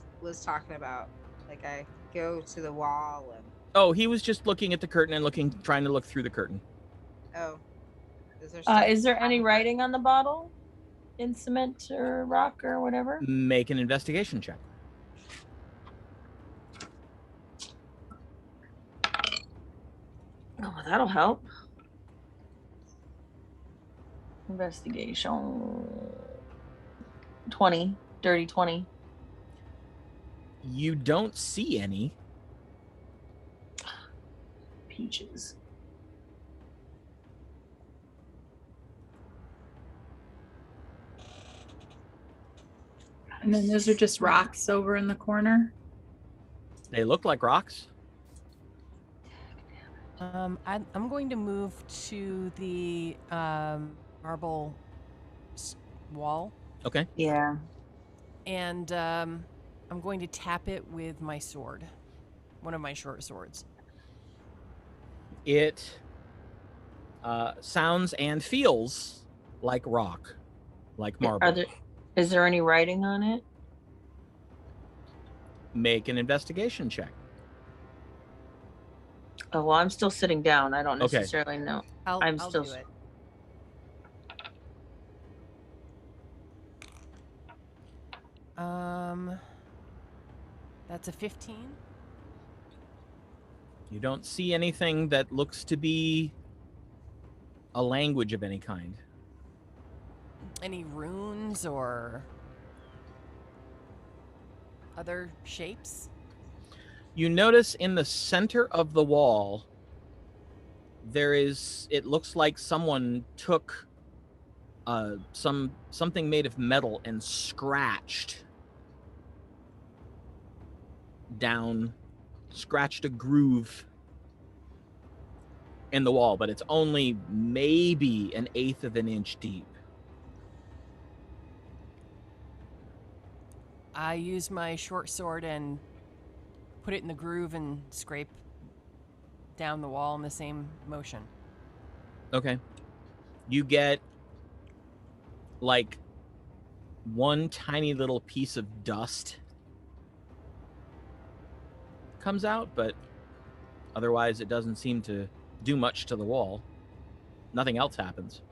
talking about? Like I go to the wall and Oh, he was just looking at the curtain and trying to look through the curtain. oh, is there stuff Is there any on the writing on the bottle? In cement or rock or whatever? Make an investigation check. Oh, that'll help. Investigation. 20. Dirty 20. You don't see any. Peaches. And then those are just rocks over in the corner. They look like rocks. I'm going to move to the marble wall. Okay. Yeah. And I'm going to tap it with my sword. One of my short swords. It sounds and feels like rock, like marble. Is there any writing on it? Make an investigation check. Oh, well, I'm still sitting down. I don't Okay. necessarily know. I'll still do it. That's a 15. You don't see anything that looks to be a language of any kind. Any runes or other shapes? You notice in the center of the wall, it looks like someone took something made of metal and scratched a groove in the wall, but it's only maybe 1/8 of an inch deep. I use my short sword and put it in the groove and scrape down the wall in the same motion. Okay. You get like one tiny little piece of dust comes out, but otherwise it doesn't seem to do much to the wall. Nothing else happens.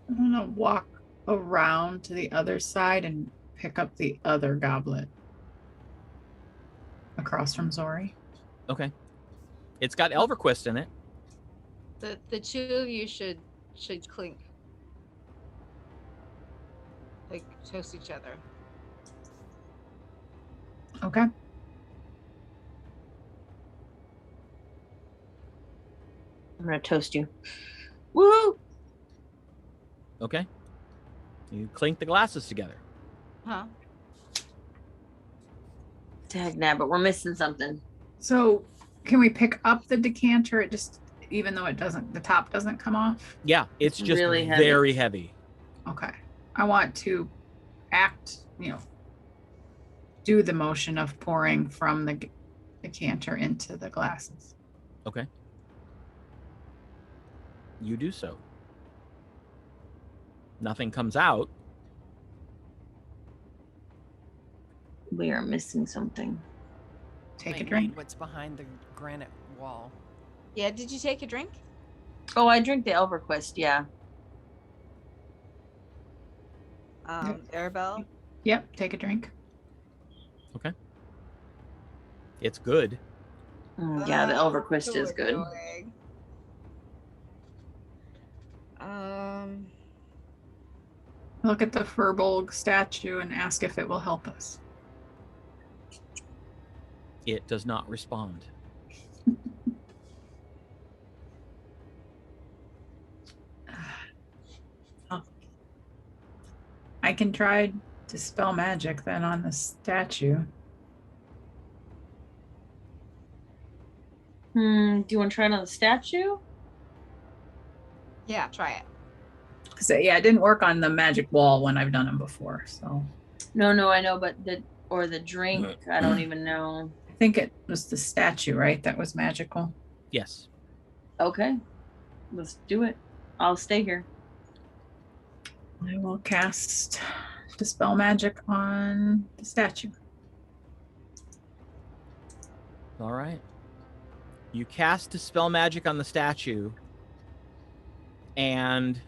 I'm gonna walk around to the other side and pick up the other goblet across from Zori. Okay. It's got Elverquist in it. The two of you should clink. Like toast each other. Okay. I'm gonna toast you. Woo! Okay. You clink the glasses together. Huh? But we're missing something. So can we pick up the decanter? It just, even though the top doesn't come off? Yeah, it's just really heavy. very heavy. Okay. I want to do the motion of pouring from the decanter into the glasses. Okay. You do so. Nothing comes out. We are missing something. Take a Might drink. need what's behind the granite wall. Yeah, did you take a drink? Oh, I drink the ElverQuest, yeah. Arabelle? Yep, take a drink. Okay. It's good. Yeah, the ElverQuest So is good. annoying. Look at the Furbolg statue and ask if it will help us. It does not respond. Oh. I can try to spell magic then on the statue. Do you want to try it on the statue? Yeah, try it. Because it didn't work on the magic wall when I've done them before. So No, I know, but the drink, I don't even know. I think it was the statue, right? That was magical. Yes. Okay, let's do it. I'll stay here. I will cast Dispel Magic on the statue. All right. You cast Dispel Magic on the statue, and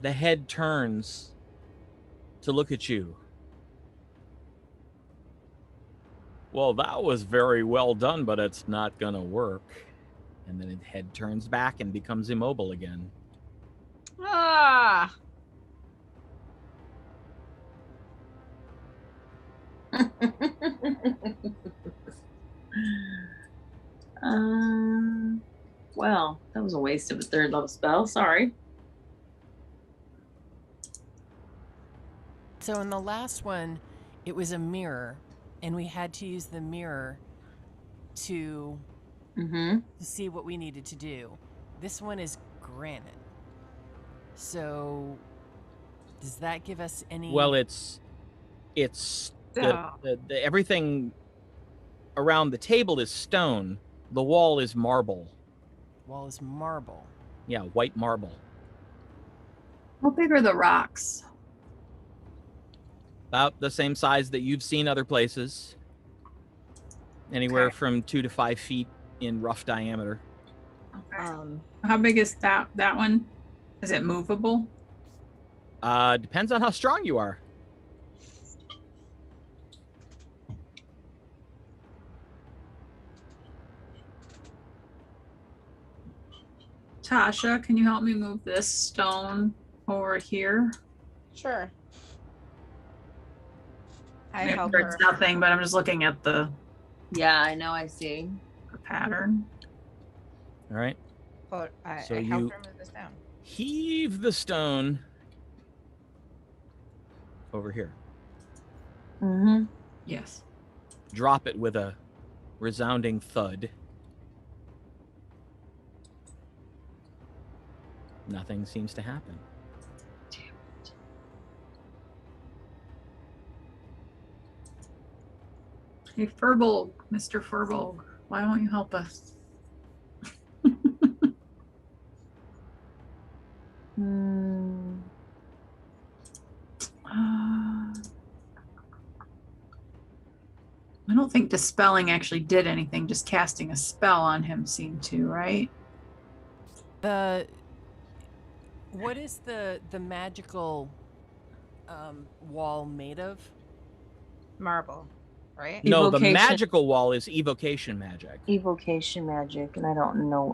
the head turns to look at you. Well, that was very well done, but it's not going to work. And then the head turns back and becomes immobile again. Ah! Well, that was a waste of a third level spell. Sorry. So in the last one, it was a mirror, and we had to use the mirror to see what we needed to do. This one is granite. So does that give us any? Well, it's the everything around the table is stone. The wall is marble. Wall is marble. Yeah, white marble. How big are the rocks? About the same size that you've seen other places. Anywhere Okay. from 2 to 5 feet in rough diameter. Okay. How big is that one? Is it movable? Depends on how strong you are. Tasha, can you help me move this stone over here? Sure. I Maybe help it's her. nothing, but I'm just looking at the Yeah, I know. I see. pattern. All right. I So helped you- her move this down. Heave the stone over here. Yes. Drop it with a resounding thud. Nothing seems to happen. Hey, Furbolg, Mr. Furbolg, why won't you help us? I don't think dispelling actually did anything. Just casting a spell on him seemed to, right? What is the magical wall made of? Marble, right? No, the Evocation. magical wall is evocation magic. Evocation magic, and I don't know.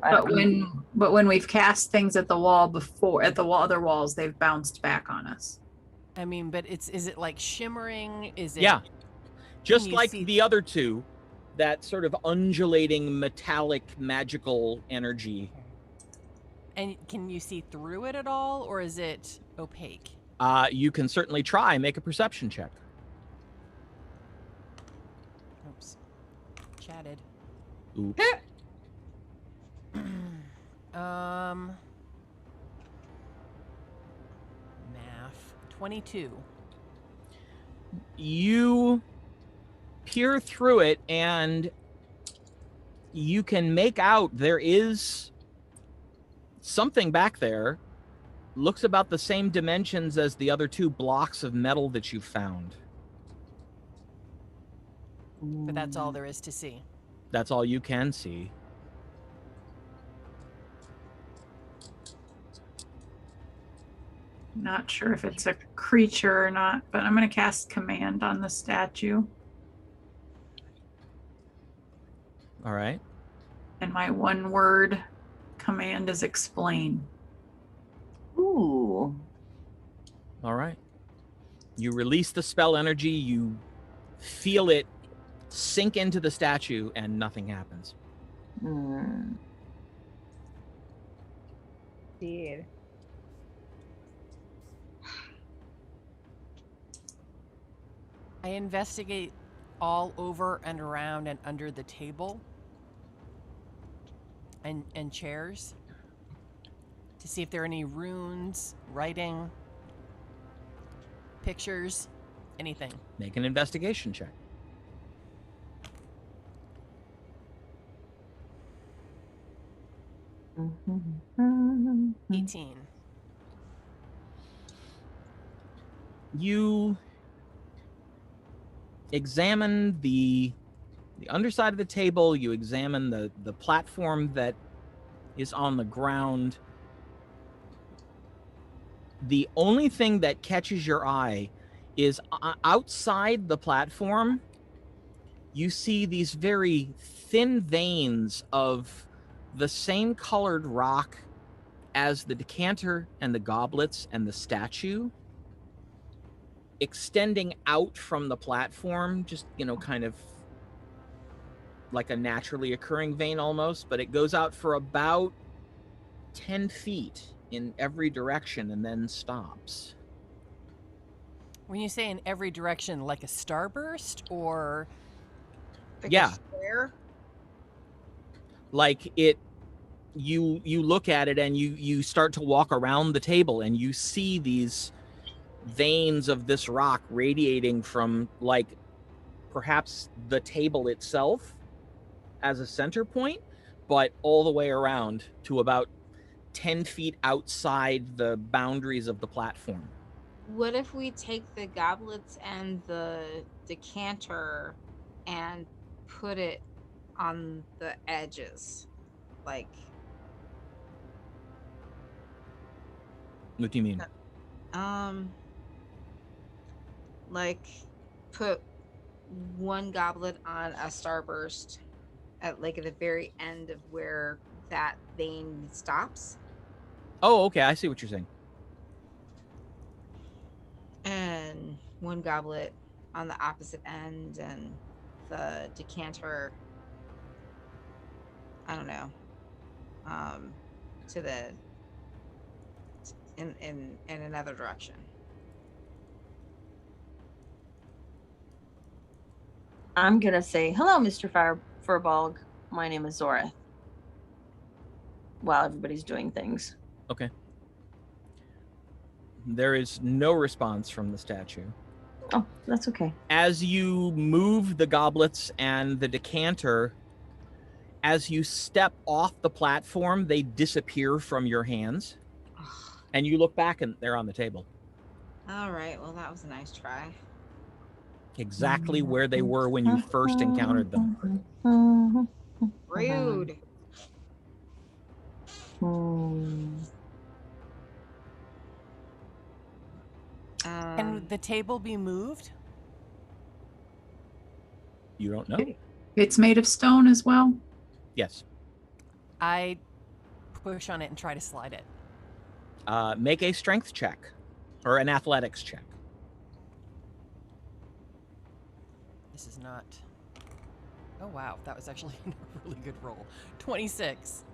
But when we've cast things at the wall before, at the other walls, they've bounced back on us. I mean, but is it like shimmering? Is it? Yeah. Just you like see- the other two, that sort of undulating metallic magical energy. And can you see through it at all, or is it opaque? You can certainly try. Make a perception check. Oops. Chatted. Oops. Math. 22. You peer through it, and you can make out there is something back there looks about the same dimensions as the other 2 blocks of metal that you found. But that's all there is to see. That's all you can see. Not sure if it's a creature or not, but I'm going to cast command on the statue. All right. And my 1-word command is explain. Ooh. All right. You release the spell energy, you feel it sink into the statue, and nothing happens. Indeed. I investigate all over and around and under the table and chairs to see if there are any runes, writing, pictures, anything. Make an investigation check. Mm-hmm. 18. You examine the underside of the table, you examine the platform that is on the ground. The only thing that catches your eye is outside the platform, you see these very thin veins of the same colored rock as the decanter and the goblets and the statue, extending out from the platform, just, kind of like a naturally occurring vein almost, but it goes out for about 10 feet in every direction and then stops. When you say in every direction, like a starburst, or Like Yeah. a square? Like you look at it and you start to walk around the table and you see these veins of this rock radiating from, like, perhaps the table itself as a center point, but all the way around to about 10 feet outside the boundaries of the platform. What if we take the goblets and the decanter and put it on the edges? Like, What do you mean? like put one goblet on a starburst at the very end of where that vein stops, Oh, okay, I see what you're saying. and one goblet on the opposite end, and the decanter, I don't know, to the in another direction. I'm gonna say, hello, Mr. Furbolg. My name is Zoreth. While everybody's doing things. Okay. There is no response from the statue. Oh, that's okay. As you move the goblets and the decanter, as you step off the platform, they disappear from your hands. And you look back and they're on the table. All right, well, that was a nice try. Exactly where they were when you first encountered them. Rude. can the table be moved? You don't know? It's made of stone as well. Yes. I push on it and try to slide it. Make a strength check or an athletics check. This is not... Oh, wow. That was actually a really good roll. 26.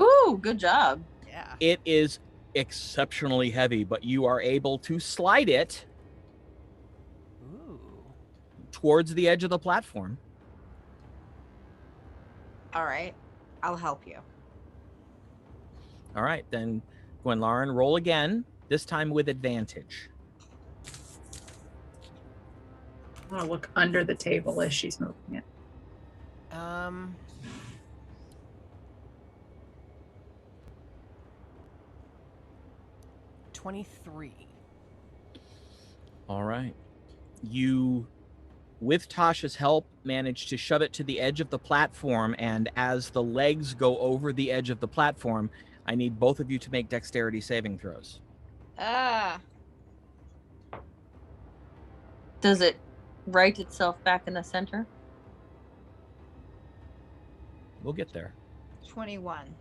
Ooh, good job. Yeah. It is exceptionally heavy, but you are able to slide it Ooh. towards the edge of the platform. All right, I'll help you. All right, then Gwenlauren, roll again, this time with advantage. I want to look under the table as she's moving it. 23. All right. You, with Tasha's help, manage to shove it to the edge of the platform, and as the legs go over the edge of the platform, I need both of you to make dexterity saving throws. Does it right itself back in the center? We'll get there. 21.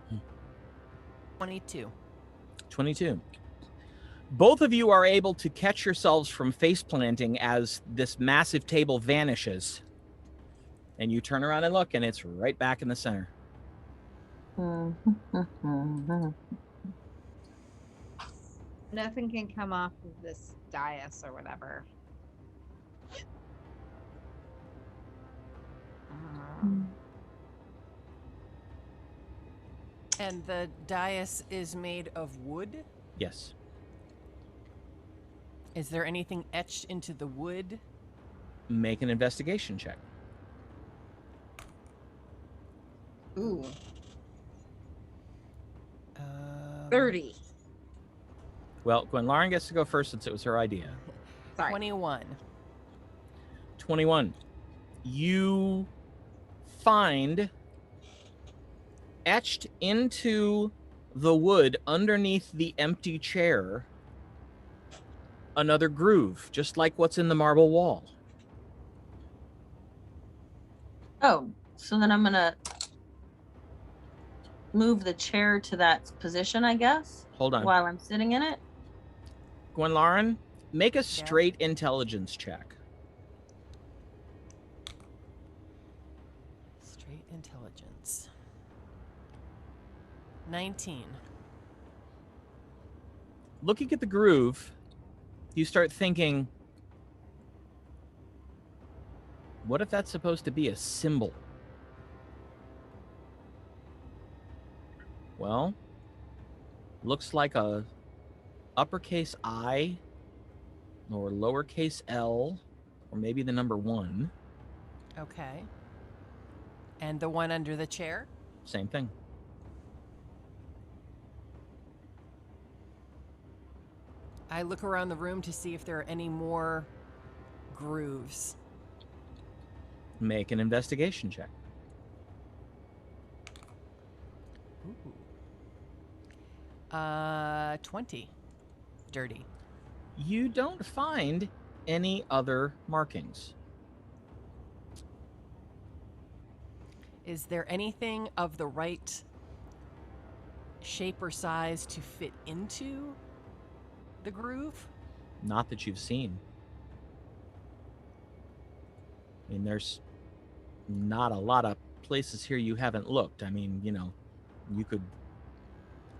Hmm. 22. 22. Both of you are able to catch yourselves from face planting as this massive table vanishes. And you turn around and look, and it's right back in the center. Nothing can come off of this dais or whatever. And the dais is made of wood? Yes. Is there anything etched into the wood? Make an investigation check. Ooh. Um, 30. Well, Gwenlaren gets to go first since it was her idea. Sorry. 21. 21. You find etched into the wood underneath the empty chair another groove, just like what's in the marble wall. Oh, so then I'm gonna move the chair to that position, I guess, Hold on. while I'm sitting in it. Gwenlaren, make a straight intelligence check. Straight intelligence. 19. Looking at the groove, you start thinking, what if that's supposed to be a symbol? Well, looks like a uppercase I or lowercase L or maybe the number 1. Okay. And the one under the chair? Same thing. I look around the room to see if there are any more grooves. Make an investigation check. Ooh. 20. Dirty. You don't find any other markings. Is there anything of the right shape or size to fit into the groove? Not that you've seen. I mean, there's not a lot of places here you haven't looked. I mean, you know, you could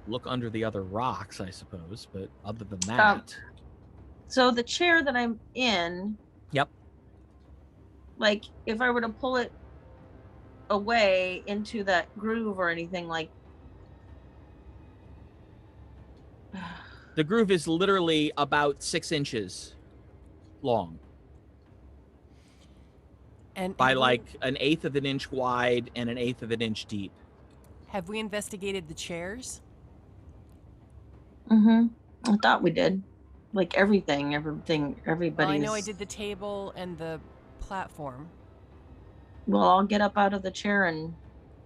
look under the other rocks, I suppose, but other than that... So the chair that I'm in... Yep. Like, if I were to pull it away into that groove or anything, like... The groove is literally about 6 inches long. And By have like 1/8 of an inch wide and 1/8 of an inch deep. Have we investigated the chairs? I thought we did. Like everything, everybody's... Well, I know I did the table and the platform. Well, I'll get up out of the chair and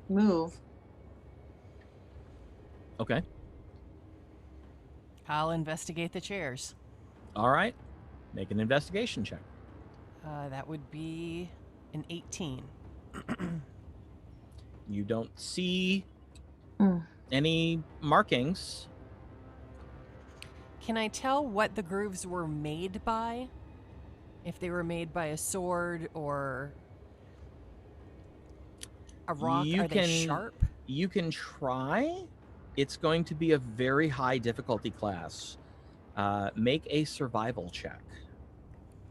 move. Okay. I'll investigate the chairs. All right. Make an investigation check. That would be an 18. You don't see any markings. Can I tell what the grooves were made by? If they were made by a sword or a rock, are they sharp? You can try. It's going to be a very high difficulty class. Make a survival check.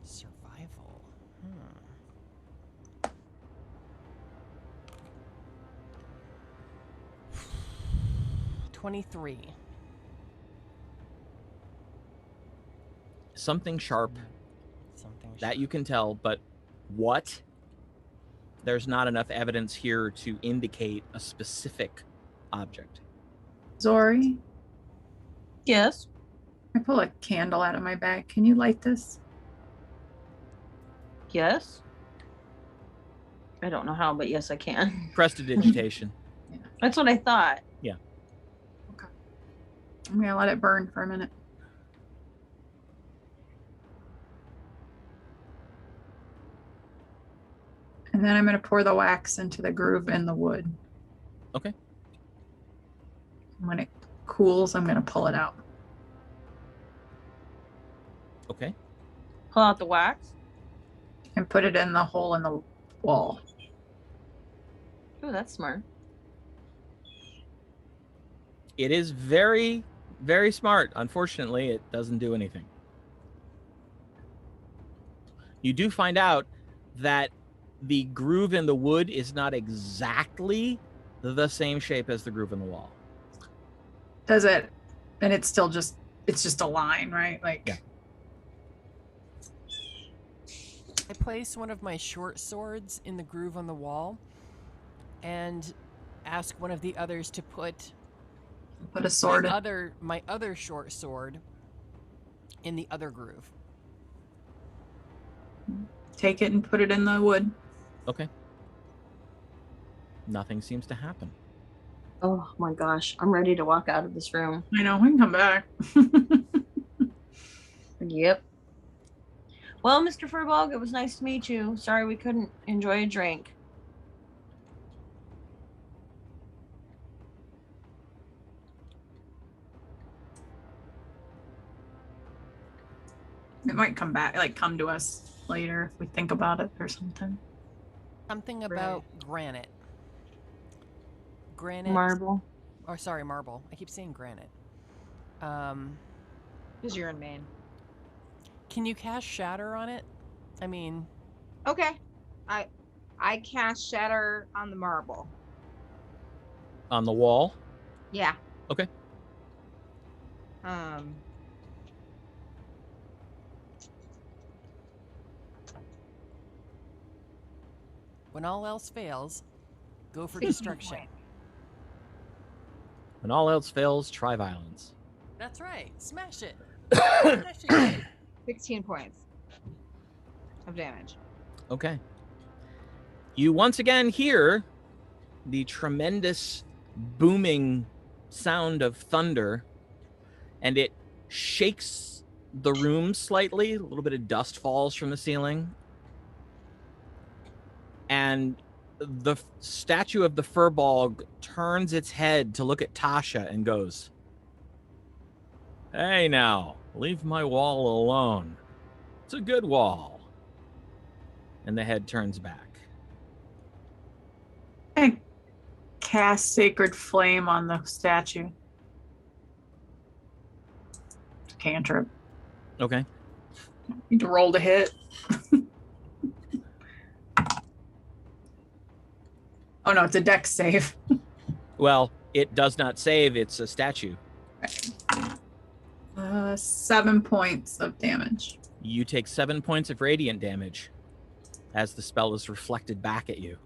Survival. 23. Something sharp Something that you can tell, but what? There's not enough evidence here to indicate a specific object. Zori, Yes. I pull a candle out of my bag. Can you light this? Yes. I don't know how, but yes, I can. Prestidigitation. That's what I thought. I'm gonna let it burn for a minute. And then I'm gonna pour the wax into the groove in the wood. Okay. When it cools, I'm gonna pull it out. Okay. Pull out the wax. And put it in the hole in the wall. Oh, that's smart. It is very, very smart. Unfortunately, it doesn't do anything. You do find out that the groove in the wood is not exactly the same shape as the groove in the wall. Does it? And it's still just, it's just a line, right? Like, yeah. I place one of my short swords in the groove on the wall and ask one of the others to put a sword my other short sword in the other groove. Take it and put it in the wood. Okay. Nothing seems to happen. Oh my gosh, I'm ready to walk out of this room. I know, we can come back. Yep. Well, Mr. Furbolg, it was nice to meet you. Sorry we couldn't enjoy a drink. It might come back, like come to us later if we think about it or something. Something about granite. Granite. Marble. Or sorry, marble. I keep saying granite. Because you're in Maine. Can you cast Shatter on it? I mean... Okay. I cast Shatter on the marble. On the wall? Yeah. Okay. When all else fails, go for destruction. When all else fails, try violence. That's right. Smash it. Smash it. 16 points of damage. Okay. You once again hear the tremendous booming sound of thunder, and it shakes the room slightly. A little bit of dust falls from the ceiling. And the statue of the Furbolg turns its head to look at Tasha and goes, "Hey now, leave my wall alone. It's a good wall." And the head turns back. I cast Sacred Flame on the statue. Cantrip. Okay. Need to roll to hit. Oh no, it's a dex save. Well, it does not save. It's a statue. 7 points of damage. You take 7 points of radiant damage as the spell is reflected back at you.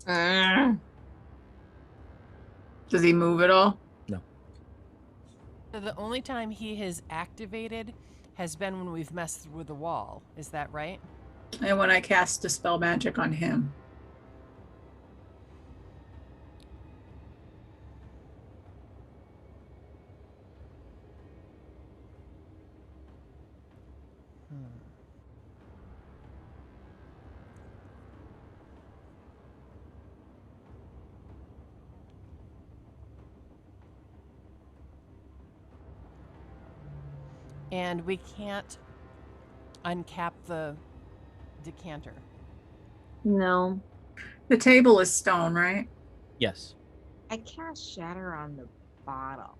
Does he move at all? No. So the only time he has activated has been when we've messed with the wall. Is that right? And when I cast Dispel Magic on him. And we can't uncap the decanter. No. The table is stone, right? Yes. I cast Shatter on the bottle.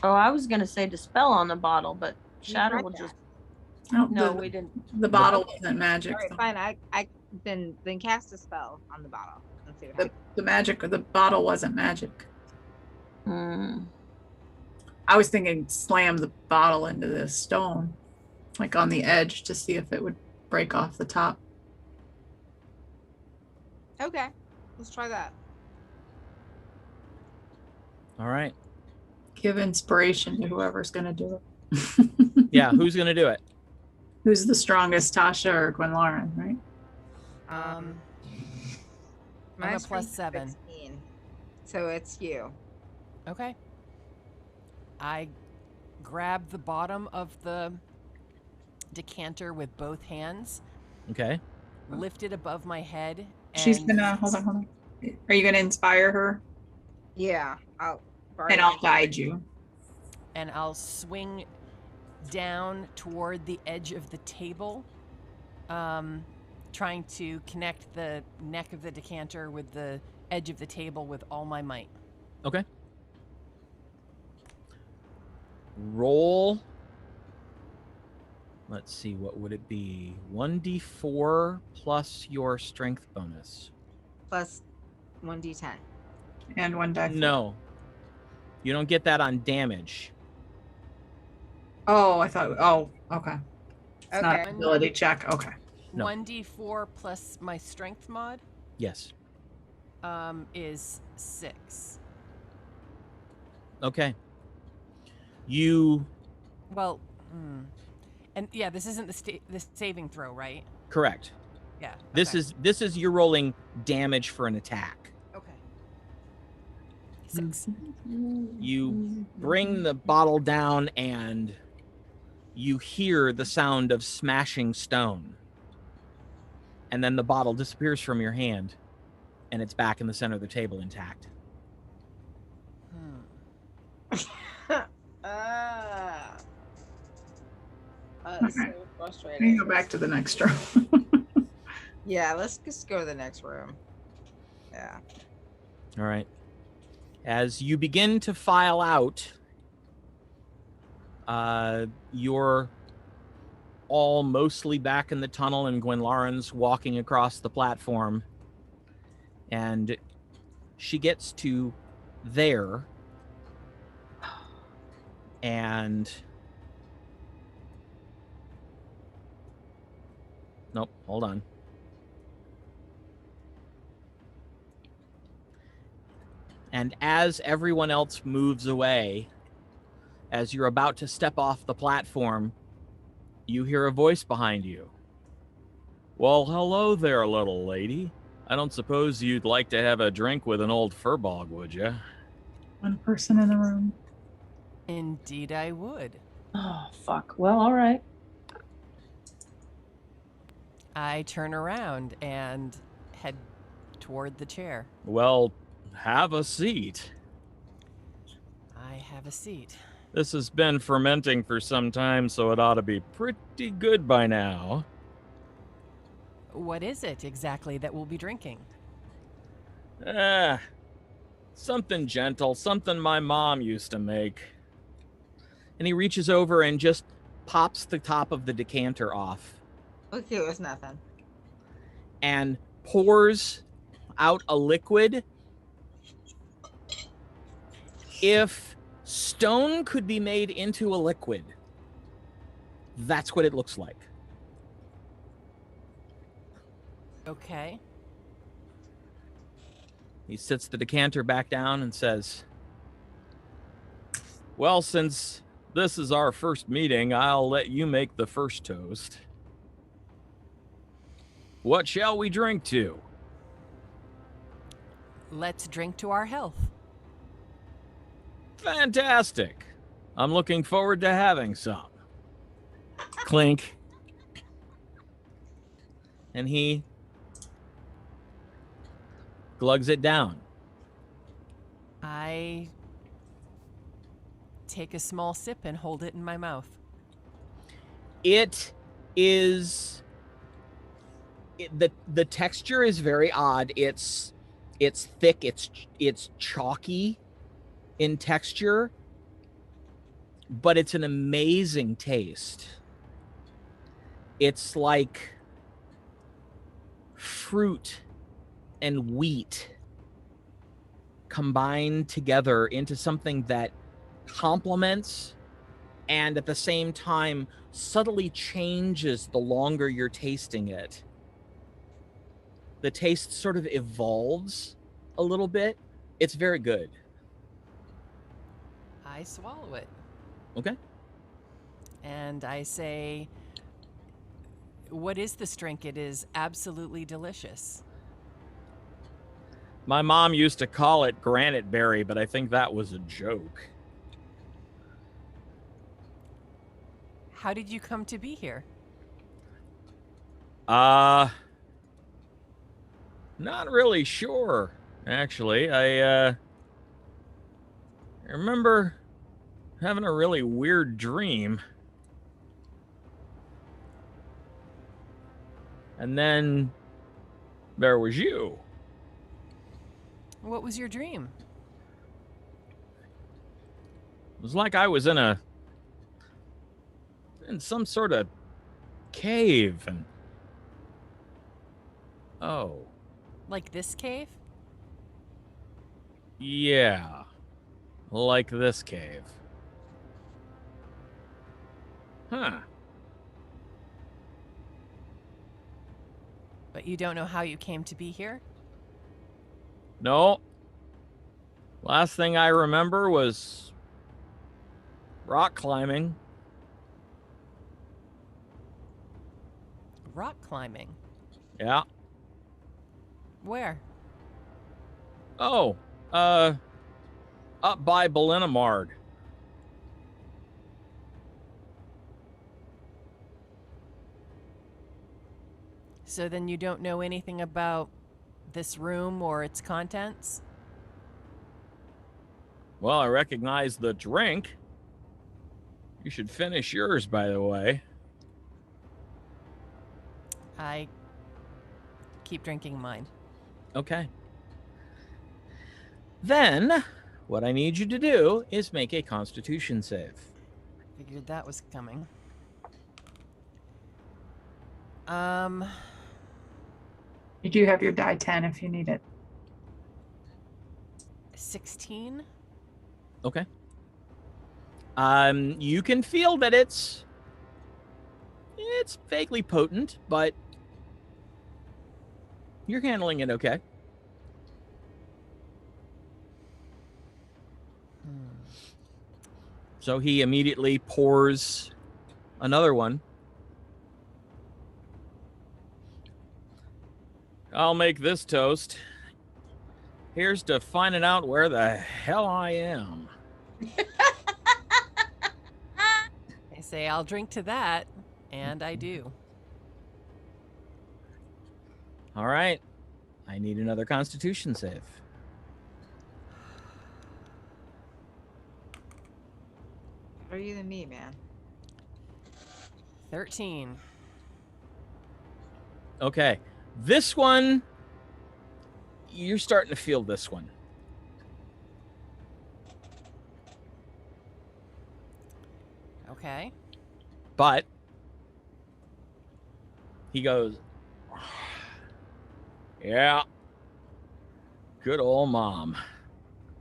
Oh, I was gonna say Dispel on the bottle, but Shatter will just... No, No, we didn't. The bottle wasn't magic. All right, so- fine. I then cast a spell on the bottle. too high. The magic of the bottle wasn't magic. Mm. I was thinking slam the bottle into the stone, like on the edge, to see if it would break off the top. Okay, let's try that. All right. Give inspiration to whoever's going to do it. Yeah, who's going to do it? Who's the strongest, Tasha or Gwenlauren, right? I'm My a strength is +7. 16, so it's you. Okay. I grab the bottom of the decanter with both hands, Okay. lift it above my head, She's and gonna hold on. Are you gonna inspire her? Yeah, I'll. And I'll guide you. and I'll swing down toward the edge of the table, trying to connect the neck of the decanter with the edge of the table with all my might. Okay. Roll. Let's see, what would it be? 1d4 plus your strength bonus. Plus 1d10. And one die. No. You don't get that on damage. Oh, I thought. Oh, okay. It's not Okay. an ability check. Okay. No. 1d4 plus my strength mod Yes. is 6. Okay. You Well, and yeah, this isn't the saving throw, right? correct. Yeah. This is you're rolling damage for an attack. Okay. 6. You bring the bottle down and you hear the sound of smashing stone. And then the bottle disappears from your hand and it's back in the center of the table intact. That's so Okay. We frustrating. can go back to the next room. Yeah, let's just go to the next room. Yeah. All right. As you begin to file out, you're all mostly back in the tunnel, and Gwenlauren's walking across the platform. And she gets to there. And nope, hold on. And as everyone else moves away, as you're about to step off the platform, you hear a voice behind you. Well, hello there, little lady. I don't suppose you'd like to have a drink with an old furball, would you? One person in the room. Indeed, I would. Oh, fuck. Well, all right. I turn around and head toward the chair. Well, have a seat. I have a seat. This has been fermenting for some time, so it ought to be pretty good by now. What is it exactly that we'll be drinking? Something gentle, something my mom used to make. And he reaches over and just pops the top of the decanter off Look, it was nothing. and pours out a liquid. If stone could be made into a liquid, that's what it looks like. Okay. He sits the decanter back down and says, well, since this is our first meeting, I'll let you make the first toast. What shall we drink to? Let's drink to our health. Fantastic. I'm looking forward to having some. Clink. And he glugs it down. I take a small sip and hold it in my mouth. It is the texture is very odd. It's thick, it's chalky in texture, but it's an amazing taste. It's like fruit and wheat combine together into something that complements and at the same time subtly changes the longer you're tasting it. The taste sort of evolves a little bit. It's very good. I swallow it. Okay. And I say, what is this drink? It is absolutely delicious. My mom used to call it granite berry, but I think that was a joke. How did you come to be here? Not really sure, actually. I remember having a really weird dream. And then there was you. What was your dream? It was like I was in some sort of cave and oh. Like this cave? Yeah. Like this cave. Huh. But you don't know how you came to be here? No. Last thing I remember was rock climbing. Rock climbing? Yeah. Where? Oh, up by Belinamard. So then you don't know anything about this room or its contents? Well, I recognize the drink. You should finish yours, by the way. I keep drinking mine. Okay. Then, what I need you to do is make a Constitution save. Figured that was coming. You do have your die 10 if you need it. 16? Okay. You can feel that it's vaguely potent, but you're handling it okay. So he immediately pours another one. I'll make this toast. Here's to finding out where the hell I am. I say, I'll drink to that, and I do. All right. I need another Constitution save. Better you than me, man. 13. Okay. This one, you're starting to feel this one. Okay. But he goes, yeah, good old mom. Do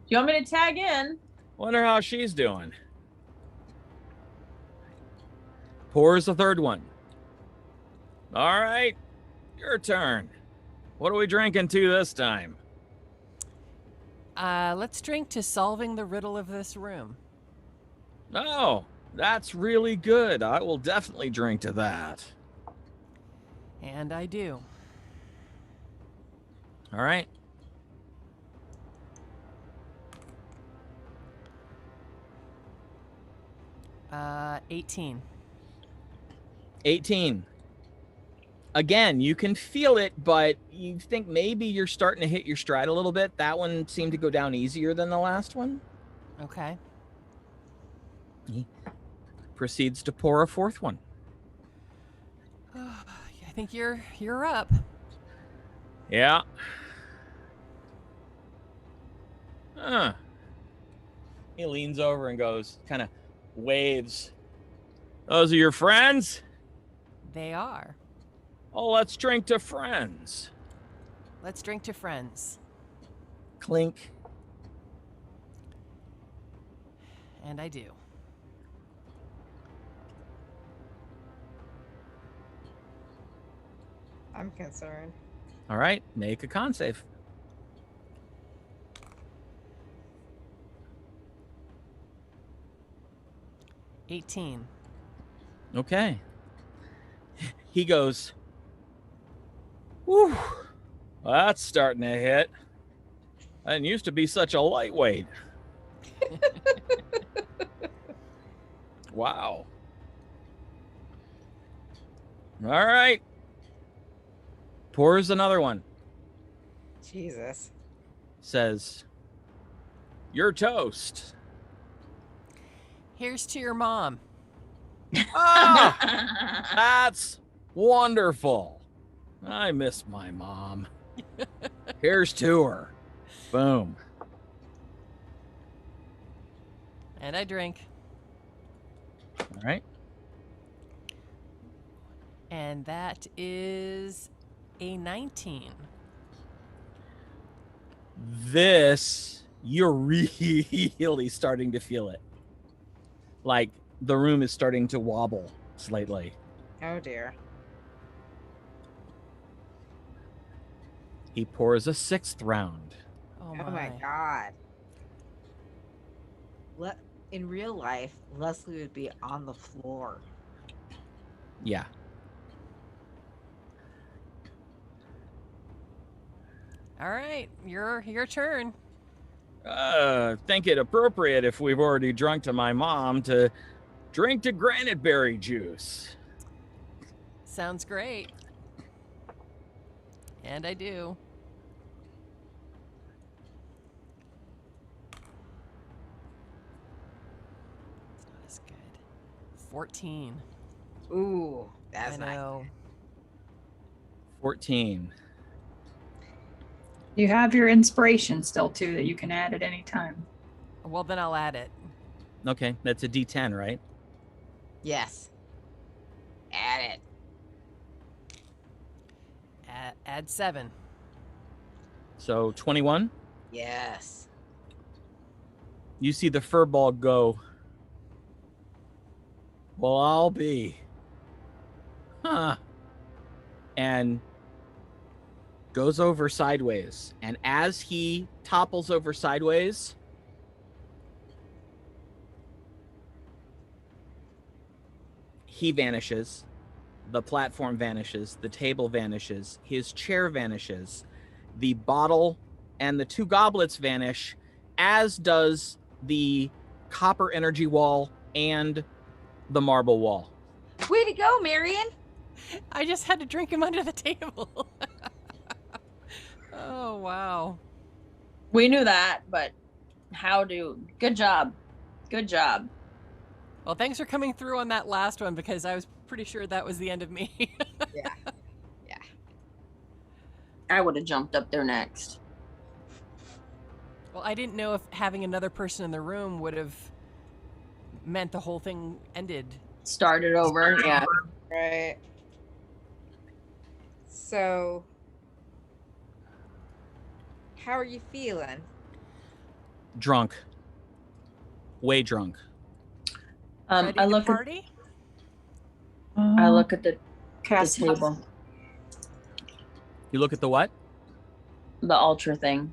you want me to tag in? Wonder how she's doing. Pours the third one. All right, your turn. What are we drinking to this time? Let's drink to solving the riddle of this room. Oh, that's really good. I will definitely drink to that. And I do. All right. Uh, 18. 18. Again, you can feel it, but you think maybe you're starting to hit your stride a little bit. That one seemed to go down easier than the last one. Okay. He proceeds to pour a fourth one. I think you're up. Yeah. He leans over and goes, kind of waves. Those are your friends? They are. Oh, let's drink to friends. Let's drink to friends. Clink. And I do. I'm concerned. All right, make a con save. $18. Okay. He goes, whew, that's starting to hit. I didn't used to be such a lightweight. Wow. All right. Pours another one. Jesus. Says, you're toast. Here's to your mom. Ah, that's wonderful. I miss my mom. Here's to her. Boom. And I drink. All right. And that is a 19. This, you're really starting to feel it. Like the room is starting to wobble slightly. Oh dear. He pours a 6th round. Oh Oh my god. In real life, Leslie would be on the floor. Yeah. All right, your turn. Think it appropriate if we've already drunk to my mom to drink to granite berry juice. Sounds great. And I do. It's not as good. 14. Ooh, that's I nice. know. 14. You have your inspiration still too that you can add at any time. Well, then I'll add it. Okay, that's a D10, right? Yes. Add it. Add 7. So 21. Yes. You see the furball go. Well, I'll be. Huh. And goes over sideways. And as he topples over sideways, he vanishes. The platform vanishes. The table vanishes. His chair vanishes. The bottle and the 2 goblets vanish, as does the copper energy wall and the marble wall. Way to go, Marion. I just had to drink him under the table. Oh, wow. We knew that, but good job. Good job. Well, thanks for coming through on that last one because I was pretty sure that was the end of me. Yeah. I would have jumped up there next. Well, I didn't know if having another person in the room would have meant the whole thing ended. Started over, yeah. Right. So, how are you feeling? Drunk. Way drunk. Ready I to look party? at the Cast table, You look at the what? the ultra thing.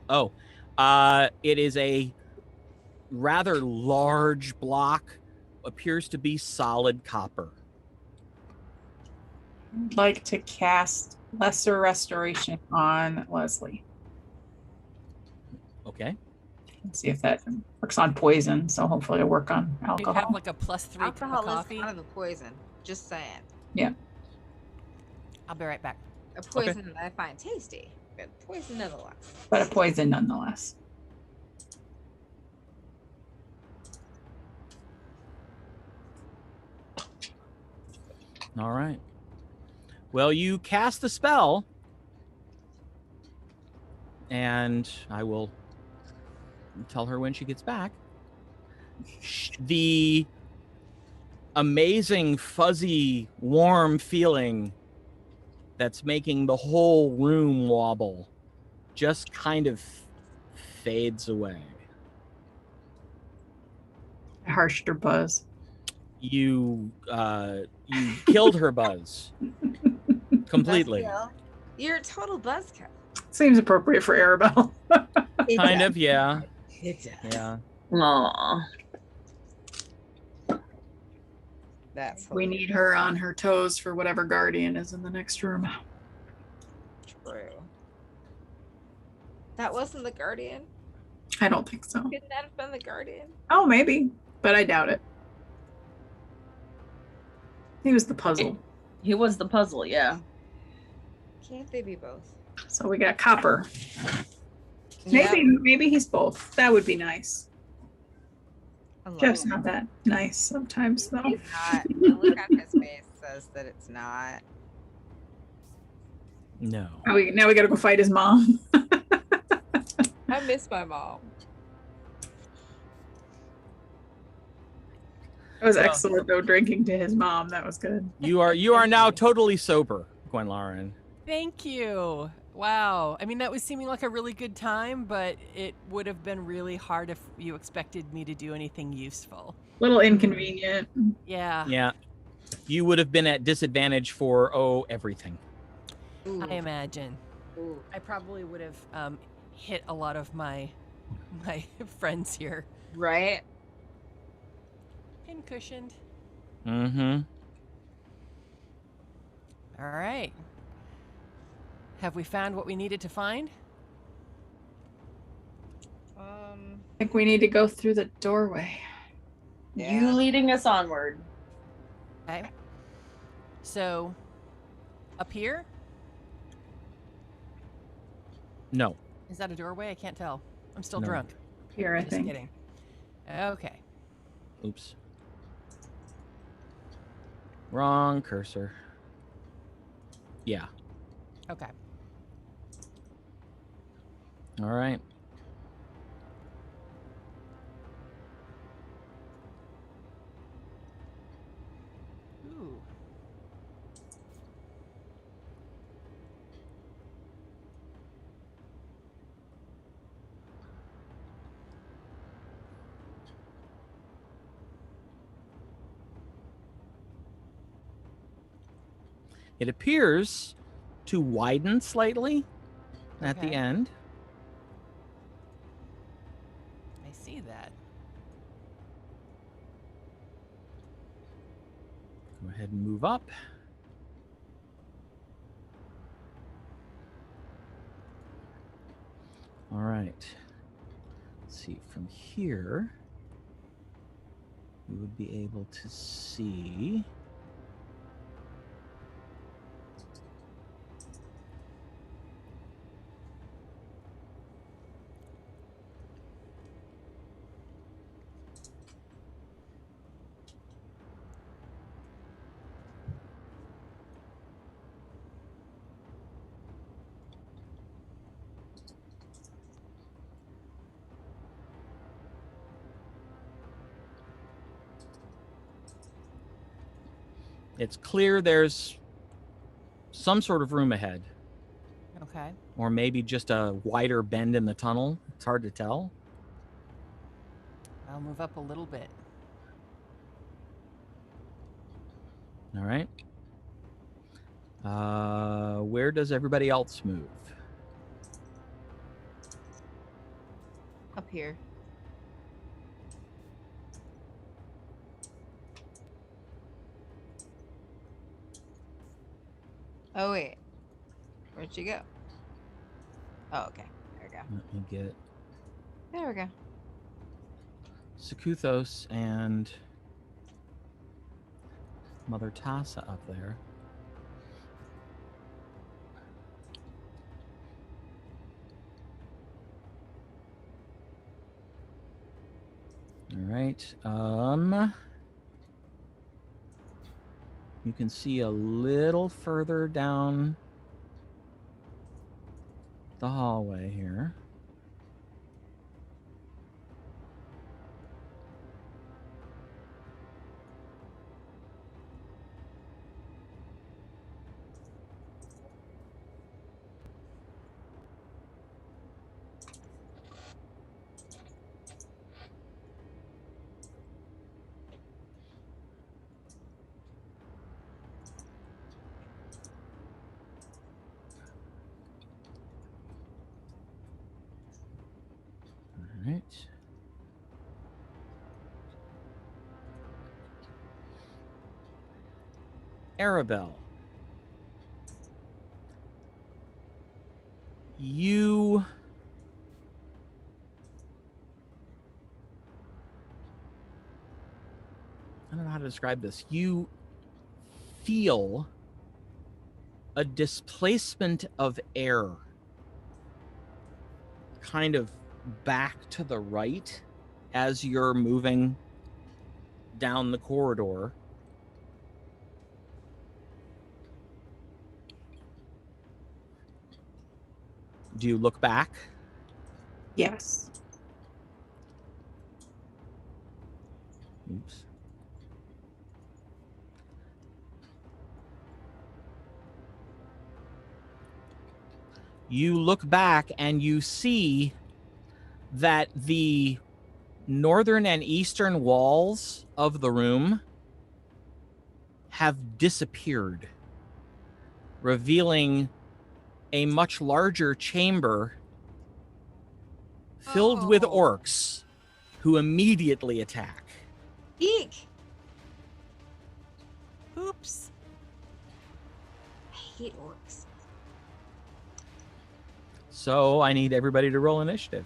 Oh, it is a rather large block. Appears to be solid copper. I'd like to cast Lesser Restoration on Leslie. Okay. Let's see if that works on poison. So hopefully it'll work on You have alcohol. like a +3 cup of Alcohol is coffee. kind of a poison. Just saying. I'll be right back. A poison that I find tasty, but poison nonetheless. But a poison nonetheless. All right. Well, you cast the spell, and I will tell her when she gets back. The amazing, fuzzy, warm feeling that's making the whole room wobble just kind of fades away. I harshed her buzz. You killed her buzz completely. Buzzkill. You're a total buzzkill. Seems appropriate for Arabelle. Kind of, yeah. It does. Yeah. Aw. That's We need her on her toes for whatever guardian is in the next room. true. That wasn't the guardian. I don't think so. Couldn't that have been the guardian? Oh, maybe, but I doubt it. He was the puzzle. He was the puzzle, yeah. Can't they be both? So we got Copper. Yeah, Maybe he's both. That would be nice. I love Jeff's him. not that nice sometimes, though. He's not. The look on his face says that it's not. No. Now we got to go fight his mom. I miss my mom. It was excellent, though, drinking to his mom. That was good. You are now totally sober, Gwenlaren. Thank you. Wow. I mean, that was seeming like a really good time, but it would have been really hard if you expected me to do anything useful. Little inconvenient. Yeah. Yeah. You would have been at disadvantage for everything. Ooh. I imagine. Ooh. I probably would have hit a lot of my friends here. Right? Pin-cushioned. Mm-hmm. All right. Have we found what we needed to find? I think we need to go through the doorway. You leading us onward. Okay. So, up here? No. Is that a doorway? I can't tell. I'm still No. drunk. Here, I Just think. kidding. Okay. Oops. Wrong cursor. Yeah. Okay. All right. Ooh. It appears to widen slightly at the Okay. end. I see that. Go ahead and move up. All right. Let's see, from here, we would be able to see. It's clear there's some sort of room ahead, Okay. or maybe just a wider bend in the tunnel. It's hard to tell. I'll move up a little bit. All right. Where does everybody else move? Up here. Oh wait. Where'd you go? Oh, okay. There we go. Let me get There we go. Sakuthos and Mother Tassa up there. All right. You can see a little further down the hallway here. right. Arabelle. You I don't know how to describe this. You feel a displacement of air kind of back to the right as you're moving down the corridor. Do you look back? Yes. Oops. You look back and you see that the northern and eastern walls of the room have disappeared, revealing a much larger chamber filled with Oh. orcs who immediately attack. Eek! Oops. I hate orcs. So I need everybody to roll initiative.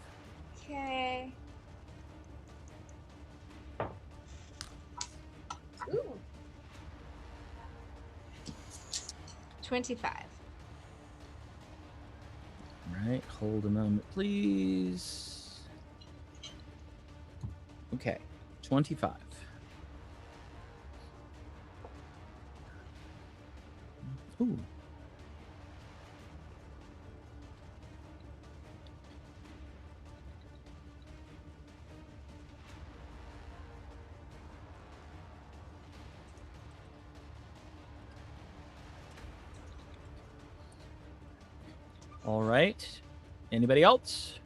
Okay. Ooh. 25. All right, hold a moment, please. Okay, 25. Ooh. All right. Anybody else?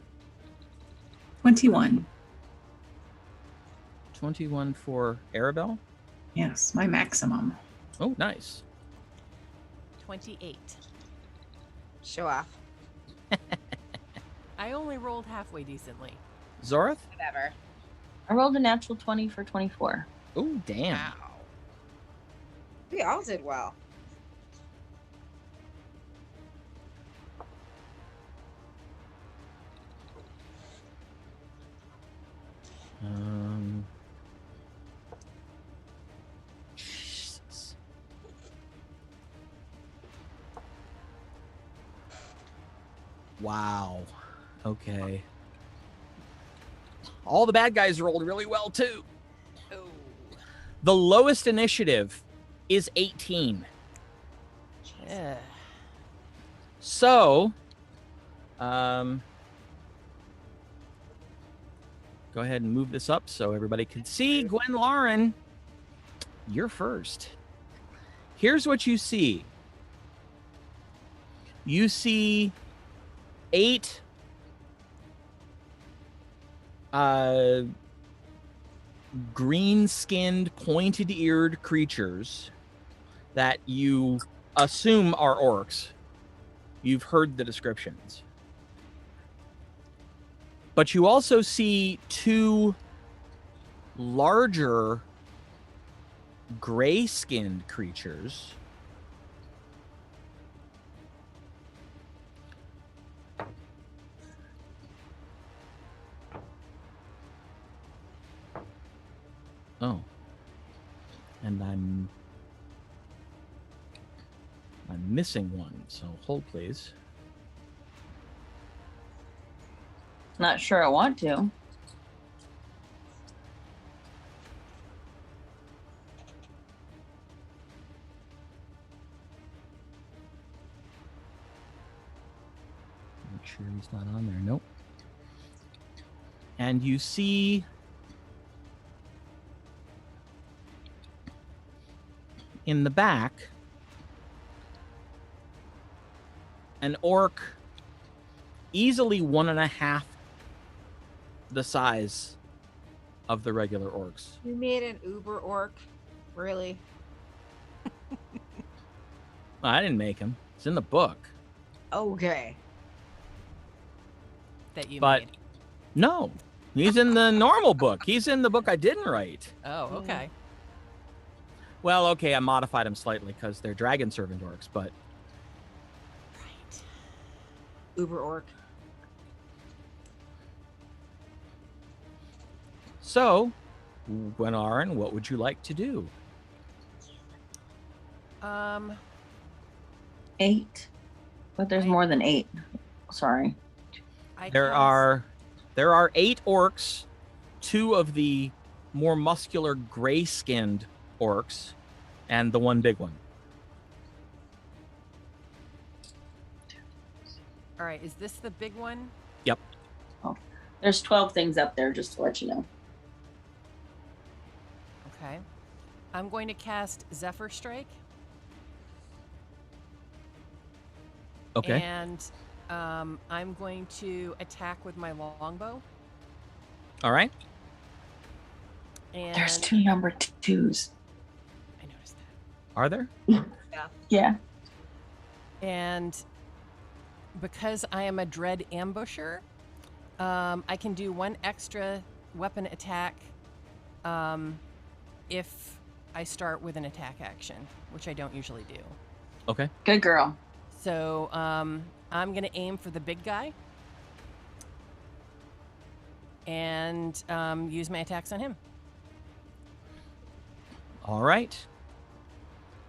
21. 21 for Arabelle. Yes, my maximum. Oh, nice. 28. Show off. I only rolled halfway decently. Zorth? Whatever. I rolled a natural 20 for 24. Oh, damn. Wow. We all did well. Jesus. Wow. Okay. All the bad guys rolled really well too. Oh. The lowest initiative is 18. Ugh. So, go ahead and move this up so everybody can see. Gwen Lauren, you're first. Here's what you see. You see 8 green-skinned, pointed-eared creatures that you assume are orcs. You've heard the descriptions. But you also see 2 larger gray-skinned creatures. Oh. And I'm missing one, so hold please. Not sure I want to. Make sure he's not on there. Nope. And you see in the back an orc easily 1.5 the size of the regular orcs. You made an Uber orc? Really? I didn't make him. It's in the book. Okay. That you But made. no, He's in the normal book. He's in the book I didn't write. Oh, okay. Well, okay, I modified them slightly because they're dragon servant orcs, but Right. Uber orc. so, Gwenarin, what would you like to do? 8. But there's I- more than 8. Sorry. There are 8 orcs, 2 of the more muscular gray-skinned orcs, and the one big one. All right, is this the big one? Yep. There's 12 things up there, just to let you know. Okay. I'm going to cast Zephyr Strike. Okay. And I'm going to attack with my longbow. All right. And There's 2 number 2s. I noticed that. Are there? Yeah. And because I am a dread ambusher, I can do 1 extra weapon attack if I start with an attack action, which I don't usually do. Okay. Good girl. So I'm going to aim for the big guy and use my attacks on him. All right.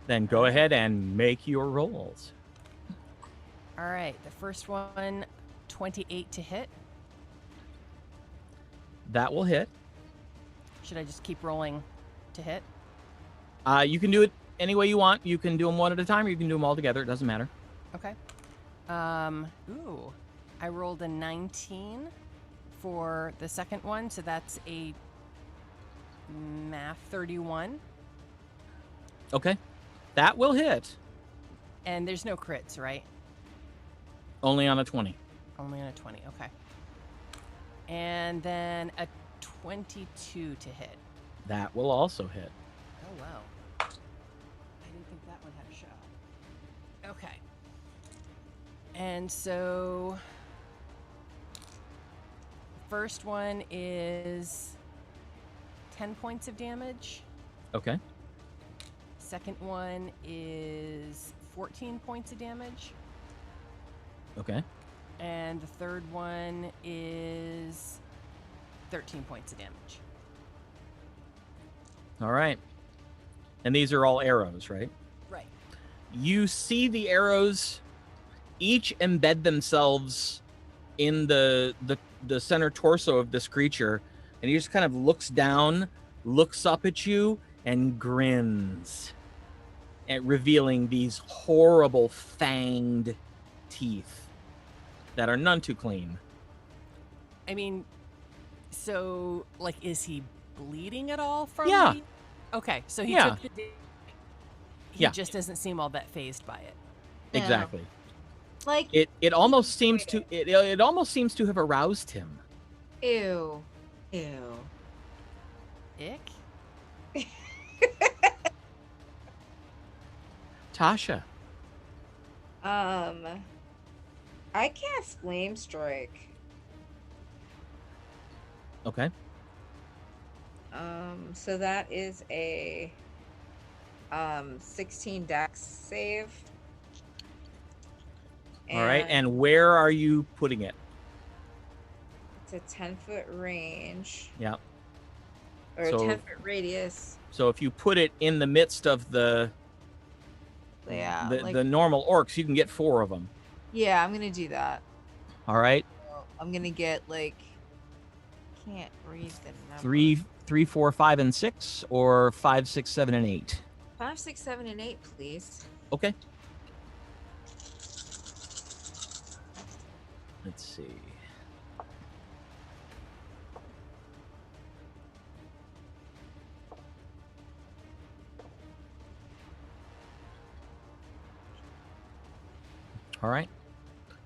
Then go ahead and make your rolls. All right, the first one, 28 to hit. That will hit. Should I just keep rolling to hit? You can do it any way you want. You can do them one at a time, or you can do them all together. It doesn't matter. Okay. Ooh, I rolled a 19 for the second one, so that's a math 31. Okay. That will hit. And there's no crits, right? Only on a 20. Only on a 20, okay. And then a 22 to hit. That will also hit. Oh, wow. I didn't think that one had a shot. Okay. And so the first one is 10 points of damage. Okay. Second one is 14 points of damage. Okay. And the third one is 13 points of damage. All right. And these are all arrows, right? Right. You see the arrows each embed themselves in the center torso of this creature, and he just kind of looks down, looks up at you, and grins, and revealing these horrible fanged teeth that are none too clean. I mean, so, like, is he bleeding at all from Yeah. Okay, so he Yeah. took the he Yeah. just doesn't seem all that phased by it. No. Exactly. Like, It almost seems to it almost seems to have aroused him. ew. Ew. Ick? Tasha. I cast Flame Strike. Okay. So that is a 16 dex save. All right. And where are you putting it? It's a 10-foot range. Yeah. Or a So- 10-foot radius. So if you put it in the midst of the Yeah. the normal orcs, you can get 4 of them. Yeah, I'm gonna do that. All right. So I'm gonna get can't read the number. 3, 4, 5, and 6, or 5, 6, 7, and 8. 5, 6, 7, and 8, please. Okay. Let's see. All right.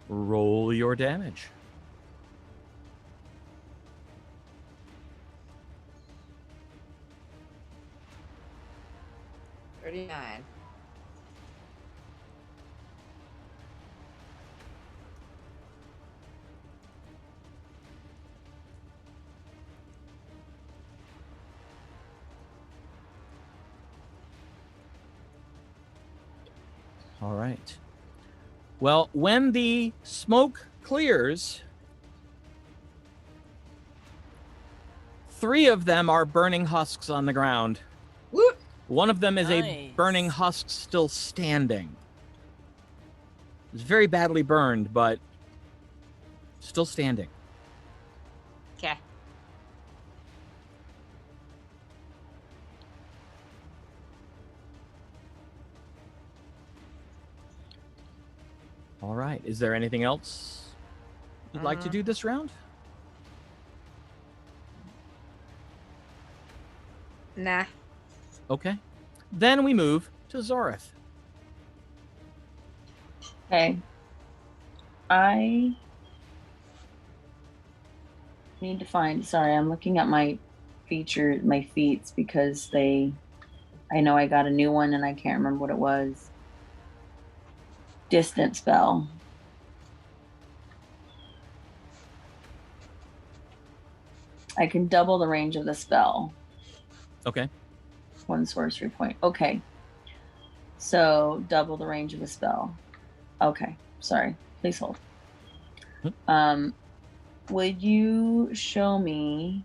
Roll your damage. $39. All right. Well, when the smoke clears, 3 of them are burning husks on the ground. Whoop. One of them is a Nice. burning husk still standing. It's very badly burned, but still standing. Okay. All right. Is there anything else you'd like to do this round? Nah. Okay. Then we move to Zorith. Okay. I need to find, sorry, I'm looking at my feats because I know I got a new one and I can't remember what it was. Distant spell. I can double the range of the spell. Okay. 1 sorcery point. Okay. So double the range of a spell. Okay. Sorry. Please hold. Would you show me?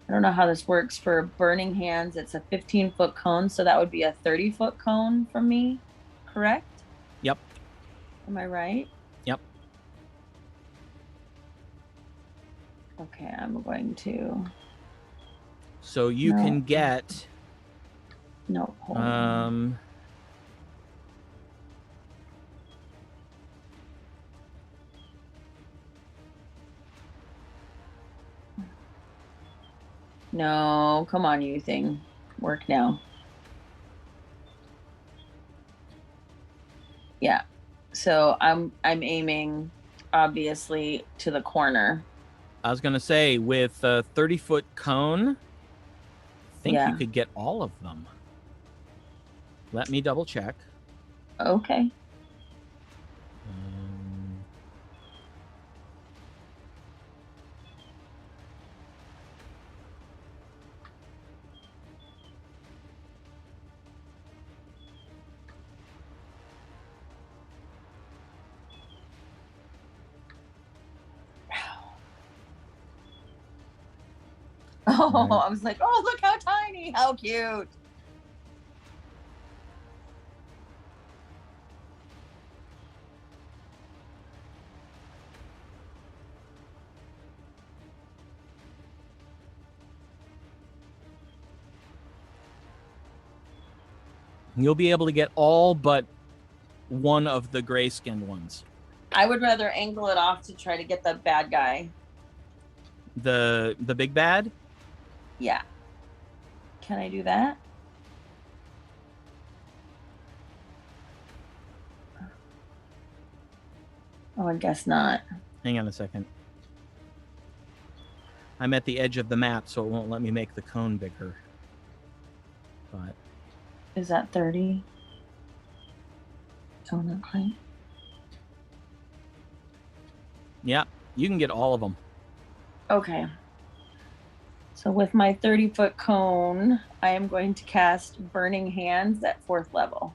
I don't know how this works for burning hands. It's a 15-foot cone, so that would be a 30-foot cone from me, correct? Yep. Am I right? Yep. Okay, I'm going to. So you No. can get No. Hold on. No, come on, you thing. Work now. Yeah. So I'm aiming obviously to the corner. I was going to say, with a 30-foot cone, I think Yeah. you could get all of them. Let me double check. Okay. Oh, Right. I was like, oh, look how tiny. How cute. You'll be able to get all but one of the gray-skinned ones. I would rather angle it off to try to get the bad guy. The big bad? Yeah. Can I do that? Oh, I guess not. Hang on a second. I'm at the edge of the map, so it won't let me make the cone bigger. But Is that 30? Oh, not quite. yeah, you can get all of them. Okay. So with my 30-foot cone, I am going to cast Burning Hands at 4th level.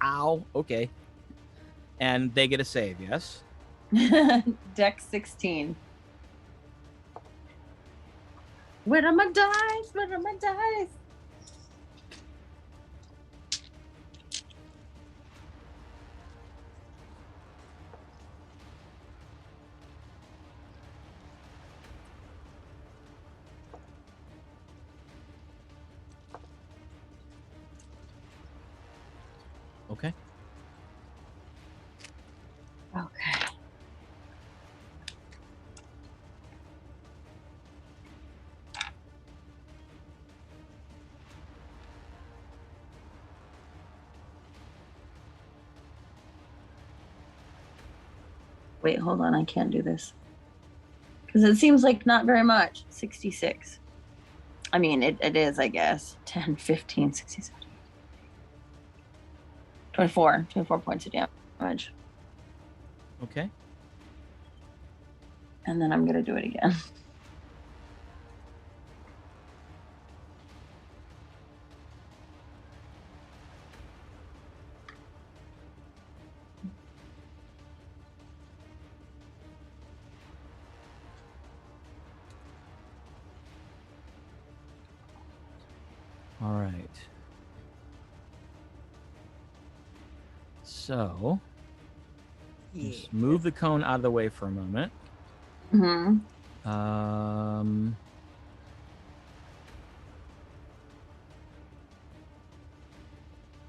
Ow. Okay. And they get a save, yes? Dex 16. Where are my dice? Where are my dice? Okay. Okay. Wait, hold on. I can't do this. Because it seems like not very much. 66. I mean, it is, I guess. 10, 15, 67. 24 points of damage. Okay. And then I'm going to do it again. All right. So, Yeah. just move the cone out of the way for a moment. Mm-hmm.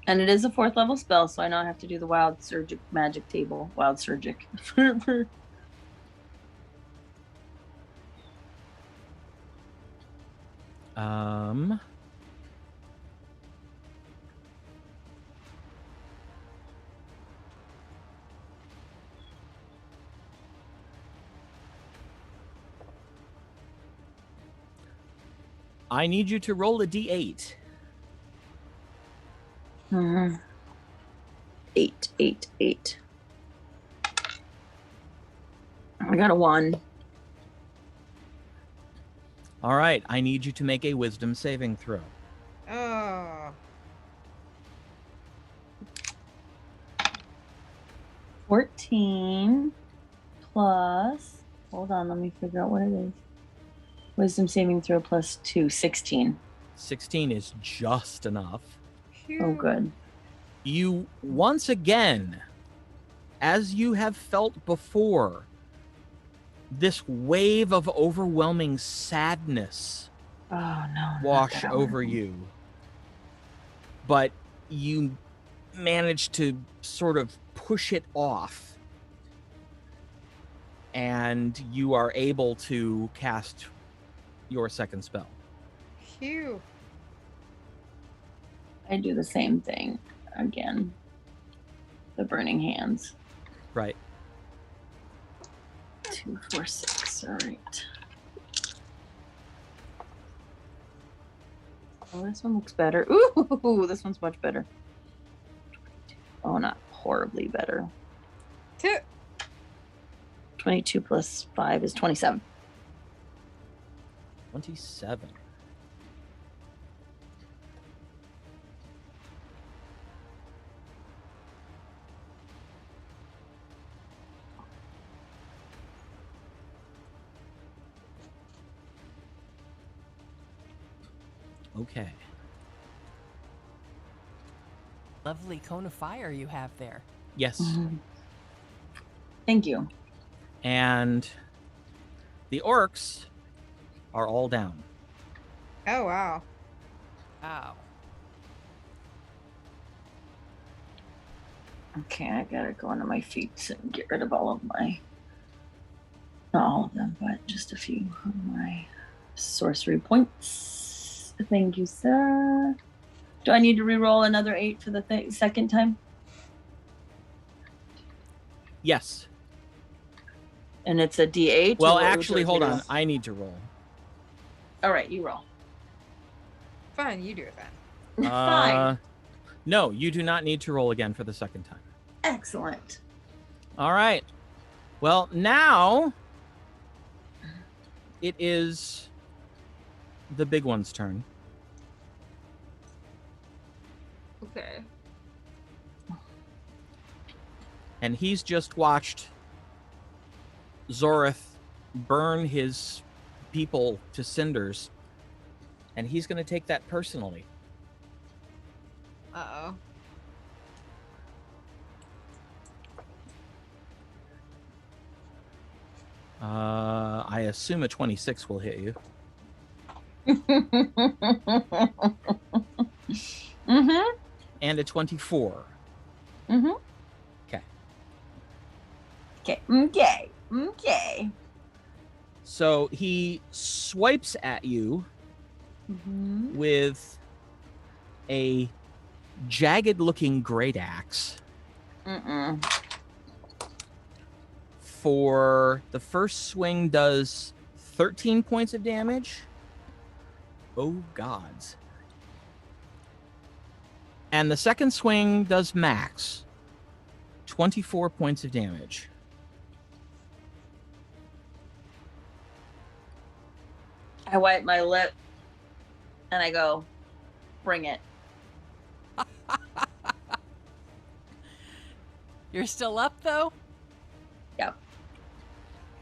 And it is a 4th level spell, so I know I have to do the wild surgic magic table. Wild surgic. I need you to roll a d8. 8, 8, 8. I got a 1. All right, I need you to make a wisdom saving throw. Oh. 14 plus. Hold on, let me figure out what it is. Wisdom saving throw plus 2, 16. 16 is just enough. Oh, good. You once again, as you have felt before, this wave of overwhelming sadness Oh, no. not wash that over one. you. But you manage to sort of push it off. And you are able to cast your second spell. Phew. I do the same thing again. The burning hands. Right. 2, 4, 6. All right. Oh, this one looks better. Ooh, this one's much better. Oh, not horribly better. 22 plus 5 is 27. 27. Okay. Lovely cone of fire you have there. Yes. Mhm. Thank you. And the orcs are all down. Oh, wow. Wow. Okay, I gotta go onto my feet and get rid of all of my, not all of them, but just a few of my sorcery points. Thank you, sir. Do I need to re-roll another 8 for the second time? Yes. And it's a D8? Well, or what actually, would hold you on. roll? I need to roll. All right, you roll. Fine, you do it then. Fine. No, you do not need to roll again for the second time. Excellent. All right. Well, now it is the big one's turn. Okay. And he's just watched Zorith burn his people to cinders. And he's going to take that personally. Uh-oh. I assume a 26 will hit you. Mm-hmm. And a 24. Mm-hmm. Okay. Okay. Okay. Okay. So he swipes at you Mm-hmm. with a jagged-looking great axe. Mm-mm. For the first swing does 13 points of damage. Oh, gods. And the second swing does max 24 points of damage. I wipe my lip and I go, bring it. You're still up, though? Yep.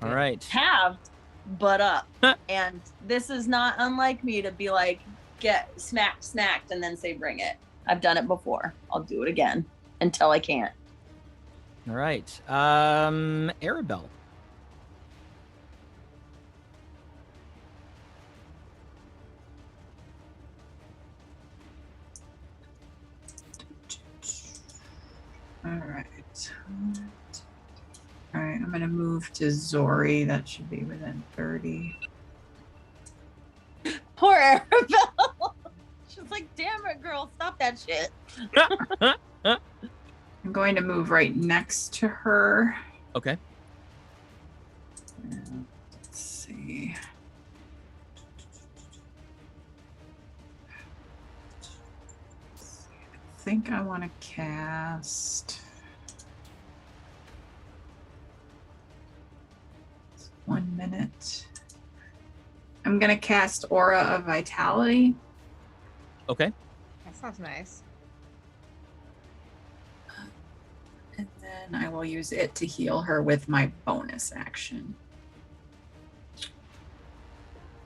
All right. Halved, but up. And this is not unlike me to be like, get snacked and then say bring it. I've done it before. I'll do it again until I can't. All right. Arabelle. All right. All right, I'm going to move to Zori. That should be within 30. Poor Arabelle. She's like, damn it, girl, stop that shit. I'm going to move right next to her. Okay. And let's see. I think I want to cast 1 minute. I'm going to cast Aura of Vitality. Okay. That sounds nice. And then I will use it to heal her with my bonus action.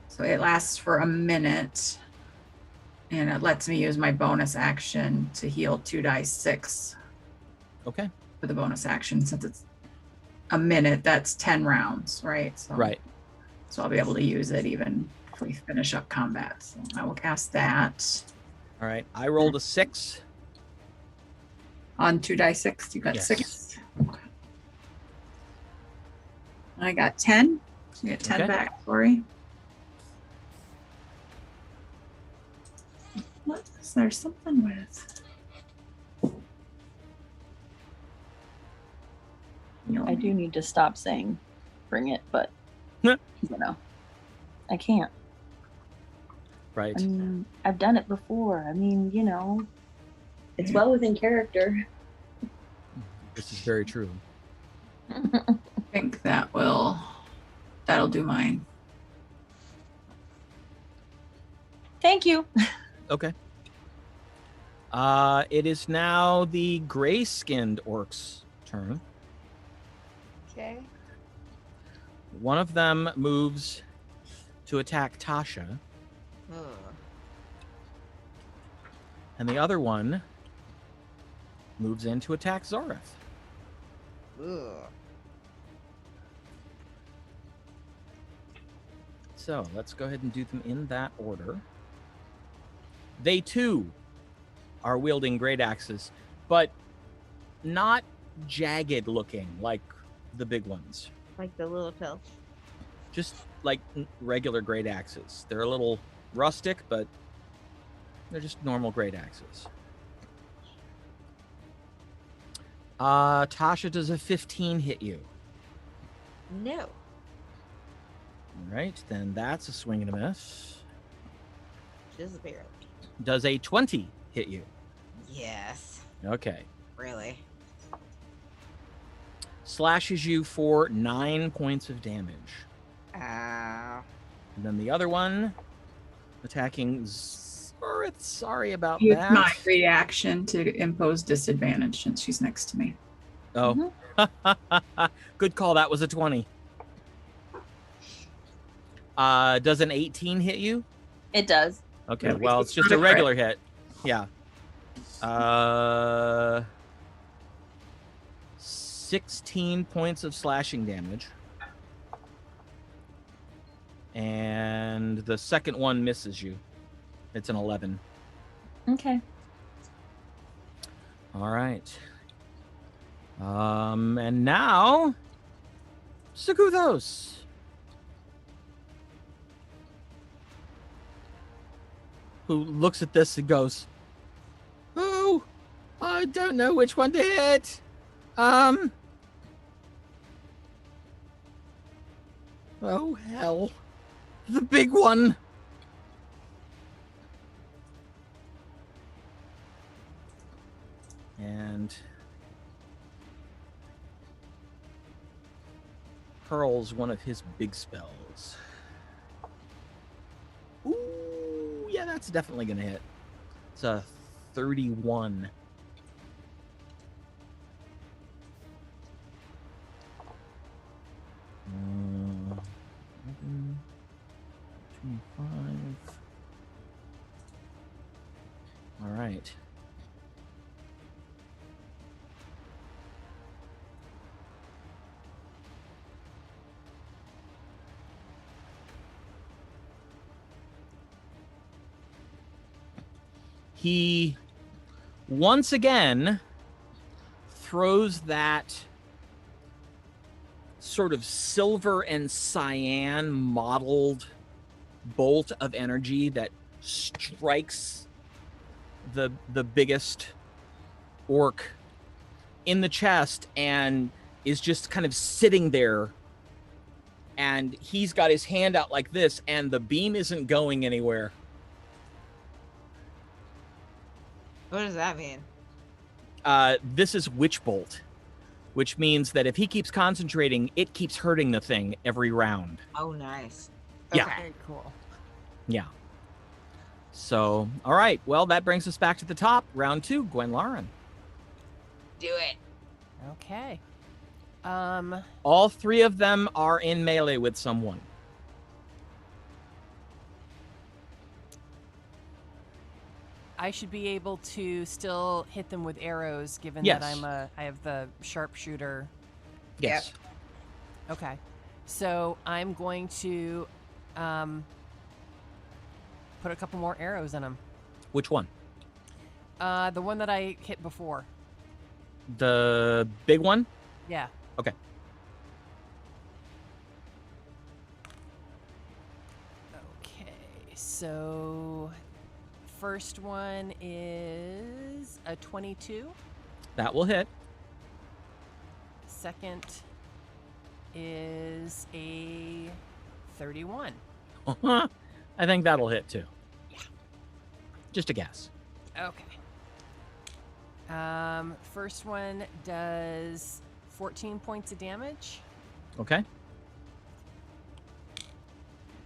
So it lasts for a minute. And it lets me use my bonus action to heal 2d6. Okay. For the bonus action. Since it's a minute, that's 10 rounds, right? So, right. So I'll be able to use it even if we finish up combat. So I will cast that. All right. I rolled a 6. On 2d6, you got Yes. 6. Okay. I got 10. So you get 10 Okay. back, Lori. What is there something with? I do need to stop saying bring it, but Huh. you know, I can't. Right. I mean, I've done it before. I mean, you know, it's well within character. This is very true. I think that'll do mine. Thank you. Okay. It is now the gray-skinned orc's turn. Okay. One of them moves to attack Tasha, Ugh. and the other one moves in to attack Zoreth. Ugh. So let's go ahead and do them in that order. They too are wielding great axes, but not jagged looking like the big ones. Like the little pill. Just like regular great axes. They're a little rustic, but they're just normal great axes. Tasha, does a 15 hit you? No. All right, then that's a swing and a miss. Disappeared. Does a 20 hit you? Yes. Okay. Really? Slashes you for 9 points of damage. Ow. And then the other one attacking Zorith. Sorry about Use that. my reaction to impose disadvantage since she's next to me. Oh. Good call. That was a 20. Does an 18 hit you? It does. Okay, Yeah, well, it's just a regular hit. Yeah. 16 points of slashing damage. And the second one misses you. It's an 11. Okay. All right. And now, Sakuthos. Who looks at this and goes, "Oh, I don't know which one to hit. Oh, hell. The big one." And hurls one of his big spells. Ooh, yeah, that's definitely going to hit. It's a 31. Uh, 25. All right. He once again throws that sort of silver and cyan mottled bolt of energy that strikes the biggest orc in the chest and is just kind of sitting there, and he's got his hand out like this, and the beam isn't going anywhere. What does that mean? This is Witch Bolt, which means that if he keeps concentrating, it keeps hurting the thing every round. Oh, nice. Yeah. Very cool. Yeah. So, all right. Well, that brings us back to the top. Round 2, Gwen Lauren. Do it. Okay. All 3 of them are in melee with someone. I should be able to still hit them with arrows, given Yes. that I have the sharpshooter. Yes. Okay. So I'm going to put a couple more arrows in them. Which one? The one that I hit before. The big one? Yeah. Okay. Okay. So first one is a 22. That will hit. Second is a 31. I think that'll hit too. Yeah. Just a guess. Okay. First one does 14 points of damage. Okay.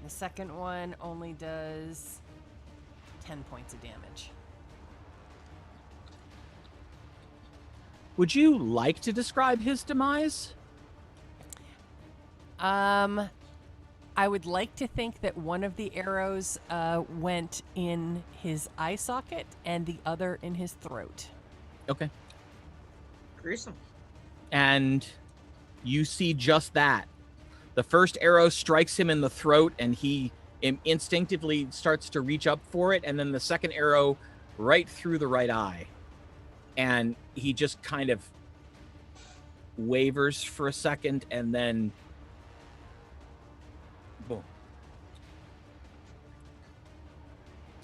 The second one only does 10 points of damage. Would you like to describe his demise? I would like to think that one of the arrows went in his eye socket and the other in his throat. Okay. Gruesome. And you see just that. The first arrow strikes him in the throat, and he instinctively starts to reach up for it, and then the second arrow right through the right eye. And he just kind of wavers for a second, and then boom.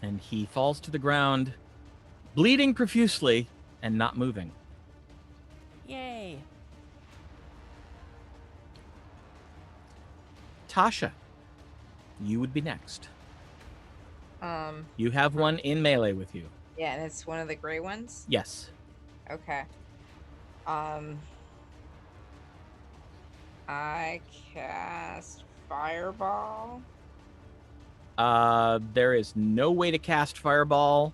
And he falls to the ground, bleeding profusely and not moving. Yay. Tasha, you would be next. Um, You have one in melee with you. yeah, and it's one of the gray ones. Yes. Okay. I cast Fireball There is no way to cast Fireball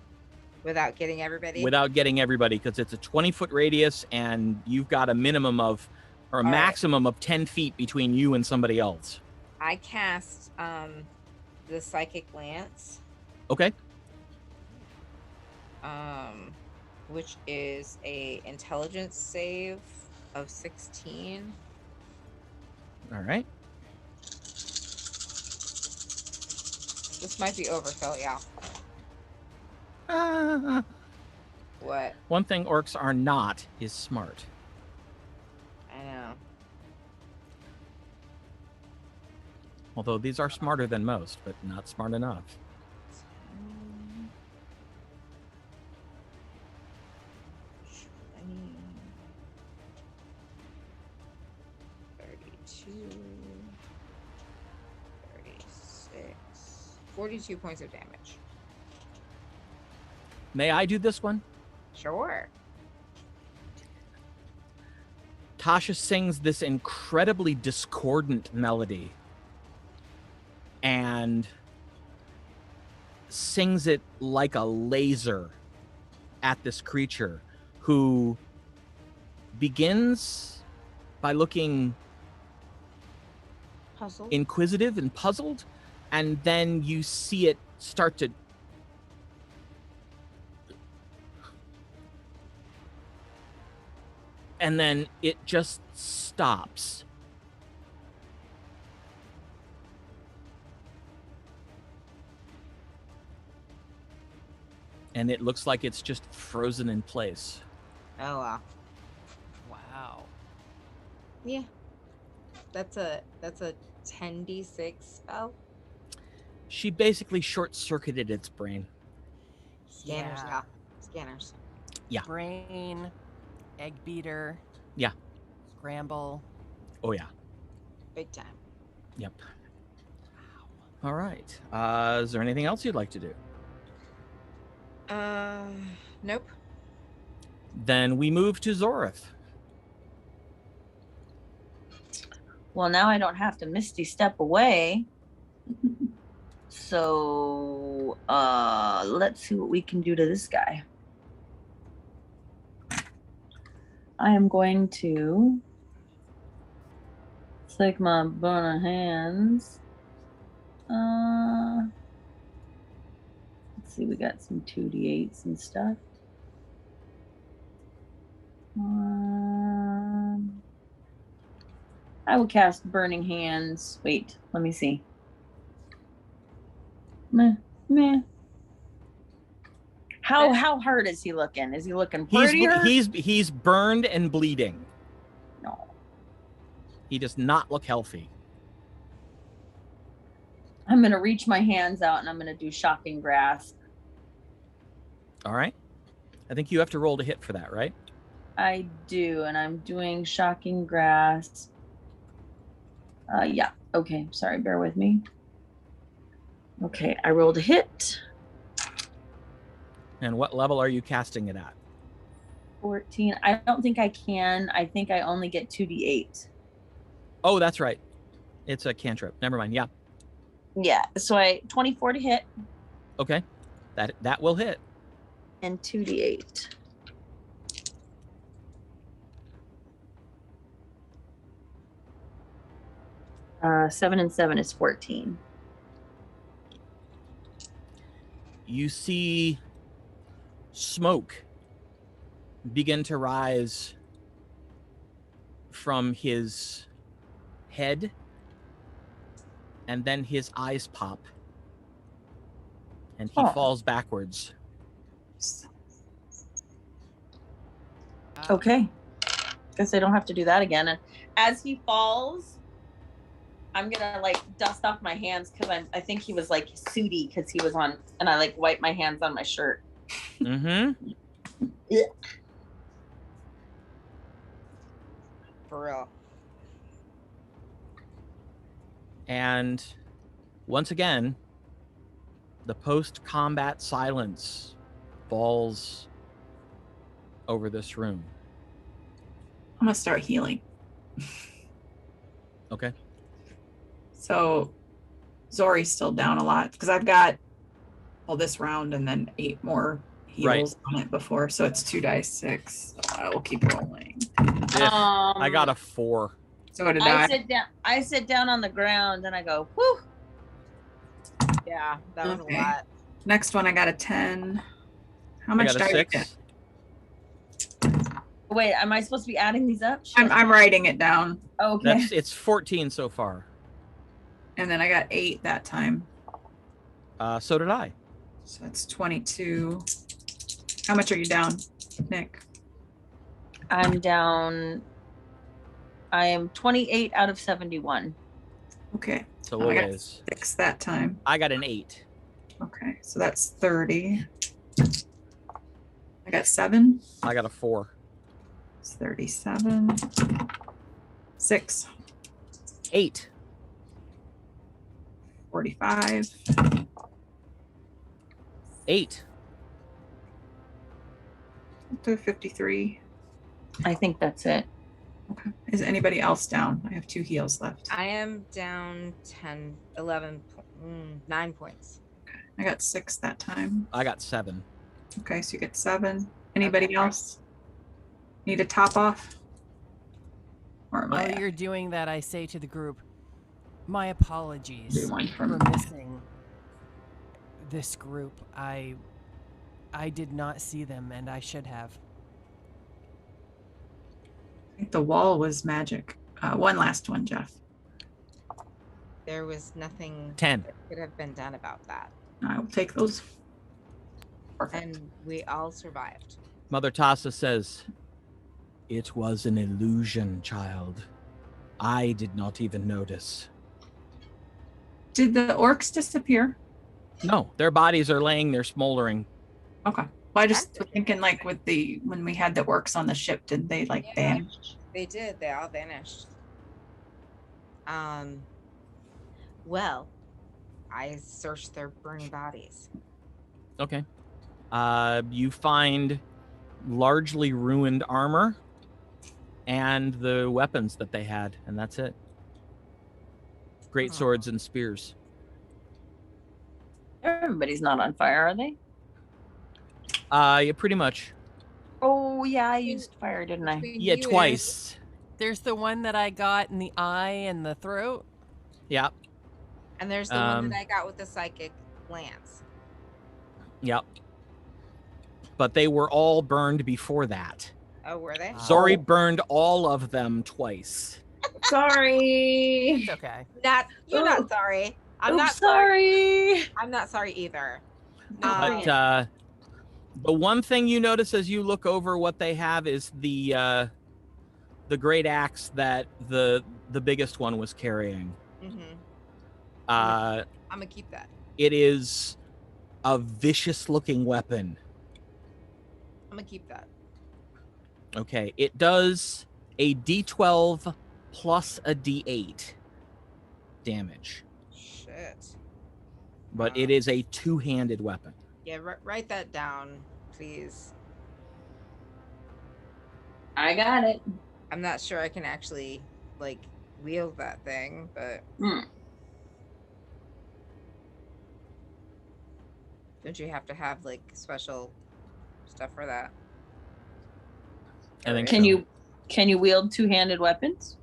without getting everybody. without getting everybody, because it's a 20-foot radius, and you've got a minimum of, or a All right. maximum of 10 feet between you and somebody else. I cast the Psychic Lance, Okay. which is a intelligence save of 16. All right. This might be overkill, yeah. What? One thing orcs are not is smart. I know. Although these are smarter than most, but not smart enough. 20, 32, 36, 42 points of damage. May I do this one? Sure. Tasha sings this incredibly discordant melody and sings it like a laser at this creature, who begins by looking Puzzle. inquisitive and puzzled, and then you see it start to and then it just stops. And it looks like it's just frozen in place. Oh wow. Wow. Yeah. That's a 10d6 spell. She basically short-circuited its brain. Scanners, yeah. Scanners. Yeah. Brain, egg beater. Yeah. Scramble. Oh, yeah. Big time. Yep. All right. Is there anything else you'd like to do? Nope. Then we move to Zorith. Well, now I don't have to Misty Step away. So, let's see what we can do to this guy. I am going to take my burner hands. Let's see, we got some 2d8s and stuff. I will cast Burning Hands. Wait, let me see. Meh. How hard is he looking? Is he looking prettier? He's burned and bleeding. No. He does not look healthy. I'm gonna reach my hands out and I'm gonna do Shocking Grasp. All right. I think you have to roll to hit for that, right? I do, and I'm doing Shocking Grasp. Yeah. Okay. Sorry. Bear with me. Okay. I rolled a hit. And what level are you casting it at? 14. I don't think I can. I think I only get 2d8. Oh, that's right. It's a cantrip. Never mind. Yeah. Yeah. So 24 to hit. Okay. That will hit. And 2d8. Seven and 7 is 14. You see smoke begin to rise from his head, and then his eyes pop, and he falls backwards. Okay. Guess I don't have to do that again. And as he falls, I'm gonna like dust off my hands because I think he was like sooty because he was on, and I like wipe my hands on my shirt. Mm-hmm. Yeah. For real. And once again, the post-combat silence falls over this room. I'm gonna start healing. Okay. So Zori's still down a lot because I've got this round and then 8 more heals on it before, so it's 2 dice 6. So I will keep rolling. I got a 4. So did I. I sit down on the ground and I go, whew. Yeah, that was a lot. Next one, I got a 10. How much I got a 6. Wait, am I supposed to be adding these up? I'm writing it down. Okay. It's 14 so far. And then I got 8 that time. So did I. So that's 22. How much are you down, Nick? I'm down. I am 28 out of 71. Okay. So I got is 6 that time. I got an 8. Okay, so that's 30. I got 7. I got a 4. It's 37. 6. 8. 45. 8. Up to 53. I think that's it. Okay. Is anybody else down? I have 2 heals left. I am down 10, 11, 9 points. Okay. I got 6 that time. I got 7. Okay, so you get 7. Anybody else need a top off? Or am While I? you're doing that, I say to the group, my apologies Do one for from missing this group. I did not see them, and I should have. think the wall was magic. One last one, Jeff. There was nothing 10. that could have been done about that. I will take those. Perfect. And we all survived. Mother Tassa says, "It was an illusion, child. I did not even notice." Did the orcs disappear? No, their bodies are laying there smoldering. Okay. Well, I just was thinking, like, with when we had the orcs on the ship, did they vanish? They did. They all vanished. Well, I searched their burning bodies. Okay. You find largely ruined armor and the weapons that they had, and that's it. Great swords and spears. Everybody's not on fire, are they? Yeah, pretty much. Oh yeah, I used fire, didn't I? Yeah, twice. There's the one that I got in the eye and the throat. Yeah. And there's the one that I got with the psychic lance. Yep. But they were all burned before that. Oh, were they? Zori burned all of them twice. Sorry. It's okay. You're not sorry. I'm not sorry. I'm not sorry either. But the one thing you notice as you look over what they have is the great axe that the biggest one was carrying. Mm-hmm. I'm gonna keep that. It is a vicious looking weapon. I'm gonna keep that. Okay, it does a D12 plus a D8 damage. Shit. But it is a two-handed weapon. Yeah, write that down, please. I got it. I'm not sure I can actually wield that thing, but don't you have to have special stuff for that? I think Can so. can you wield two-handed weapons?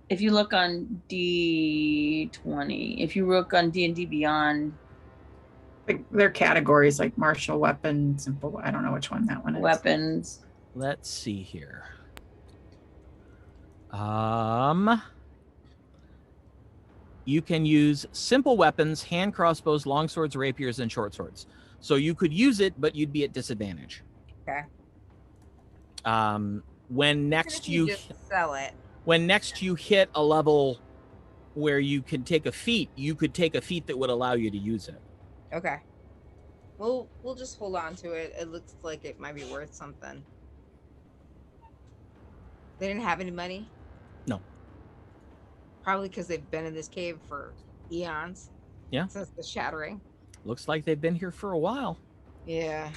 If you look on D20, if you look on D&D Beyond, They're categories like martial weapon, simple. I don't know which one that one is. Weapons. Let's see here. You can use simple weapons, hand crossbows, long swords, rapiers, and short swords. So you could use it, but you'd be at disadvantage. Okay. When next you just sell it. When next you hit a level where you can take a feat, you could take a feat that would allow you to use it. Okay. We'll just hold on to it. It looks like it might be worth something. They didn't have any money? No. Probably because they've been in this cave for eons. Yeah. Since the shattering. Looks like they've been here for a while. Yeah.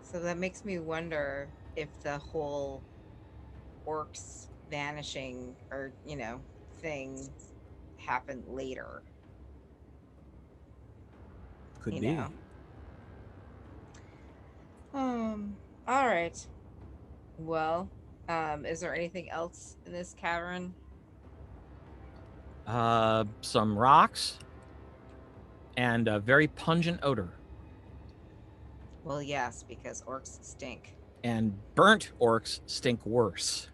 So that makes me wonder if the whole orcs vanishing or, thing happened later. Could be. All right. Well, is there anything else in this cavern? Some rocks and a very pungent odor. Well, yes, because orcs stink. And burnt orcs stink worse.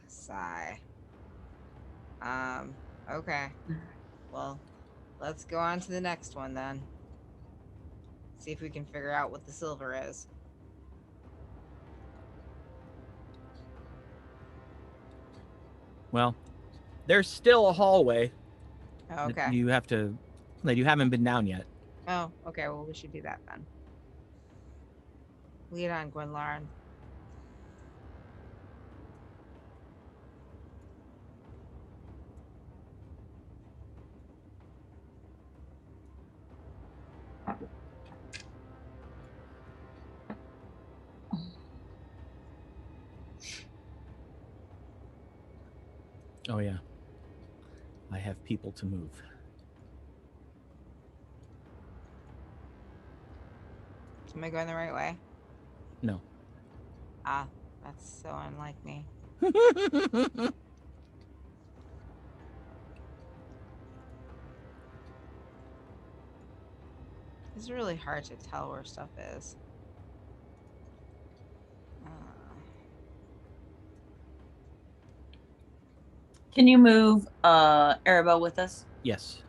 Sigh. Okay. Well, let's go on to the next one then. See if we can figure out what the silver is. Well, there's still a hallway. Okay. That you haven't been down yet. Oh, okay. Well, we should do that then. Lead on, Gwynlarn. Oh yeah. I have people to move. Am I going the right way? No. Ah, that's so unlike me. It's really hard to tell where stuff is. Can you move Arabelle with us? Yes.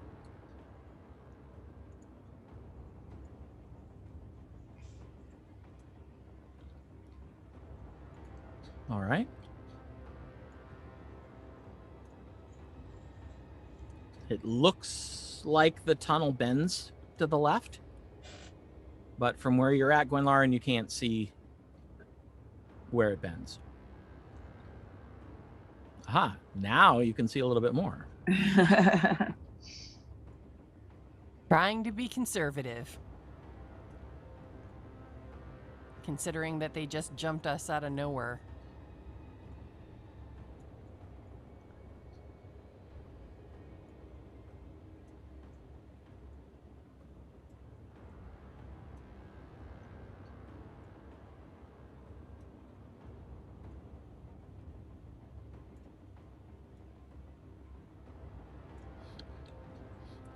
All right. It looks like the tunnel bends to the left, but from where you're at, Gwenlaren, you can't see where it bends. Aha, now you can see a little bit more. Trying to be conservative. Considering that they just jumped us out of nowhere.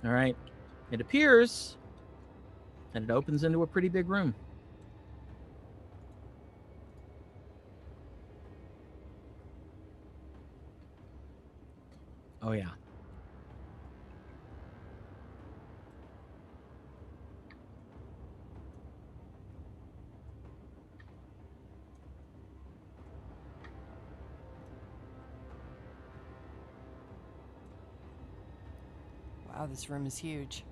All right. It appears, and it opens into a pretty big room. Oh, yeah. Wow, this room is huge.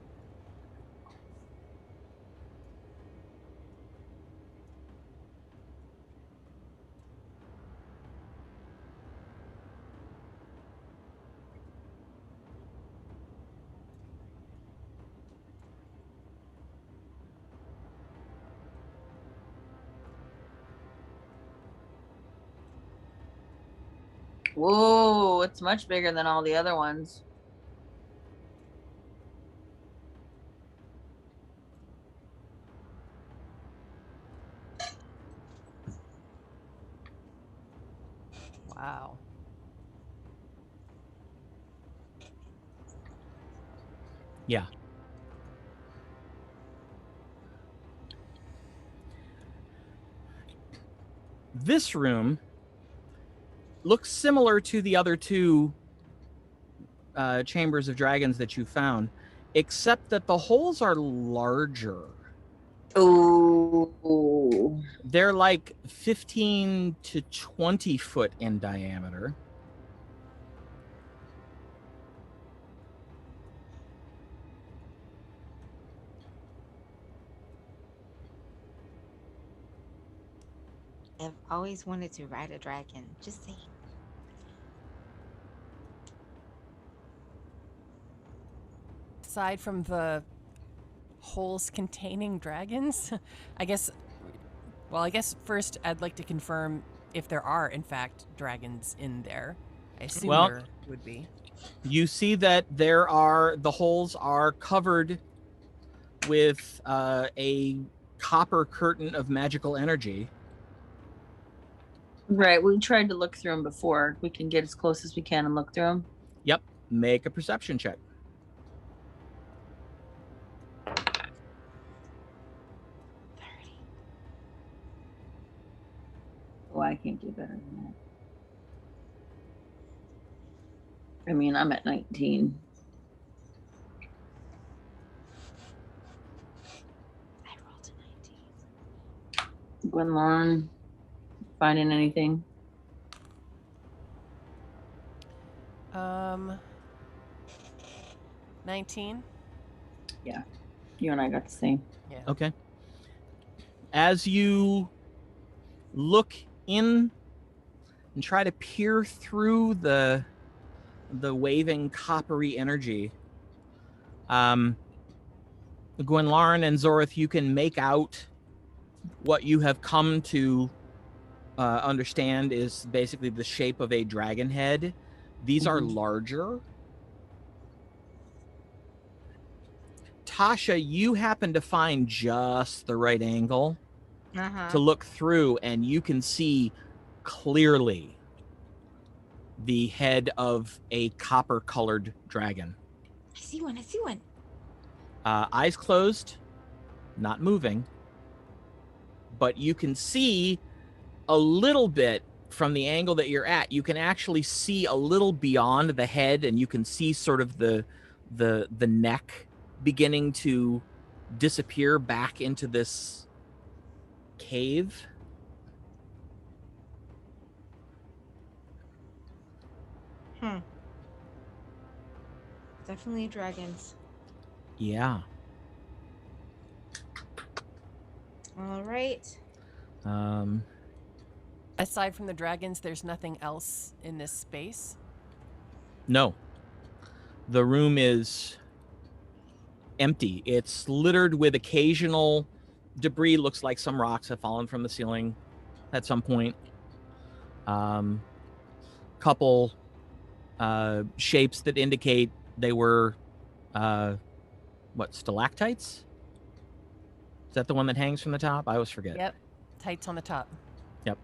Whoa, it's much bigger than all the other ones. Wow. Yeah. This room looks similar to the other two chambers of dragons that you found, except that the holes are larger. Oh. They're like 15 to 20 foot in diameter. I've always wanted to ride a dragon. Just saying. Aside from the holes containing dragons, I guess first I'd like to confirm if there are, in fact, dragons in there. I assume there would be. You see that the holes are covered with a copper curtain of magical energy. Right, we tried to look through them before. We can get as close as we can and look through them. Yep, make a perception check. 30. Oh, I can't do better than that. I mean, I'm at 19. I rolled a 19. Gwenlaren, finding anything? 19. Yeah, you and I got the same. Yeah. Okay. As you look in and try to peer through the waving coppery energy, Gwenlaren and Zorith, you can make out what you have come to understand is basically the shape of a dragon head. These are larger. Tasha, you happen to find just the right angle to look through, and you can see clearly the head of a copper-colored dragon. I see one. I see one. Eyes closed, not moving, but you can see a little bit from the angle that you're at, you can actually see a little beyond the head, and you can see sort of the neck beginning to disappear back into this cave. Definitely dragons. Yeah. All right. Aside from the dragons, there's nothing else in this space. No. The room is empty. It's littered with occasional debris. Looks like some rocks have fallen from the ceiling at some point. Couple shapes that indicate they were stalactites? Is that the one that hangs from the top? I always forget. Yep. Tights on the top. Yep.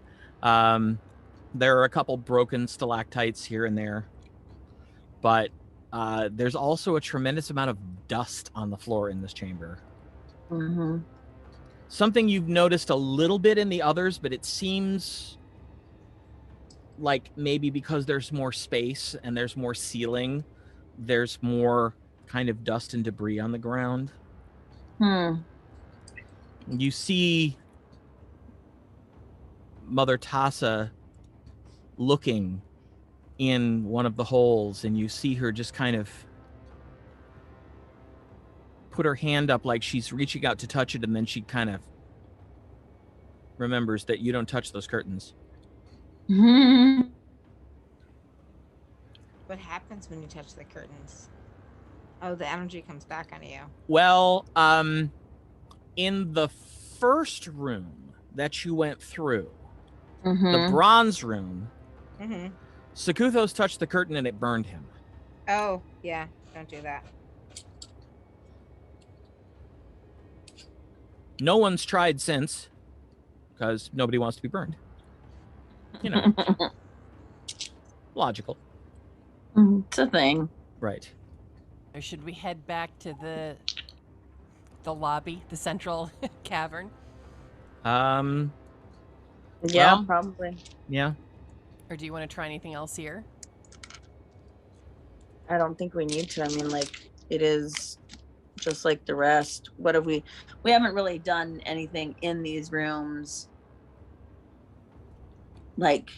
There are a couple broken stalactites here and there, but there's also a tremendous amount of dust on the floor in this chamber. Mm-hmm. Something you've noticed a little bit in the others, but it seems like maybe because there's more space and there's more ceiling, there's more kind of dust and debris on the ground. You see Mother Tassa looking in one of the holes, and you see her just kind of put her hand up like she's reaching out to touch it, and then she kind of remembers that you don't touch those curtains. What happens when you touch the curtains? Oh, the energy comes back on you. Well, in the first room that you went through, the bronze room, Sakuthos touched the curtain and it burned him. Oh, yeah. Don't do that. No one's tried since, because nobody wants to be burned. You know. Logical. It's a thing. Right. Or should we head back to the lobby, the central cavern? Yeah, Well, probably. Yeah. Or do you want to try anything else here? I don't think we need to. I mean, like, it is just like the rest. What have we haven't really done anything in these rooms. Like,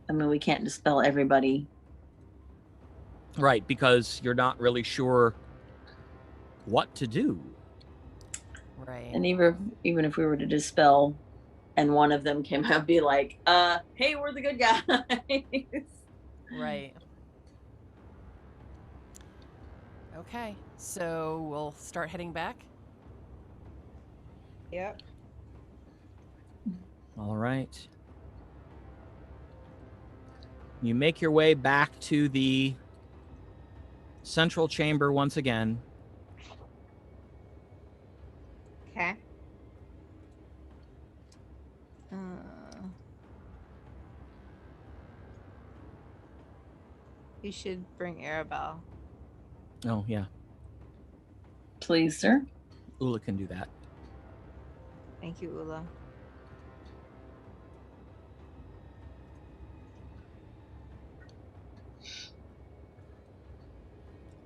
I mean, we can't dispel everybody. Right, because you're not really sure what to do. Right. And even if we were to dispel and one of them came out, be like, hey, we're the good guys. Right. Okay, so we'll start heading back. Yep. All right. You make your way back to the central chamber once again. Okay. You should bring Arabelle. Oh, yeah. Please, sir. Ula can do that. Thank you, Ula.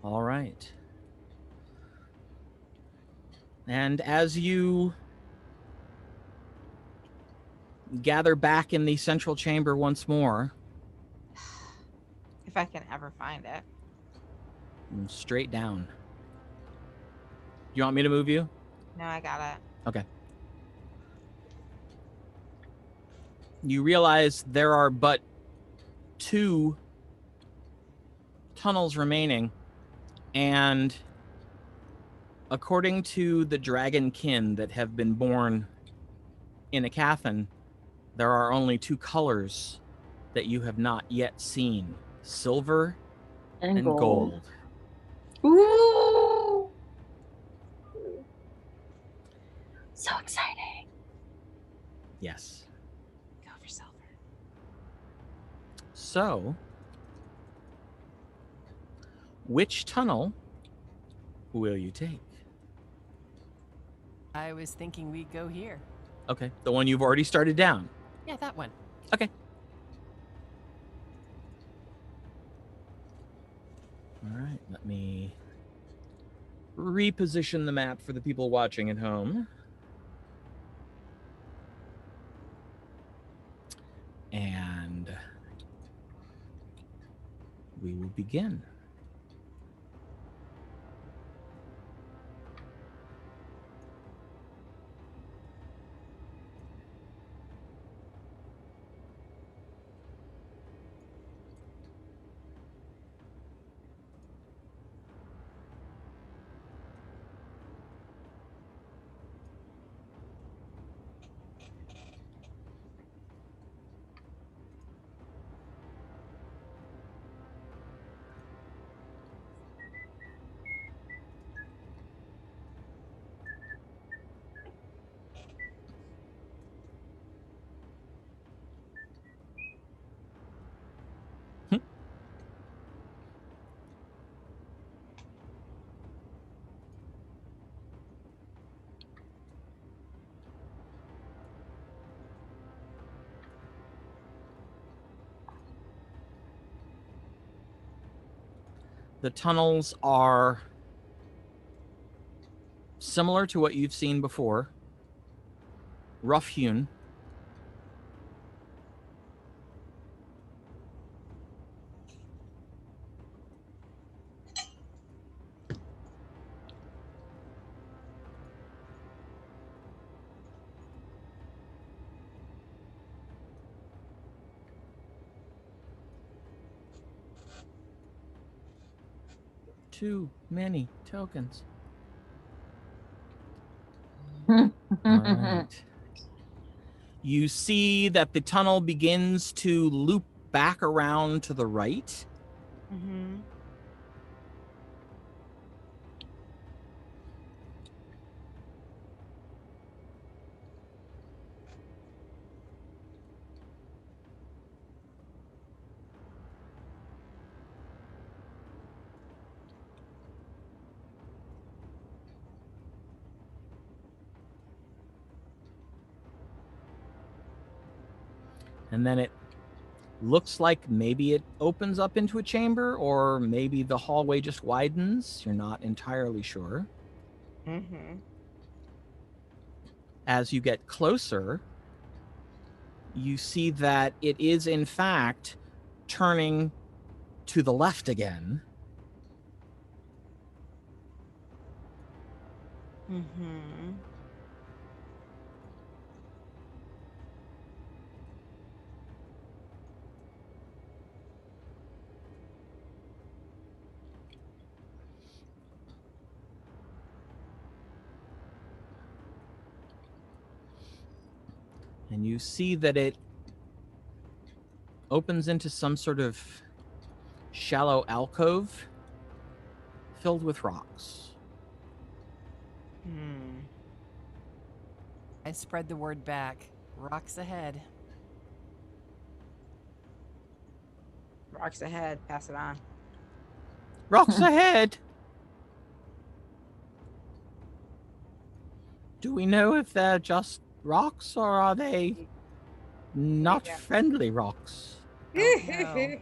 All right. And as you gather back in the central chamber once more, If I can ever find it. straight down. You want me to move you? No, I got it. Okay. You realize there are but 2 tunnels remaining, and according to the dragon kin that have been born in Aecathan, there are only 2 colors that you have not yet seen: silver and gold. Ooh! So exciting. Yes. Go for silver. So, which tunnel will you take? I was thinking we'd go here. Okay, the one you've already started down. Yeah, that one. Okay. right, let me reposition the map for the people watching at home. And we will begin. The tunnels are similar to what you've seen before, rough-hewn. Too many tokens. All right. You see that the tunnel begins to loop back around to the right. Mm-hmm. And then it looks like maybe it opens up into a chamber, or maybe the hallway just widens. You're not entirely sure. Mm-hmm. As you get closer, you see that it is, in fact, turning to the left again. Mm-hmm. And you see that it opens into some sort of shallow alcove filled with rocks. Hmm. I spread the word back. Rocks ahead. Rocks ahead. Pass it on. Rocks ahead! Do we know if they're just rocks, or are they not Yeah. friendly rocks? Don't know.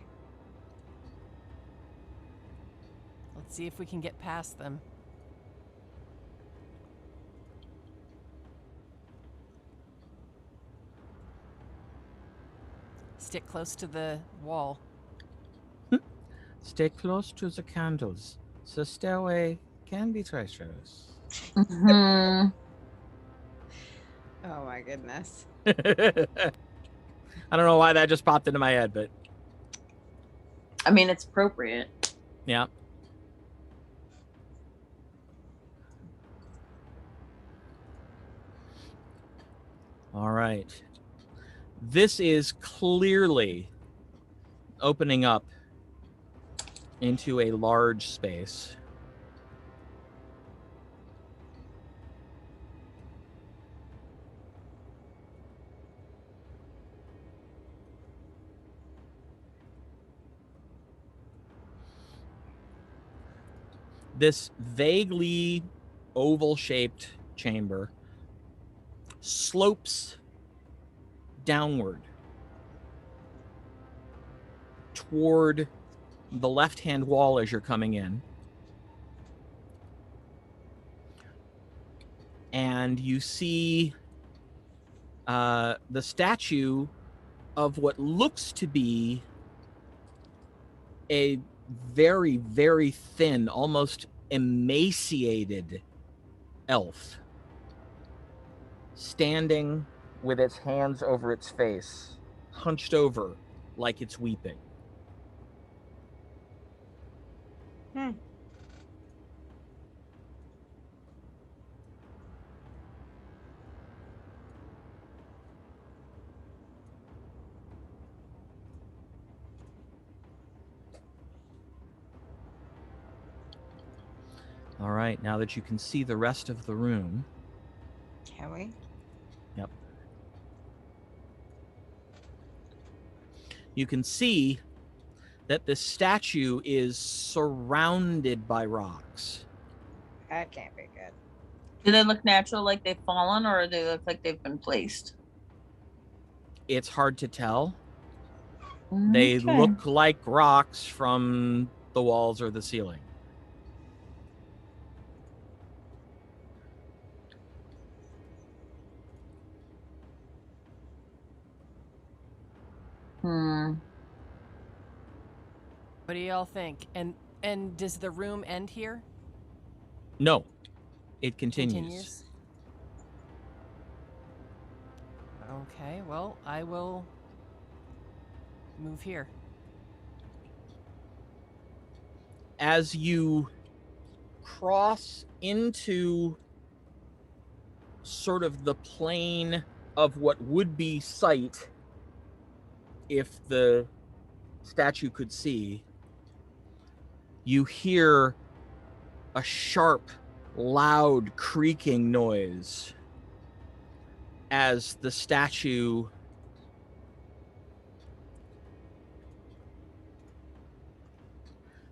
Let's see if we can get past them. Stick close to the wall. Stay close to the candles. The stairway can be treacherous. Mhm. Oh my goodness. I don't know why that just popped into my head, but I mean, it's appropriate. yeah. All right. This is clearly opening up into a large space. This vaguely oval-shaped chamber slopes downward toward the left-hand wall as you're coming in. And you see the statue of what looks to be a very, very thin, almost emaciated elf, standing with its hands over its face, hunched over like it's weeping. All right, now that you can see the rest of the room. Can we? Yep. You can see that this statue is surrounded by rocks. That can't be good. Do they look natural, like they've fallen, or do they look like they've been placed? It's hard to tell. They look like rocks from the walls or the ceiling. Hmm. What do y'all think? And does the room end here? No, it continues. Okay, well, I will move here. As you cross into sort of the plane of what would be sight if the statue could see, you hear a sharp, loud creaking noise as the statue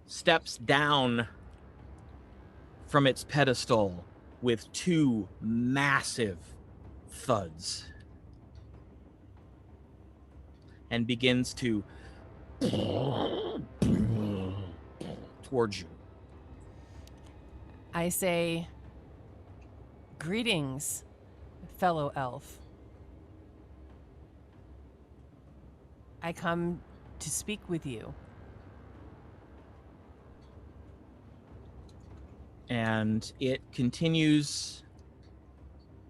steps down from its pedestal with two massive thuds and begins to towards you. I say, greetings, fellow elf. I come to speak with you. And it continues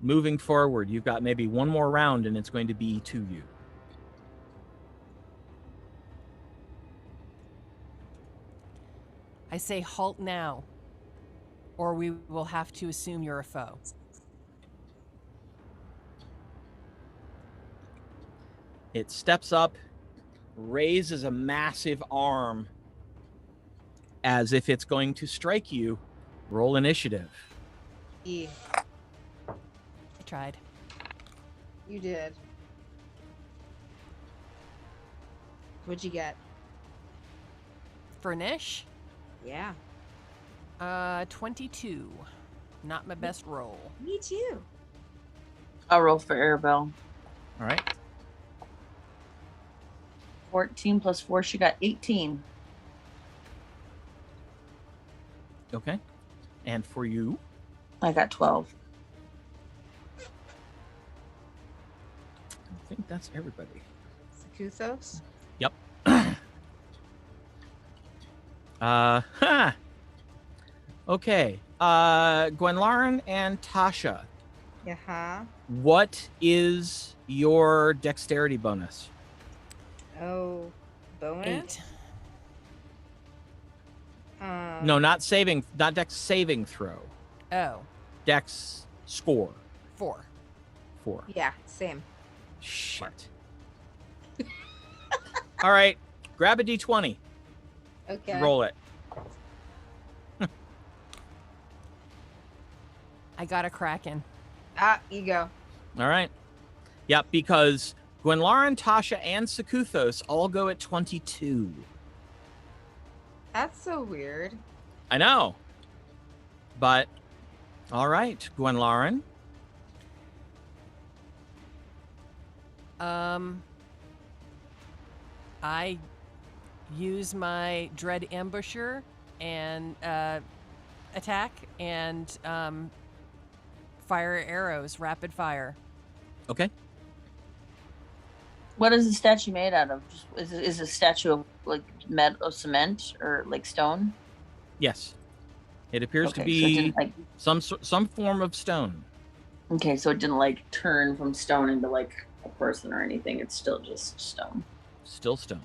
moving forward. You've got maybe one more round and it's going to be to you. I say halt now, or we will have to assume you're a foe. It steps up, raises a massive arm as if it's going to strike you. Roll initiative. E. I tried. You did. What'd you get? Furnish? Yeah. 22. Not my best roll. Me too. I'll roll for Arabelle. All right. 14 plus 4, she got 18. Okay. And for you? I got 12. I think that's everybody. Sakuthos? Yep. Okay. Gwenlaren and Tasha. Yeah. What is your dexterity bonus? Oh, bonus? 8. No, not dex saving throw. Oh, Dex score. 4. 4. Yeah, same. Shit. All right. Grab a d20. Okay. Roll it. I got a Kraken. Ah, you go. All right. Yep, because Gwenlaren, Tasha, and Sakuthos all go at 22. That's so weird. I know. But, all right, Gwenlaren. I use my Dread Ambusher and attack and fire arrows, rapid fire. Okay. What is the statue made out of? Is a statue of like metal, of cement, or like stone? Yes. It appears to Okay, so it be didn't like. some form of stone. Okay, so it didn't like turn from stone into like a person or anything. It's still just stone. Still stone.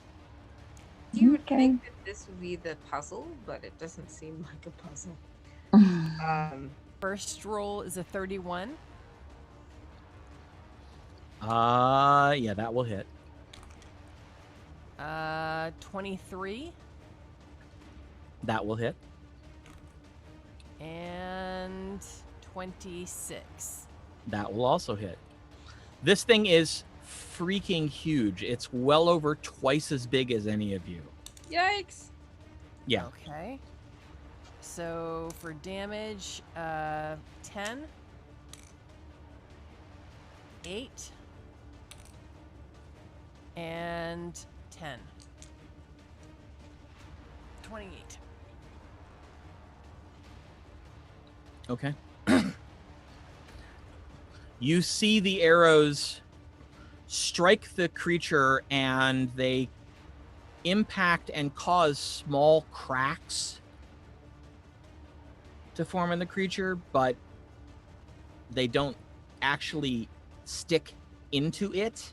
You would Okay. think that this would be the puzzle, but it doesn't seem like a puzzle. First roll is a 31. Yeah, that will hit. 23 That will hit. and 26. That will also hit. This thing is freaking huge. It's well over twice as big as any of you. Yikes! Yeah. Okay. So for damage, 10, 8, and 10. 28. Okay. You see the arrows strike the creature and they impact and cause small cracks to form in the creature, but they don't actually stick into it.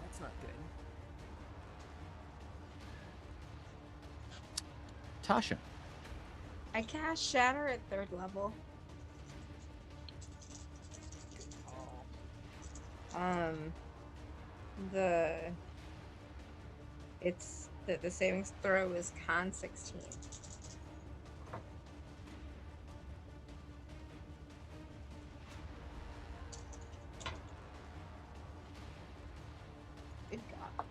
That's not good. Tasha. I cast Shatter at 3rd level. The saving throw is con 16. Good God.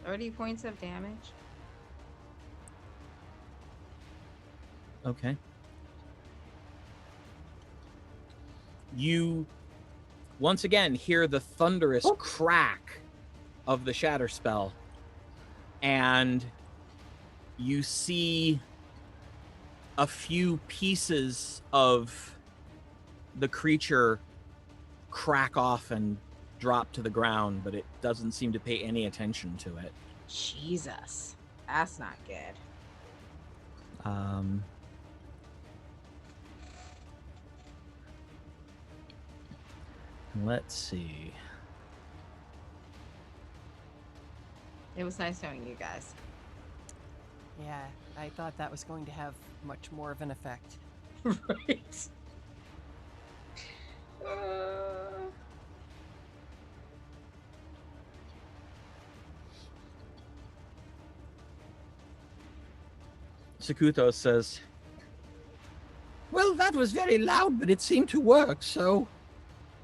$30 points of damage. Okay. You once again hear the thunderous crack of the shatter spell, and you see a few pieces of the creature crack off and drop to the ground, but it doesn't seem to pay any attention to it. Jesus. That's not good. Let's see. It was nice knowing you guys. Yeah, I thought that was going to have much more of an effect. Right. Sakuto says, "Well, that was very loud, but it seemed to work, so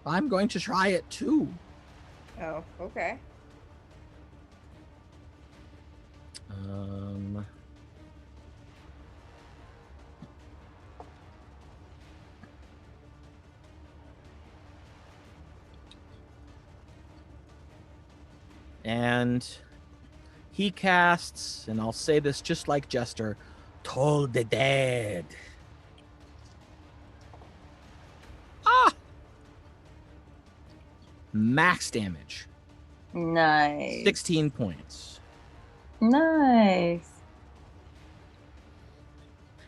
I'm going to try it too." Oh, okay. And he casts, and I'll say this just like Jester, Toll the Dead. Ah! Max damage. Nice. 16 points. Nice.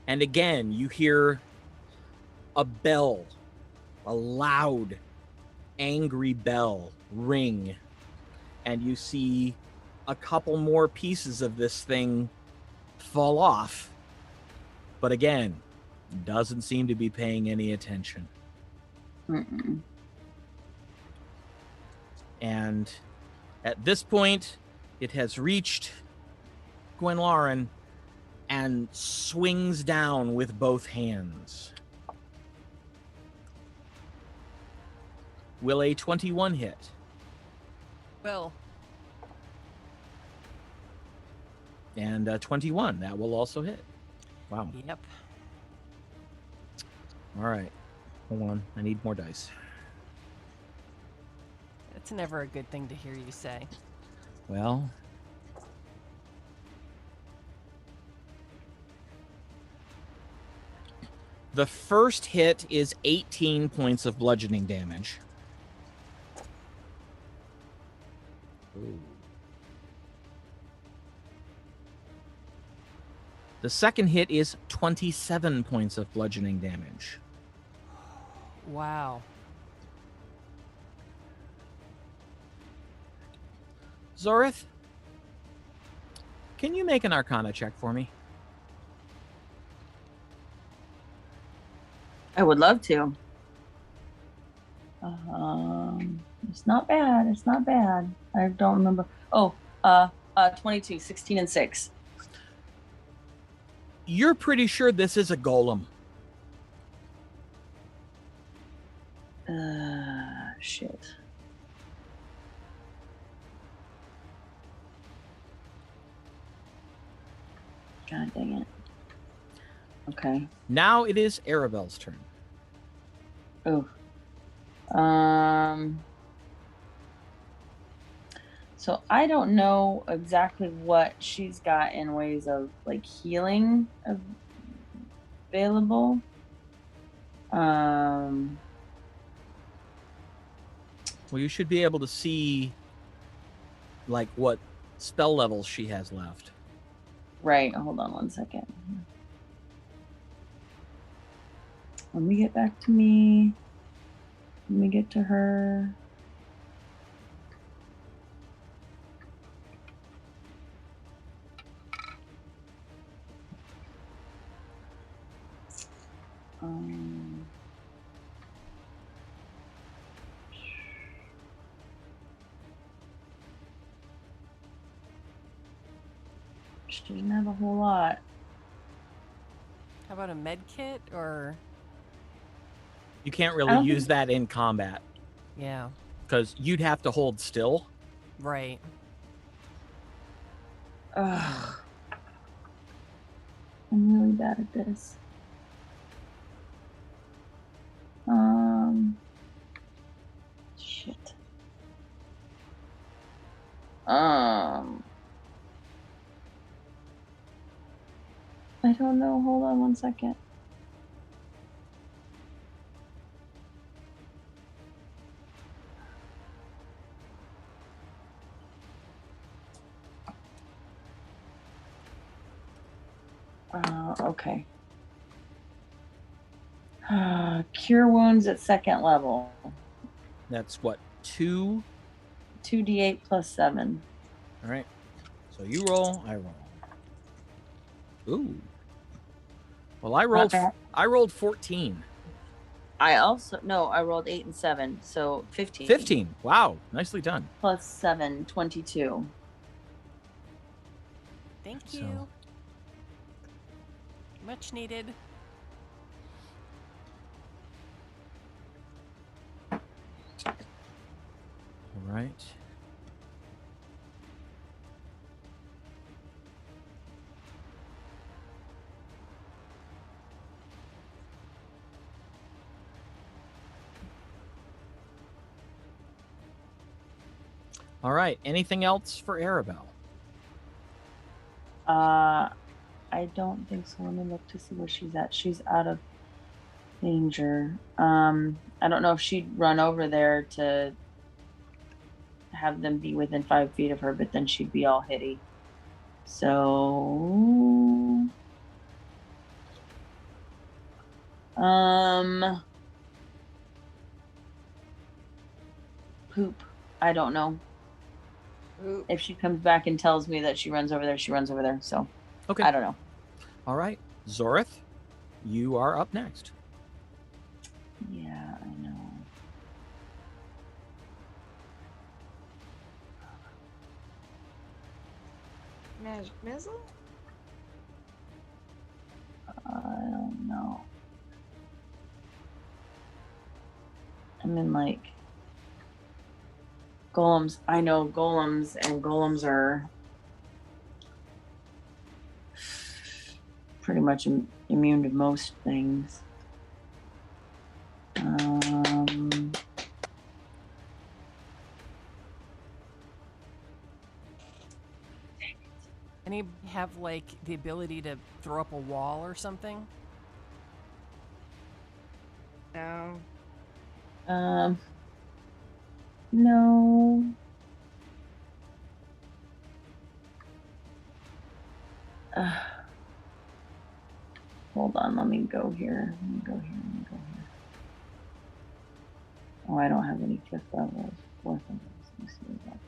And again, you hear a bell, a loud, angry bell ring. And you see a couple more pieces of this thing fall off. But again, doesn't seem to be paying any attention. Mm-mm. And at this point, it has reached Gwenlauren and swings down with both hands. Will a 21 hit? Will. And 21, that will also hit. Wow. Yep. All right. Hold on. I need more dice. It's never a good thing to hear you say. Well, the first hit is 18 points of bludgeoning damage. Ooh. The second hit is 27 points of bludgeoning damage. Wow. Zorith, can you make an Arcana check for me? I would love to. It's not bad. It's not bad. I don't remember. 22, 16, and 6. You're pretty sure this is a golem. Shit. God dang it. Okay. Now it is Arabelle's turn. Ooh. So I don't know exactly what she's got in ways of like healing available. Well, you should be able to see like what spell levels she has left. Right. Hold on one second. Let me get back to me. Let me get to her. She didn't have a whole lot. How about a med kit or? You can't really use that in combat Yeah. because you'd have to hold still. Right. Ugh. I'm really bad at this. Shit. I don't know. Hold on one second. Okay. Cure wounds at second level. That's what, 2? 2d8 plus 7. All right. So you roll, I roll. Ooh. Well, I rolled 14. I rolled 8 and 7, so 15. 15. Wow, nicely done. Plus 7, 22. Thank you. So- Much needed. All right. All right. Anything else for Arabelle? I don't think so. Let me look to see where she's at. She's out of danger. I don't know if she'd run over there to have them be within 5 feet of her, but then she'd be all hitty. So, poop. I don't know. Oop. If she comes back and tells me that she runs over there, she runs over there. So, Okay. I don't know. All right. Zorith, you are up next. Yeah, I know. Magic missile? I don't know. I mean, like, golems. I know golems, and golems are pretty much immune to most things. have like the ability to throw up a wall or something? No. No. Hold on, let me go here. Let me go here. Oh, I don't have any fifth levels, fourth levels. Let me see what that shit.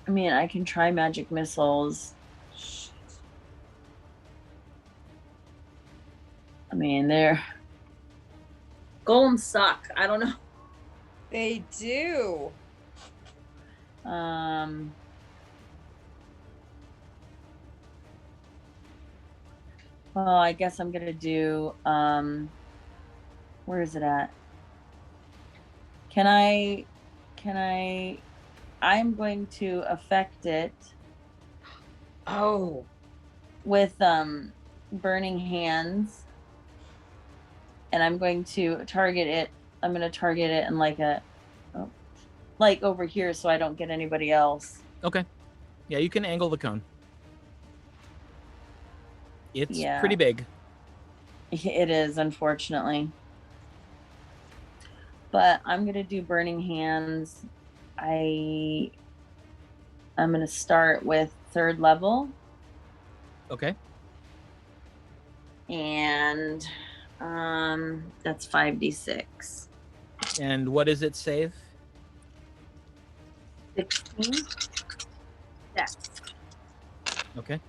I mean, I can try magic missiles. Shit. I mean, they're Golems suck. I don't know. They do. Well, I guess I'm gonna do where is it at? I'm going to affect it Oh. with burning hands, and I'm going to target it. I'm going to target it in like like over here, so I don't get anybody else. Okay. Yeah, you can angle the cone. It's Yeah. pretty big. It is, unfortunately. But I'm going to do burning hands. I'm going to start with 3rd level. Okay. And that's 5d6. And what does it save? 16. Yes. Okay.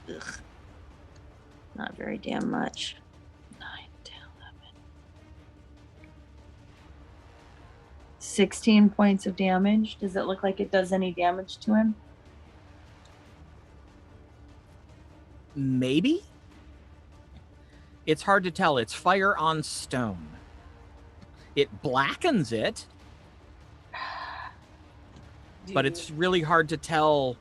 Ugh. Not very damn much. 9, 10, 11. 16 points of damage. Does it look like it does any damage to him? Maybe? It's hard to tell. It's fire on stone. It blackens it, but it's really hard to tell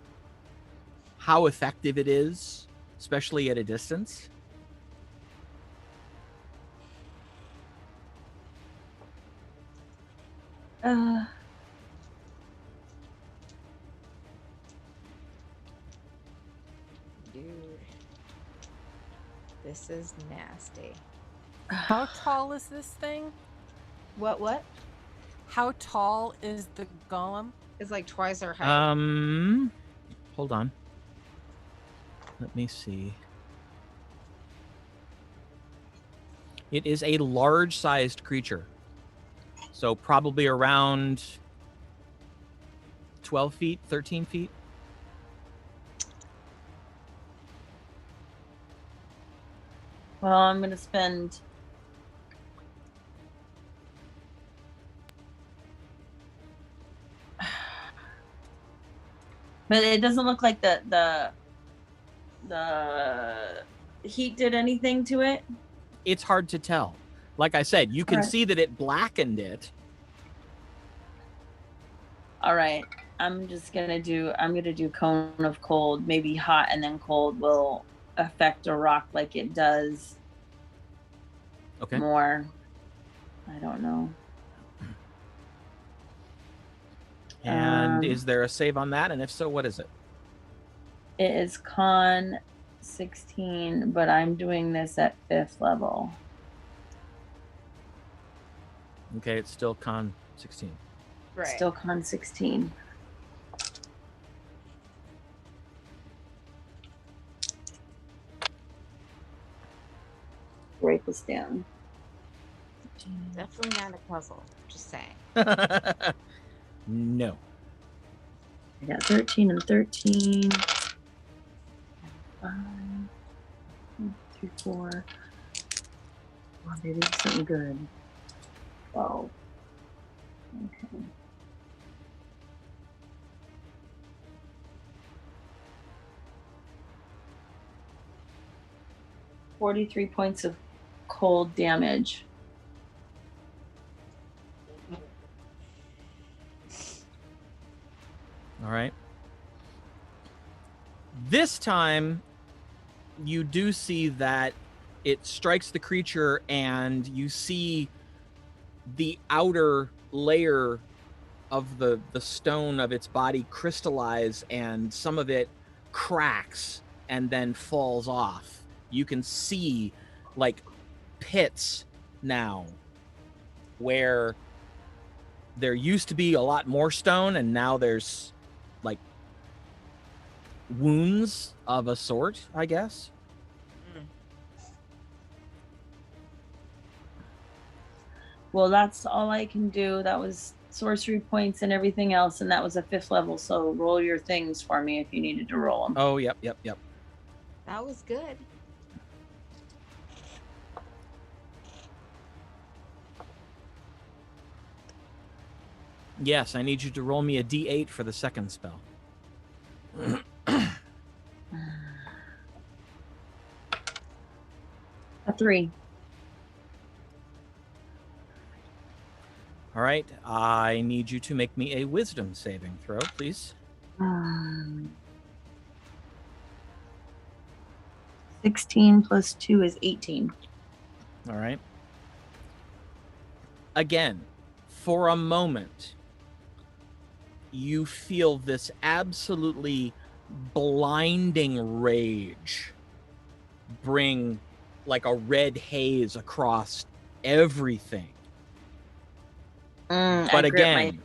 how effective it is, especially at a distance. Dude. This is nasty. How tall is this thing? What? How tall is the golem? It's like twice our height. Hold on. Let me see. It is a large-sized creature. So probably around 12 feet, 13 feet. Well, I'm going to spend... But it doesn't look like the heat did anything to it. It's hard to tell. Like I said, you can see that it blackened it. All right. I'm gonna do cone of cold. Maybe hot and then cold will affect a rock like it does. Okay. More. I don't know. And is there a save on that? And if so, what is it? It is con 16, but I'm doing this at 5th level. Okay, it's still con 16. Right. Still con 16. Write this down. Definitely not a puzzle. Just saying. No. I got 13 and 13. 5, 3, 4. Oh, maybe something good. 12. Okay. $43 points of cold damage. This time, you do see that it strikes the creature, and you see the outer layer of the stone of its body crystallize, and some of it cracks and then falls off. You can see like pits now where there used to be a lot more stone, and now there's like wounds of a sort, I guess. Well, that's all I can do. That was sorcery points and everything else, and that was a 5th level. So roll your things for me if you needed to roll them. Oh, yep. That was good. Yes, I need you to roll me a d8 for the second spell. A 3. All right, I need you to make me a wisdom saving throw, please. 16 plus 2 is 18. All right. Again, for a moment, you feel this absolutely blinding rage bring like a red haze across everything. But again,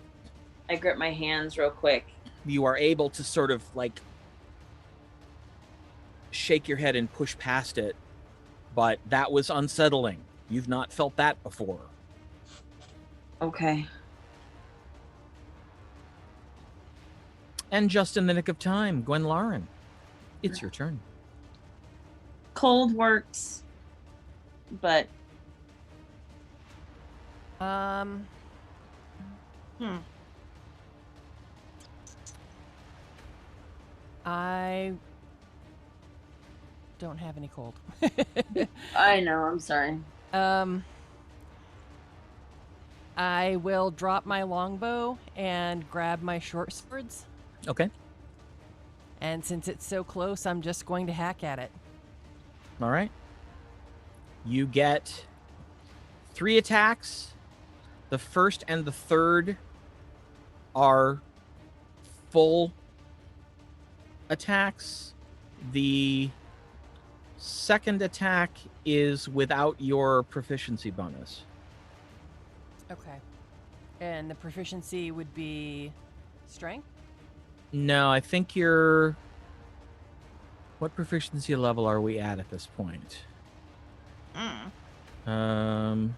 I grip my hands real quick. you are able to sort of like shake your head and push past it, but that was unsettling. You've not felt that before. Okay. And just in the nick of time, Gwen Lauren, it's your turn. Cold works, but I don't have any cold. I know, I'm sorry. I will drop my longbow and grab my short swords. Okay. And since it's so close, I'm just going to hack at it. All right. You get 3 attacks. The first and the third are full attacks. The second attack is without your proficiency bonus. Okay. And the proficiency would be strength? No, I think you're... What proficiency level are we at this point? Hold on.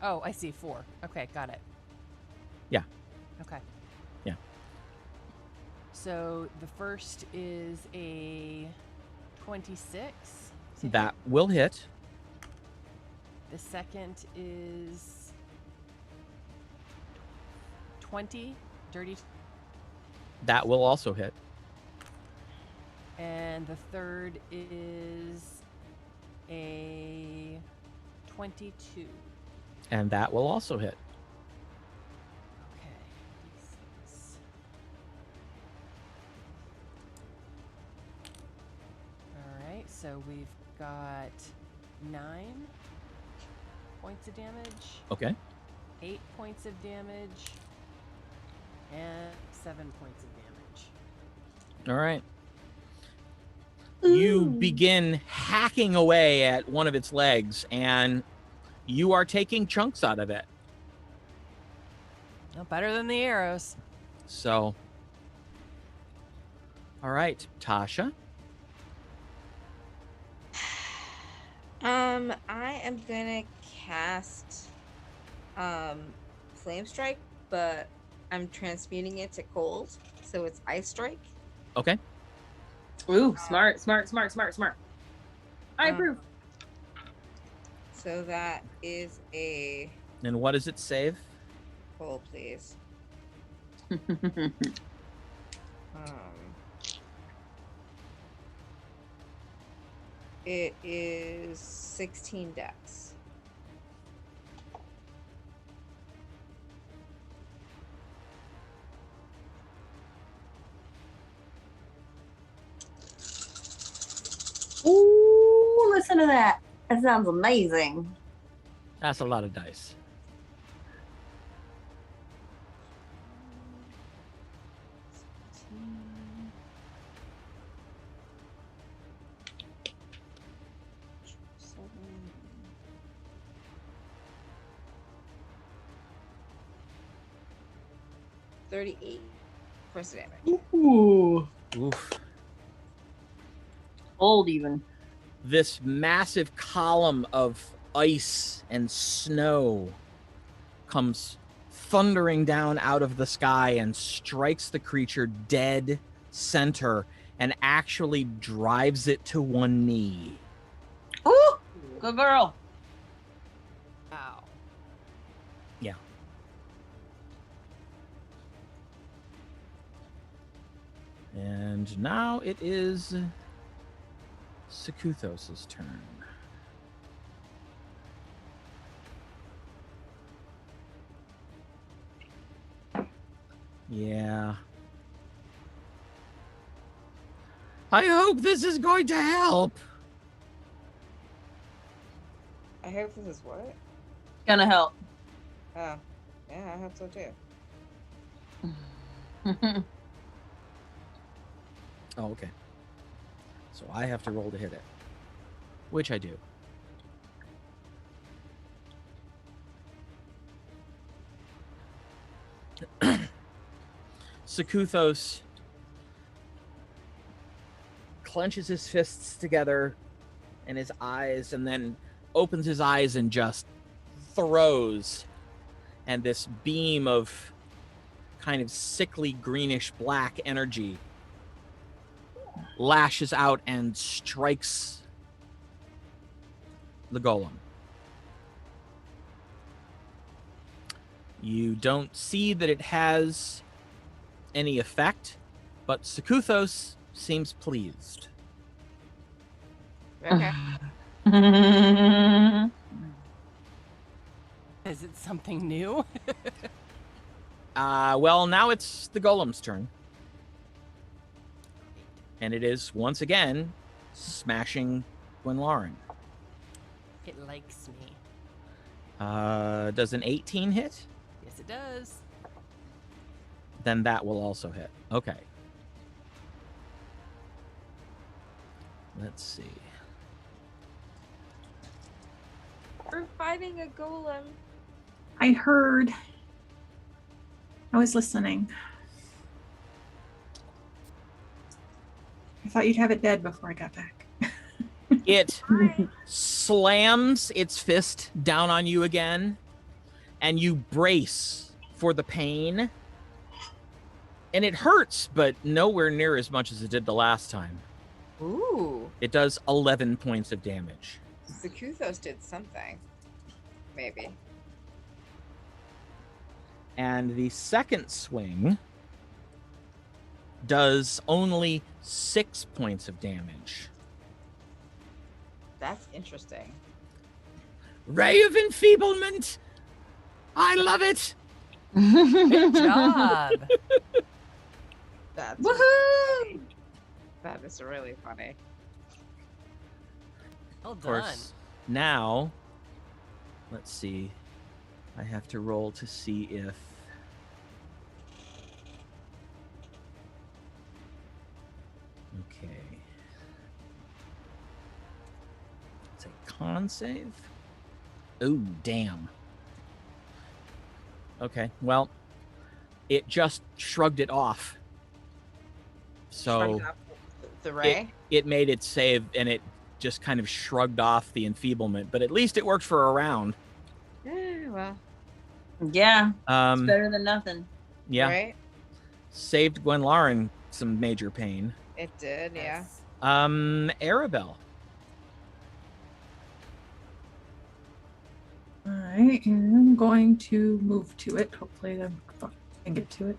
Oh, I see. 4. Okay, got it. Yeah. Okay. Yeah. So the first is a 26. That will hit. The second is 20, dirty. That will also hit. And the third is a 22. And that will also hit. Okay. D6. All right, so we've got 9 points of damage, Okay. 8 points of damage, and 7 points of damage. All right. You begin hacking away at one of its legs, and you are taking chunks out of it. No, better than the arrows. So, all right, Tasha. I am gonna cast Flame Strike, but I'm transmuting it to cold, so it's Ice Strike. Okay. Ooh, smart. I approve. So that is a And what does it save? roll, please. It is 16 dex. listen to that. That sounds amazing. That's a lot of dice. $38 points of damage. Ooh. Oof. Old even. This massive column of ice and snow comes thundering down out of the sky and strikes the creature dead center and actually drives it to one knee. Ooh, good girl. Wow. Yeah. And now it is Sekuthos' turn. Yeah. I hope this is going to help. I hope this is what? Gonna help. Oh, yeah, I hope so too. Oh, okay. So I have to roll to hit it, which I do. Sekuthos clenches his fists together and his eyes, and then opens his eyes and just throws. And this beam of kind of sickly greenish black energy lashes out and strikes the golem. You don't see that it has any effect, but Sekuthos seems pleased. Okay. Is it something new? Well, now it's the golem's turn. And it is, once again, smashing Gwynlauren. It likes me. Does an 18 hit? Yes, it does. Then that will also hit. Okay. Let's see. We're fighting a golem. I heard. I was listening. I thought you'd have it dead before I got back. It slams its fist down on you again, and you brace for the pain. And it hurts, but nowhere near as much as it did the last time. Ooh. It does 11 points of damage. Sekuthos did something. Maybe. And the second swing does only 6 points of damage. That's interesting. Ray of Enfeeblement! I love it! Good job. That's Woohoo! That is really funny. Well Of done. course, now, let's see. I have to roll to see if... Okay. It's a con save? Oh, damn. Okay, well, it just shrugged it off. So Shrugged off the ray. it made its save, and it just kind of shrugged off the enfeeblement, but at least it worked for a round. Yeah, well, Yeah, it's Um, better than nothing. yeah, right? saved Gwynlauren some major pain. It did, yeah. Yes. Arabelle. I am going to move to it. Hopefully I can get to it.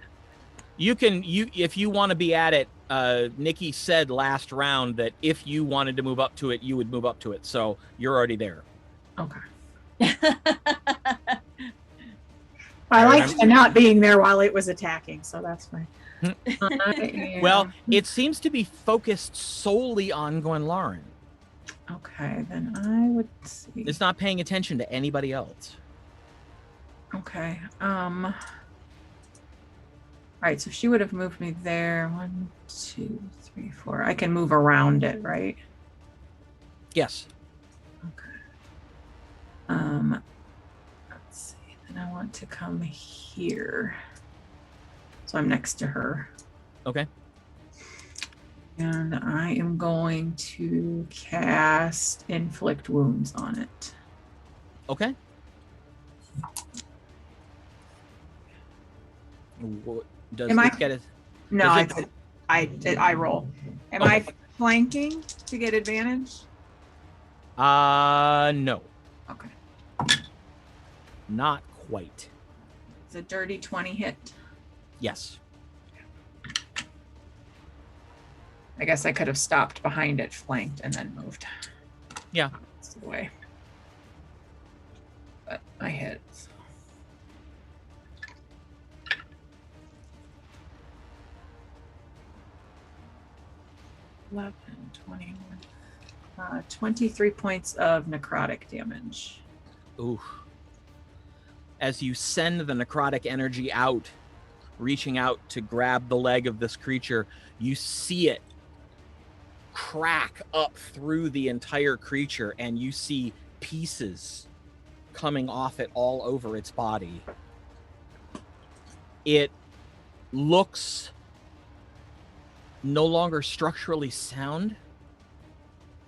If you want to be at it, Nikki said last round that if you wanted to move up to it, you would move up to it. So you're already there. Okay. I liked the not being there while it was attacking, so that's fine. Well, it seems to be focused solely on Gwynlauren. Okay, then I would see. It's not paying attention to anybody else. Okay. All right, so she would have moved me there. 1, 2, 3, 4. I can move around it, right? Yes. Okay. Let's see. Then I want to come here. So I'm next to her. Okay. And I am going to cast Inflict Wounds on it. Okay. Does Am I- it get it? No, Does I roll. Am Okay. I flanking to get advantage? No, Okay. not quite. It's a dirty 20 hit. Yes. I guess I could have stopped behind it, flanked, and then moved. Yeah. That's the way. But I hit. So. 11, 21. 23 points of necrotic damage. Ooh. As you send the necrotic energy out, reaching out to grab the leg of this creature, you see it crack up through the entire creature, and you see pieces coming off it all over its body. It looks no longer structurally sound,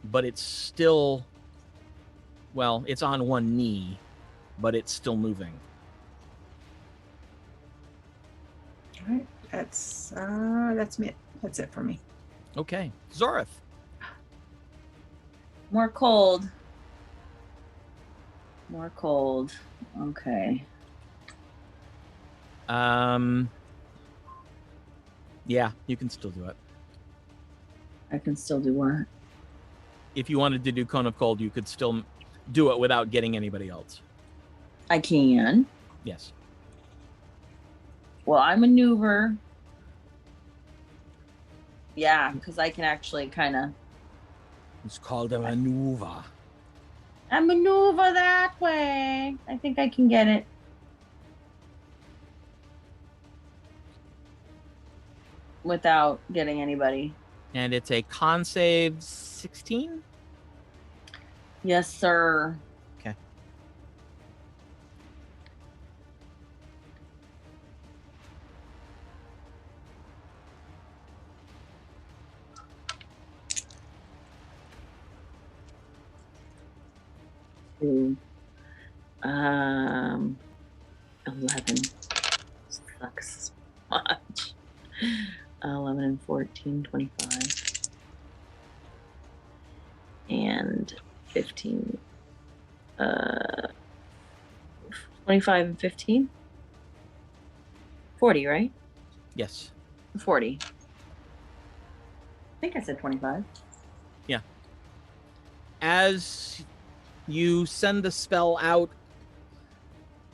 but it's still, well, it's on one knee, but it's still moving. All right, that's me. That's it for me. Okay, Zorith. More cold. More cold. Okay. Yeah, you can still do it. I can still do what? If you wanted to do Cone of Cold, you could still do it without getting anybody else. I can. Yes. Well, I maneuver. Yeah, because I can actually kind of. It's called a maneuver. I maneuver that way. I think I can get it. Without getting anybody. And it's a con save 16? Yes, sir. Okay. Ooh. 11. Sucks much. 11 and 14, 25. And 15. 25 and 15? 40, right? Yes. 40. I think I said 25. Yeah. As you send the spell out,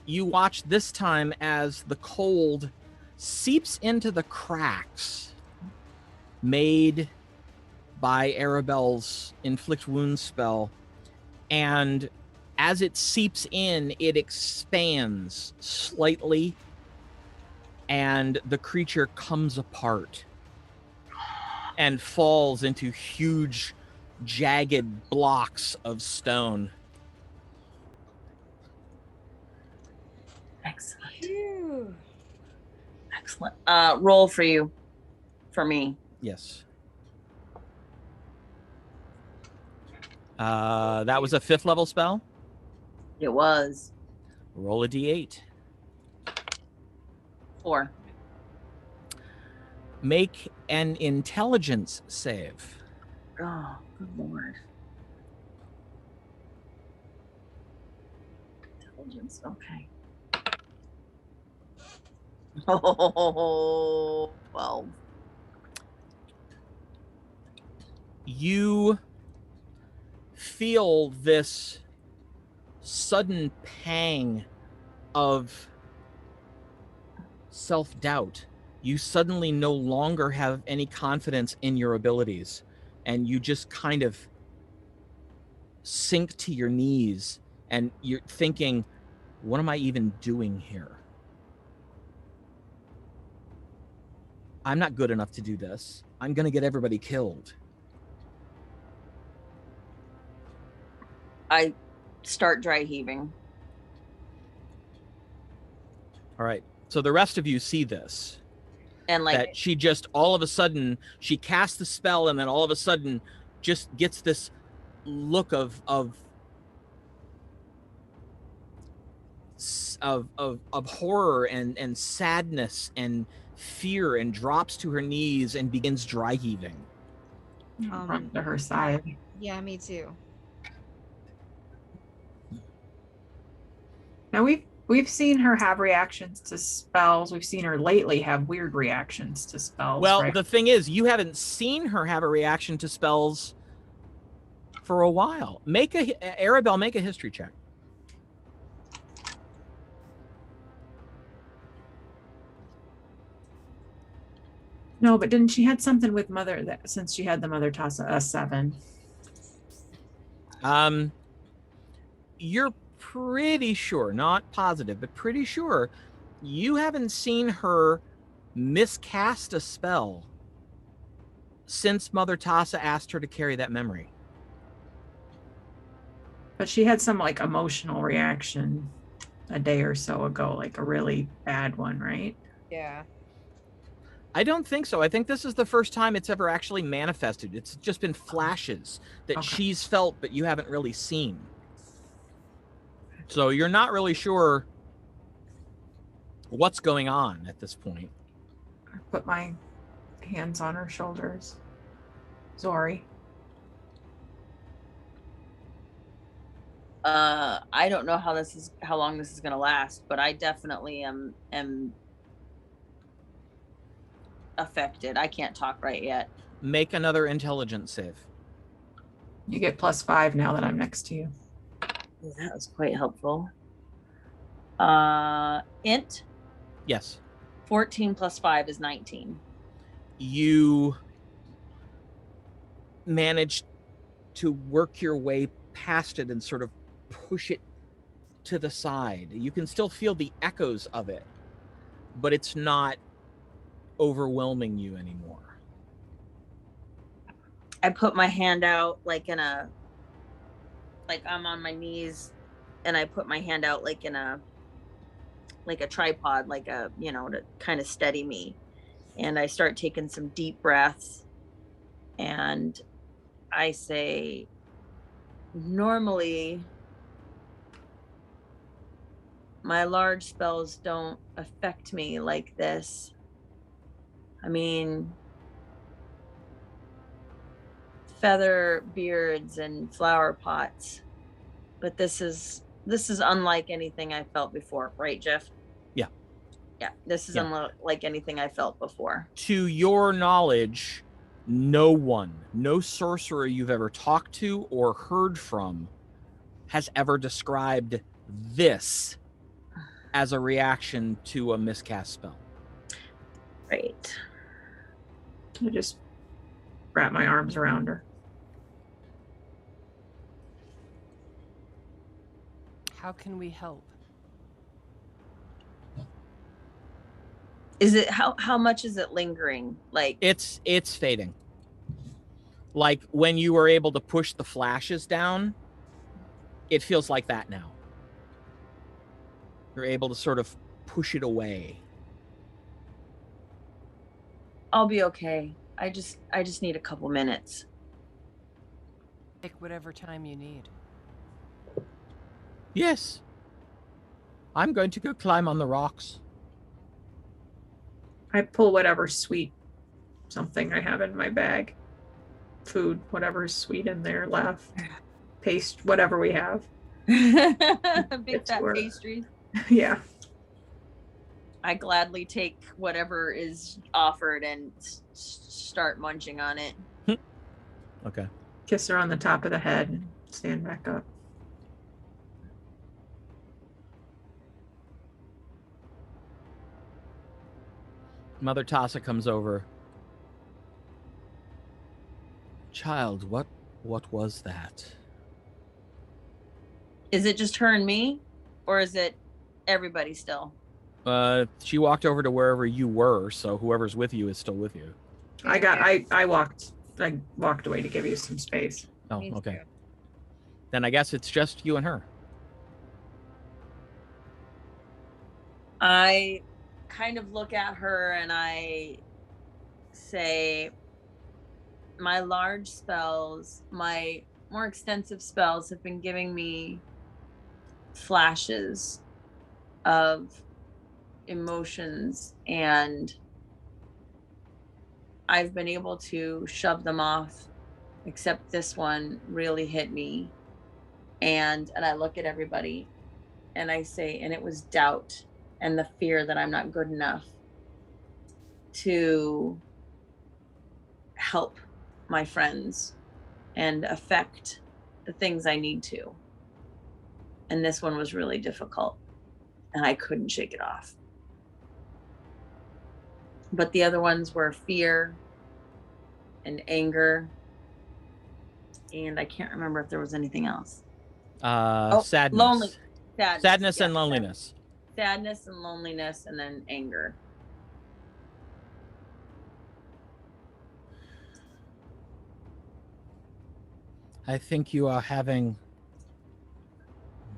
you watch this time as the cold seeps into the cracks made by Arabelle's Inflict Wounds spell, and as it seeps in, it expands slightly, and the creature comes apart and falls into huge, jagged blocks of stone. Excellent. Phew. Excellent. Roll for you. For me. Yes. That was a 5th level spell. It was. Roll a d8. 4. Make an intelligence save. Oh, good lord. Intelligence. Okay. Oh, 12. You feel this sudden pang of self-doubt. You suddenly no longer have any confidence in your abilities, and you just kind of sink to your knees, and you're thinking, what am I even doing here? I'm not good enough to do this. I'm going to get everybody killed. I start dry heaving. All right. So the rest of you see this. And like that she just all of a sudden, she casts the spell, and then all of a sudden just gets this look of horror and sadness and fear, and drops to her knees and begins dry heaving. Run to her side. Yeah, me too. Now we've seen her have reactions to spells. We've seen her lately have weird reactions to spells. Well, right? the thing is, you haven't seen her have a reaction to spells for a while. Arabelle, make a history check. No, but didn't she had something with Mother since she had the Mother Tassa a 7? You're pretty sure, not positive, but pretty sure you haven't seen her miscast a spell since Mother Tassa asked her to carry that memory. But she had some like emotional reaction a day or so ago, like a really bad one, right? Yeah. I don't think so. I think this is the first time it's ever actually manifested. It's just been flashes that Okay. she's felt, but you haven't really seen. So you're not really sure what's going on at this point. I put my hands on her shoulders. Zori. I don't know how long this is gonna last, but I definitely am affected. I can't talk right yet. Make another intelligence save. You get +5 now that I'm next to you. That was quite helpful. Int Yes. 14 plus 5 is 19. You manage to work your way past it and sort of push it to the side. You can still feel the echoes of it, but it's not overwhelming you anymore. I put my hand out like I'm on my knees, and I put my hand out like a tripod, to kind of steady me. And I start taking some deep breaths, and I say, normally my large spells don't affect me like this. I mean, feather beards and flower pots, but this is unlike anything I felt before, right, Jeff? Yeah, this is unlike anything I felt before. To your knowledge, no sorcerer you've ever talked to or heard from has ever described this as a reaction to a miscast spell. Right. I just wrap my arms around her. How can we help? Is it how much is it lingering? Like It's fading. Like when you were able to push the flashes down, it feels like that now. You're able to sort of push it away. I'll be okay. I just need a couple minutes. Take whatever time you need. Yes. I'm going to go climb on the rocks. I pull whatever sweet something I have in my bag. Food, whatever's sweet in there left. Paste, whatever we have. Big It's fat work. pastry. Yeah. I gladly take whatever is offered and start munching on it. Okay. Kiss her on the top of the head and stand back up. Mother Tassa comes over. Child, what was that? Is it just her and me, or is it everybody still? She walked over to wherever you were, so whoever's with you is still with you. I walked away to give you some space. Oh, Me okay. too. Then I guess it's just you and her. I kind of look at her and I say, my large spells, my more extensive spells have been giving me flashes of emotions, and I've been able to shove them off, except this one really hit me. And I look at everybody and I say, and it was doubt and the fear that I'm not good enough to help my friends and affect the things I need to. And this one was really difficult and I couldn't shake it off. But the other ones were fear and anger. And I can't remember if there was anything else. Sadness. Sadness Yeah, and loneliness. Sadness and loneliness, and then anger. I think you are having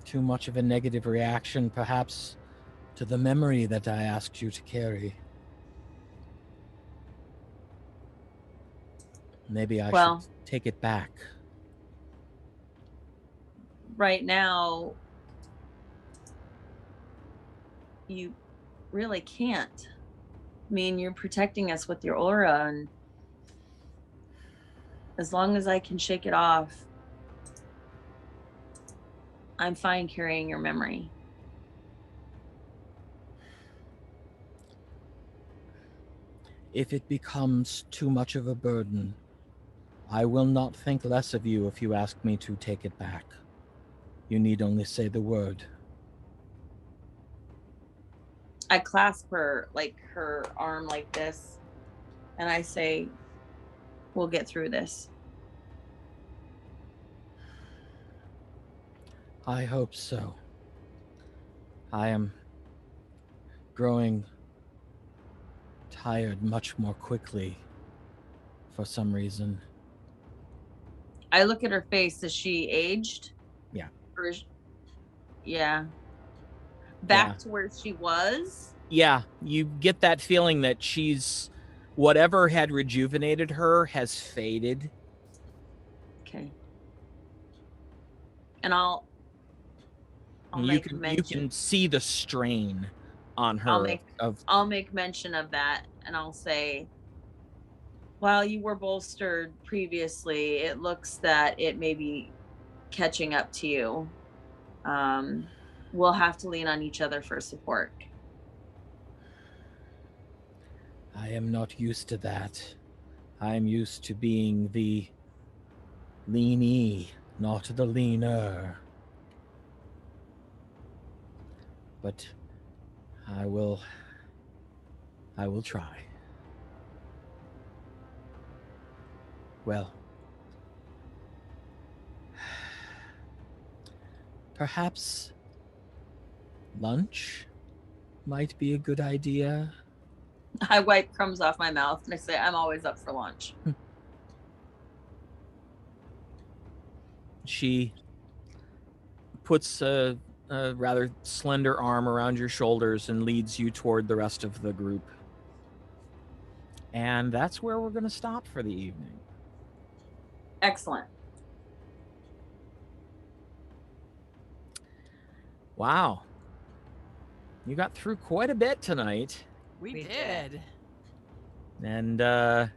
too much of a negative reaction, perhaps, to the memory that I asked you to carry. Maybe I should take it back. Right now, you really can't. I mean, you're protecting us with your aura, and as long as I can shake it off, I'm fine carrying your memory. If it becomes too much of a burden, I will not think less of you if you ask me to take it back. You need only say the word. I clasp her, like her arm like this, and I say, we'll get through this. I hope so. I am growing tired much more quickly for some reason. I look at her face. Is she aged? Yeah. Or yeah. Back to where she was? Yeah, you get that feeling that she's, whatever had rejuvenated her has faded. Okay. And I'll you can see the strain on her. I'll make mention of that, and I'll say, while you were bolstered previously, it looks that it may be catching up to you. We'll have to lean on each other for support. I am not used to that. I am used to being the leanee, not the leaner. But I will try. Well, perhaps lunch might be a good idea. I wipe crumbs off my mouth and I say, I'm always up for lunch. She puts a rather slender arm around your shoulders and leads you toward the rest of the group. And that's where we're going to stop for the evening. Excellent. Wow. You got through quite a bit tonight. We did. And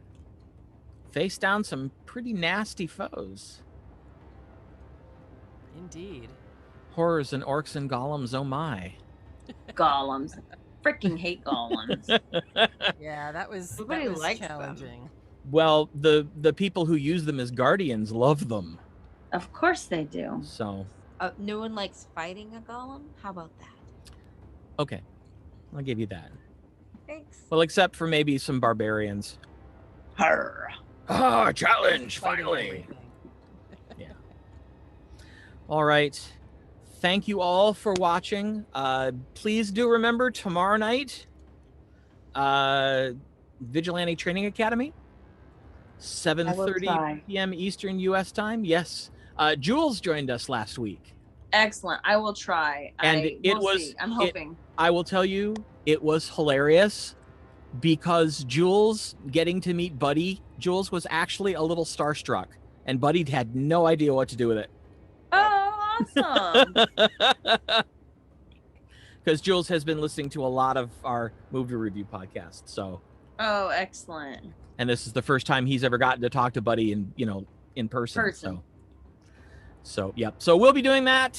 faced down some pretty nasty foes. Indeed. Horrors and orcs and golems, oh my. Golems. Freaking hate golems. Yeah, that was Nobody likes challenging. them. Well, the people who use them as guardians love them. Of course they do. So. No one likes fighting a golem? How about that? Okay. I'll give you that. Thanks. Well, except for maybe some barbarians. Her. Ah, challenge, Fighting finally. everything. Yeah. All right. thank you all for watching. Please do remember tomorrow night, Vigilante Training Academy, 7:30 p.m. Eastern U.S. time. Yes, Jules joined us last week. Excellent. I will try. And We'll see. I'm hoping. I will tell you, it was hilarious because Jules getting to meet Buddy, Jules was actually a little starstruck, and Buddy had no idea what to do with it. Oh, awesome. Because Jules has been listening to a lot of our movie review podcasts. So. Oh, excellent. And this is the first time he's ever gotten to talk to Buddy in person. So yep. So we'll be doing that,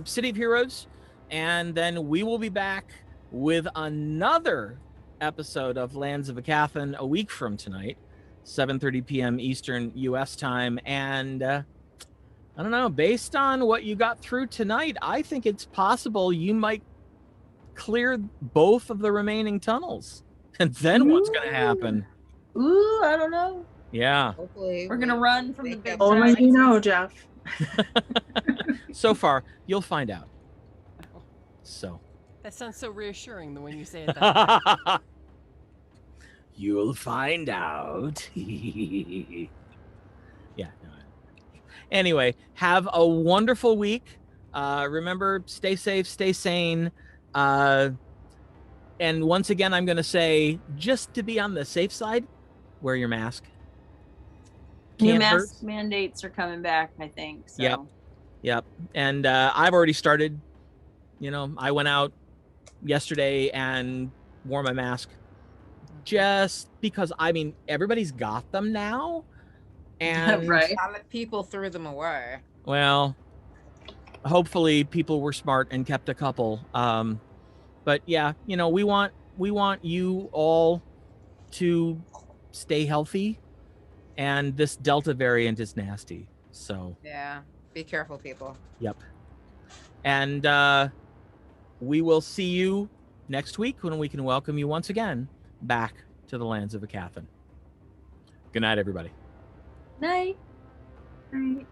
City of Heroes, and then we will be back with another episode of Lands of Aecathan a week from tonight, 7:30 p.m. Eastern U.S. time. And I don't know, based on what you got through tonight, I think it's possible you might clear both of the remaining tunnels. And then what's going to happen? Ooh, I don't know. Yeah. Hopefully We're going to run from the big Only you know, Jeff. So far, you'll find out. So. That sounds so reassuring the way you say it. That You'll find out. Yeah. No. Anyway, have a wonderful week. Remember, stay safe, stay sane. And once again, I'm going to say, just to be on the safe side, wear your mask. New mask mandates are coming back, I think. So. Yep. And I've already started. I went out yesterday and wore my mask just because, everybody's got them now. And right. People threw them away. Well, hopefully people were smart and kept a couple. But yeah, we want you all to stay healthy, and this Delta variant is nasty. So yeah, be careful, people. Yep. And we will see you next week when we can welcome you once again back to the Lands of Aecathan. Good night, everybody. Night. Right.